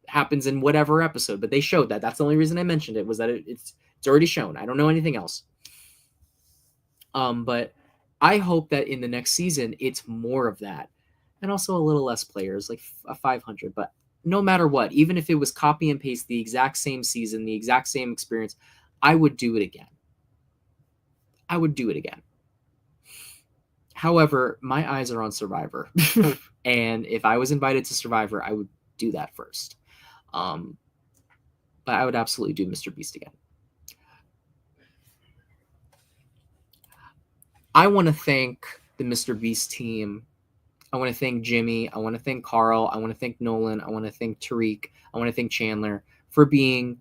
happens in whatever episode, but they showed that. That's the only reason I mentioned it, was that it's already shown. I don't know anything else. But I hope that in the next season it's more of that, and also a little less players, like a 500. But no matter what, even if it was copy and paste the exact same season, the exact same experience, I would do it again. However, my eyes are on Survivor. And if I was invited to Survivor, I would do that first. But I would absolutely do Mr. Beast again. I want to thank the Mr. Beast team. I want to thank Jimmy. I want to thank Carl. I want to thank Nolan. I want to thank Tariq. I want to thank Chandler for being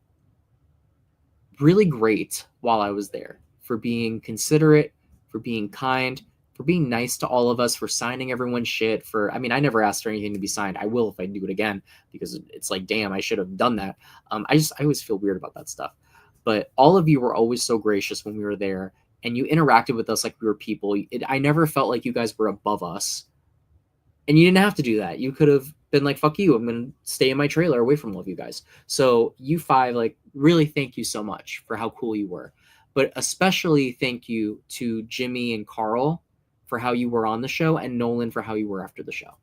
really great while I was there, for being considerate, for being kind, for being nice to all of us, for signing everyone's shit. I never asked for anything to be signed. I will if I do it again, because it's like, damn, I should have done that. I always feel weird about that stuff. But all of you were always so gracious when we were there, and you interacted with us like we were people. I never felt like you guys were above us. And you didn't have to do that. You could have been like, fuck you, I'm going to stay in my trailer away from all of you guys. So you five, like, really thank you so much for how cool you were. But especially thank you to Jimmy and Carl for how you were on the show, and Nolan for how you were after the show.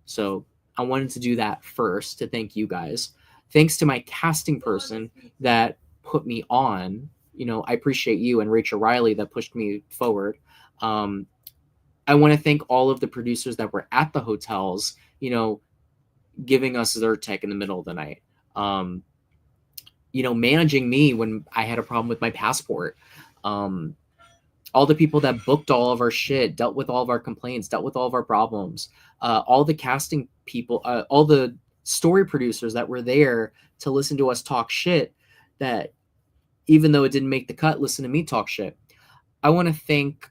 So I wanted to do that first to thank you guys. Thanks to my casting person that put me on. I appreciate you, and Rachel Riley that pushed me forward. I want to thank all of the producers that were at the hotels, giving us their tech in the middle of the night. Managing me when I had a problem with my passport. All the people that booked all of our shit, dealt with all of our complaints, dealt with all of our problems. All the casting people, all the story producers that were there to listen to us talk shit, that even though it didn't make the cut, listen to me talk shit. I want to thank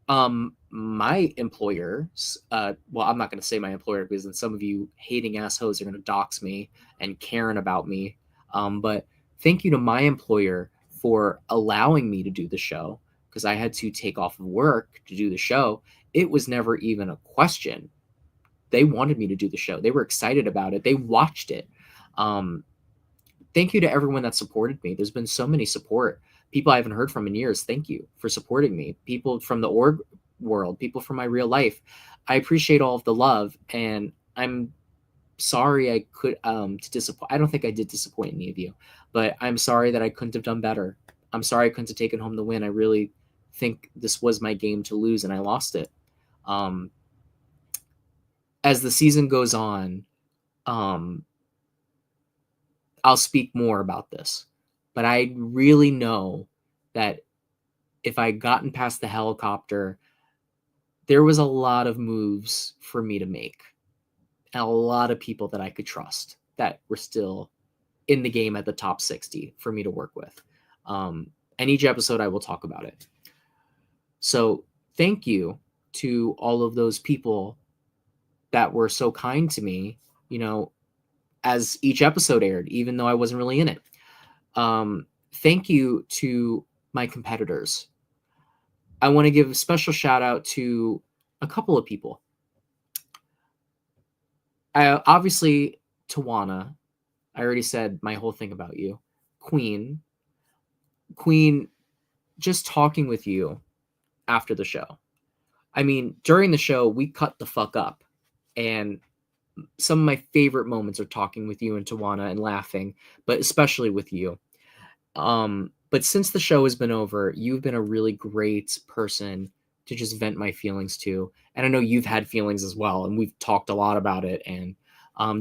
my employer. Well, I'm not going to say my employer, because then some of you hating assholes are going to dox me and Karen about me. But thank you to my employer for allowing me to do the show, because I had to take off of work to do the show. It was never even a question. They wanted me to do the show. They were excited about it. They watched it. Thank you to everyone that supported me. There's been so many support. People I haven't heard from in years, thank you for supporting me. People from the org world, people from my real life. I appreciate all of the love, and I'm sorry I could to disappoint. I don't think I did disappoint any of you, but I'm sorry that I couldn't have done better. I'm sorry I couldn't have taken home the win. I really think this was my game to lose, and I lost it. As the season goes on, I'll speak more about this. But I really know that if I had gotten past the helicopter, there was a lot of moves for me to make, and a lot of people that I could trust that were still in the game at the top 60 for me to work with. And each episode I will talk about it. So thank you to all of those people that were so kind to me, as each episode aired, even though I wasn't really in it. Thank you to my competitors. I want to give a special shout out to a couple of people. Obviously, Tawana. I already said my whole thing about you. Queen, just talking with you after the show. I mean, during the show, we cut the fuck up. And some of my favorite moments are talking with you and Tawana and laughing, but especially with you. But since the show has been over, you've been a really great person to just vent my feelings to. And I know you've had feelings as well, and we've talked a lot about it. And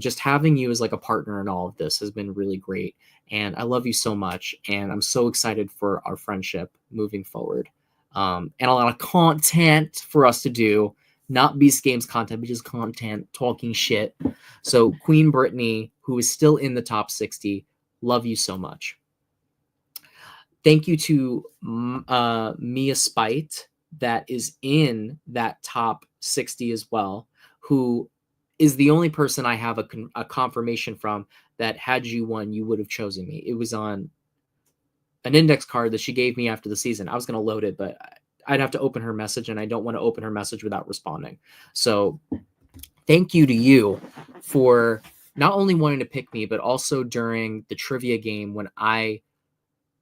just having you as like a partner in all of this has been really great. And I love you so much. And I'm so excited for our friendship moving forward. And a lot of content for us to do. Not Beast Games content, but just content, talking shit. So Queen Brittany, who is still in the top 60, love you so much. Thank you to Mia Spite, that is in that top 60 as well, who is the only person I have a confirmation from that had you won, you would have chosen me. It was on an index card that she gave me after the season. I was going to load it, but I'd have to open her message, and I don't want to open her message without responding. So thank you to you for not only wanting to pick me, but also during the trivia game when I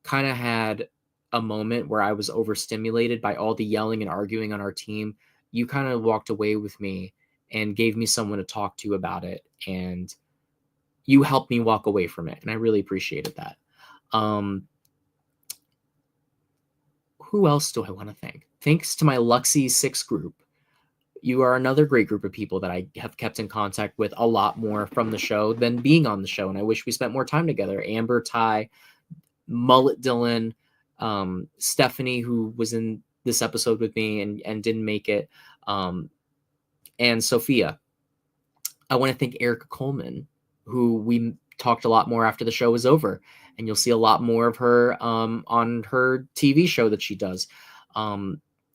kind of had a moment where I was overstimulated by all the yelling and arguing on our team. You kind of walked away with me and gave me someone to talk to about it. And you helped me walk away from it. And I really appreciated that. Who else do I want to thank? Thanks to my Luxie 6 group. You are another great group of people that I have kept in contact with a lot more from the show than being on the show. And I wish we spent more time together. Amber, Ty, Mullet Dylan, Stephanie, who was in this episode with me and didn't make it. And Sophia. I want to thank Erica Coleman, who we talked a lot more after the show was over, and you'll see a lot more of her on her TV show that she does.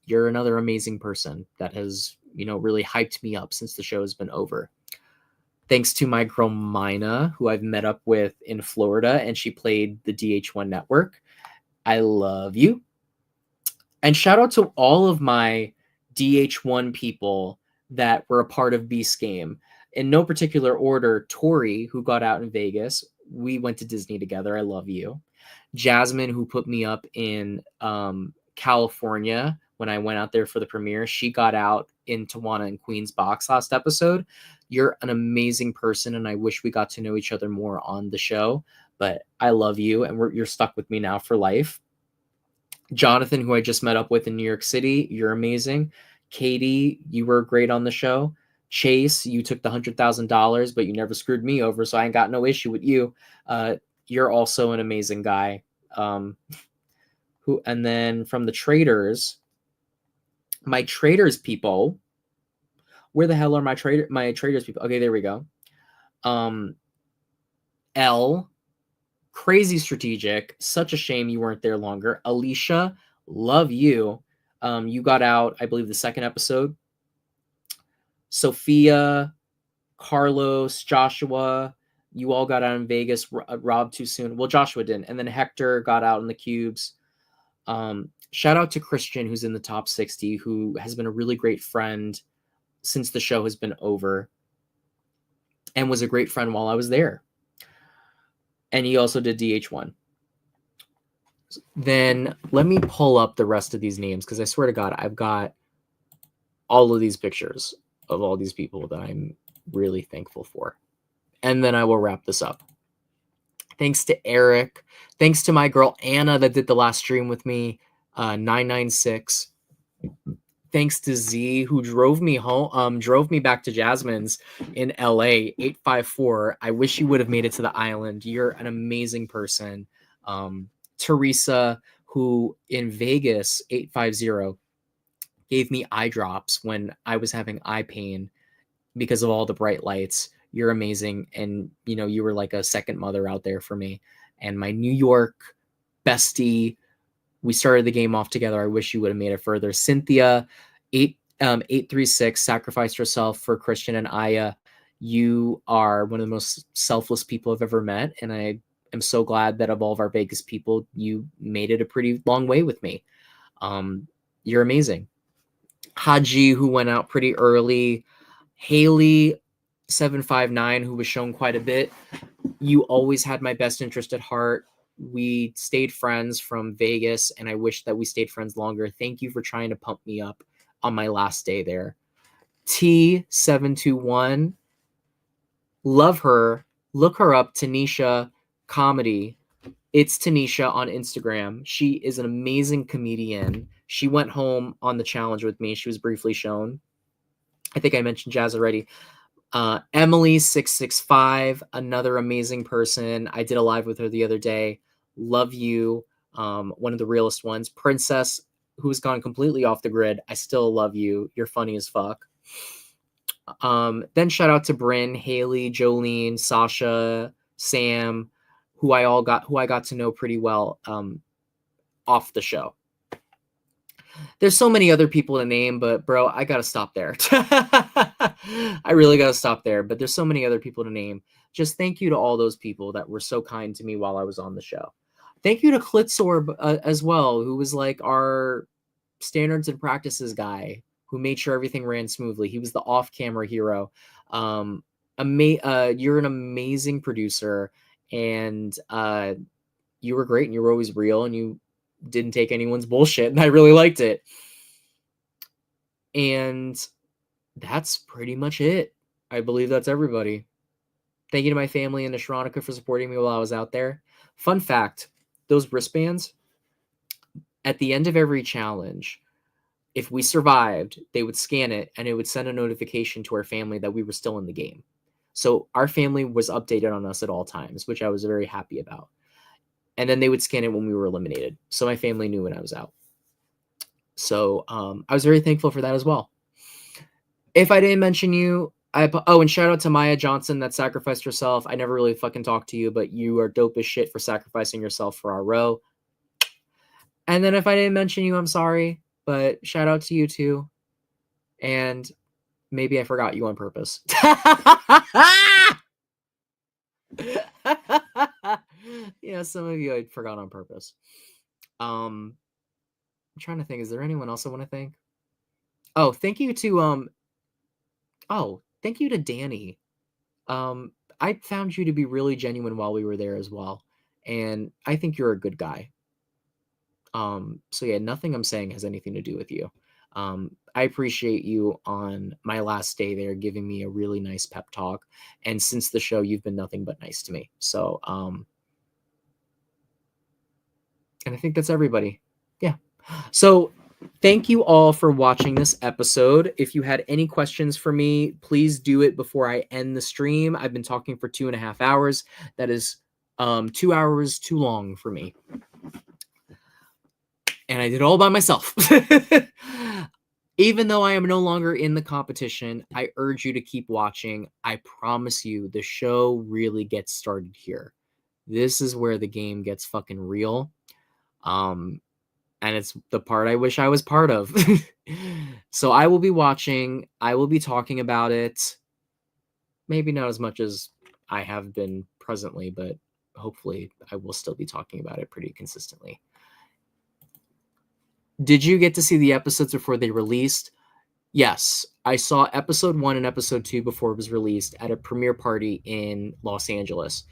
You're another amazing person that has, really hyped me up since the show has been over. Thanks to my girl Mina, who I've met up with in Florida, and she played the DH1 network. I love you. And shout out to all of my DH1 people that were a part of Beast Game. In no particular order, Tori, who got out in Vegas, we went to Disney together. I love you. Jasmine, who put me up in California when I went out there for the premiere, she got out in Tawana and Queen's box last episode. You're an amazing person, and I wish we got to know each other more on the show, but I love you, and you're stuck with me now for life. Jonathan, who I just met up with in New York City, you're amazing. Katie, you were great on the show. Chase, you took the $100,000, but you never screwed me over, so I ain't got no issue with you. You're also an amazing guy. And then from the traders, my traders people, where the hell are my traders people? Okay, there we go. L, crazy strategic. Such a shame you weren't there longer. Alicia, love you. You got out, I believe, the second episode. Sophia, Carlos, Joshua, you all got out in Vegas. Rob too soon. Well, Joshua didn't. And then Hector got out in the cubes. Shout out to Christian, who's in the top 60, who has been a really great friend since the show has been over and was a great friend while I was there. And he also did DH1. Then let me pull up the rest of these names, because I swear to God, I've got all of these pictures of all these people that I'm really thankful for. And then I will wrap this up. Thanks to Eric. Thanks to my girl Anna that did the last stream with me, 996. Thanks to Z, who drove me home, drove me back to Jasmine's in LA, 854. I wish you would have made it to the island. You're an amazing person. Teresa, who in Vegas, 850, gave me eye drops when I was having eye pain because of all the bright lights. You're amazing. And, you were like a second mother out there for me. And my New York bestie, we started the game off together. I wish you would have made it further. Cynthia, 836, sacrificed herself for Christian and Aya. You are one of the most selfless people I've ever met. And I am so glad that of all of our Vegas people, you made it a pretty long way with me. You're amazing. Haji, who went out pretty early. Haley, 759, who was shown quite a bit. You always had my best interest at heart. We stayed friends from Vegas, and I wish that we stayed friends longer. Thank you for trying to pump me up on my last day there. T721, love her. Look her up, Tanisha Comedy. It's Tanisha on Instagram. She is an amazing comedian. She went home on the challenge with me. She was briefly shown. I think I mentioned Jazz already. Emily665, another amazing person. I did a live with her the other day. Love you. One of the realest ones. Princess, who's gone completely off the grid. I still love you. You're funny as fuck. Then shout out to Bryn, Haley, Jolene, Sasha, Sam, who I got to know pretty well off the show. There's so many other people to name, but bro, I gotta stop there. I really gotta stop there. But there's so many other people to name. Just thank you to all those people that were so kind to me while I was on the show. Thank you to Klitzorb as well, who was like our standards and practices guy, who made sure everything ran smoothly. He was the off-camera hero. You're an amazing producer, and you were great, and you were always real, and you didn't take anyone's bullshit, and I really liked it. And that's pretty much it. I believe that's everybody. Thank you to my family and to Sharonica for supporting me while I was out there. Fun fact, those wristbands, at the end of every challenge, if we survived, they would scan it and it would send a notification to our family that we were still in the game. So our family was updated on us at all times, which I was very happy about. And then they would scan it when we were eliminated. So my family knew when I was out. So I was very thankful for that as well. If I didn't mention you, and shout out to Maya Johnson that sacrificed herself. I never really fucking talked to you, but you are dope as shit for sacrificing yourself for our row. And then if I didn't mention you, I'm sorry, but shout out to you too. And maybe I forgot you on purpose. Yeah, some of you I forgot on purpose. I'm trying to think, is there anyone else I want to thank? Oh, thank you to thank you to Danny. I found you to be really genuine while we were there as well, and I think you're a good guy. So yeah, nothing I'm saying has anything to do with you. I appreciate you on my last day there giving me a really nice pep talk, and since the show you've been nothing but nice to me. So and I think that's everybody. Yeah. So thank you all for watching this episode. If you had any questions for me, please do it before I end the stream. I've been talking for 2.5 hours. That is 2 hours too long for me. And I did it all by myself. Even though I am no longer in the competition, I urge you to keep watching. I promise you, the show really gets started here. This is where the game gets fucking real. And it's the part I wish I was part of. So I will be watching. I will be talking about it. Maybe not as much as I have been presently, but hopefully I will still be talking about it pretty consistently. Did you get to see the episodes before they released? Yes, I saw episode 1 and episode 2 before it was released at a premiere party in Los Angeles.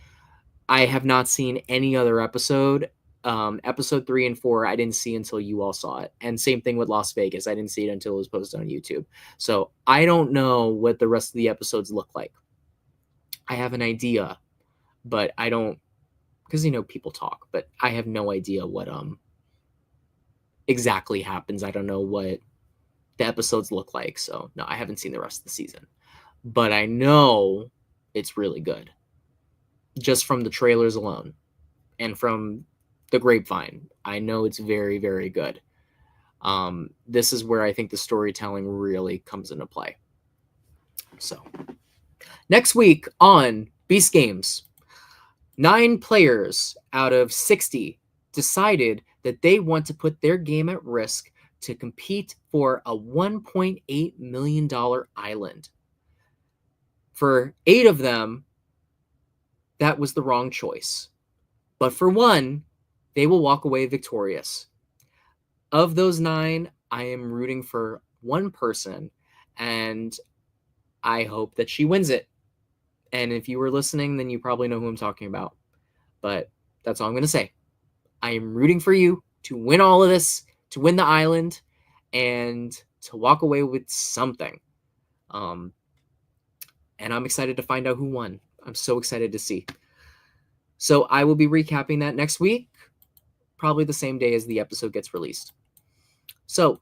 I have not seen any other episode. Episode 3 and 4, I didn't see until you all saw it. And same thing with Las Vegas. I didn't see it until it was posted on YouTube. So I don't know what the rest of the episodes look like. I have an idea, but I don't, because, people talk, but I have no idea what exactly happens. I don't know what the episodes look like. So no, I haven't seen the rest of the season, but I know it's really good just from the trailers alone and from the grapevine. I know it's very, very good. This is where I think the storytelling really comes into play. So next week on Beast Games, 9 players out of 60 decided that they want to put their game at risk to compete for a $1.8 million island. For 8 of them, that was the wrong choice. But for 1, they will walk away victorious. Of those 9, I am rooting for 1 person, and I hope that she wins it. And if you were listening, then you probably know who I'm talking about. But that's all I'm going to say. I am rooting for you to win all of this, to win the island, and to walk away with something. And I'm excited to find out who won. I'm so excited to see. So I will be recapping that next week, probably the same day as the episode gets released. So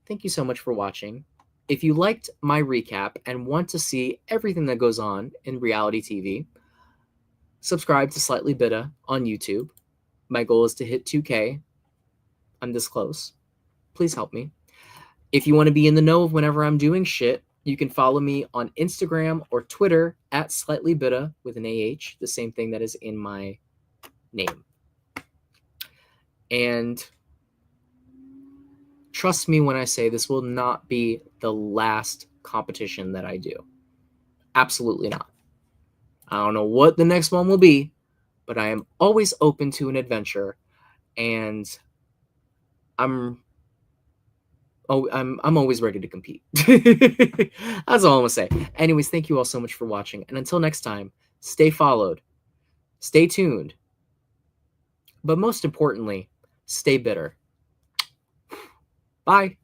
thank you so much for watching. If you liked my recap and want to see everything that goes on in reality TV, subscribe to Slightly Bitta on YouTube. My goal is to hit 2K. I'm this close. Please help me. If you want to be in the know of whenever I'm doing shit, you can follow me on Instagram or Twitter at Slightly Bitta with an AH, the same thing that is in my name. And trust me when I say this will not be the last competition that I do. Absolutely not. I don't know what the next one will be, but I am always open to an adventure, and I'm always ready to compete. That's all I'm gonna say. Anyways, thank you all so much for watching, and until next time, stay followed, stay tuned, but most importantly, stay bitter. Bye.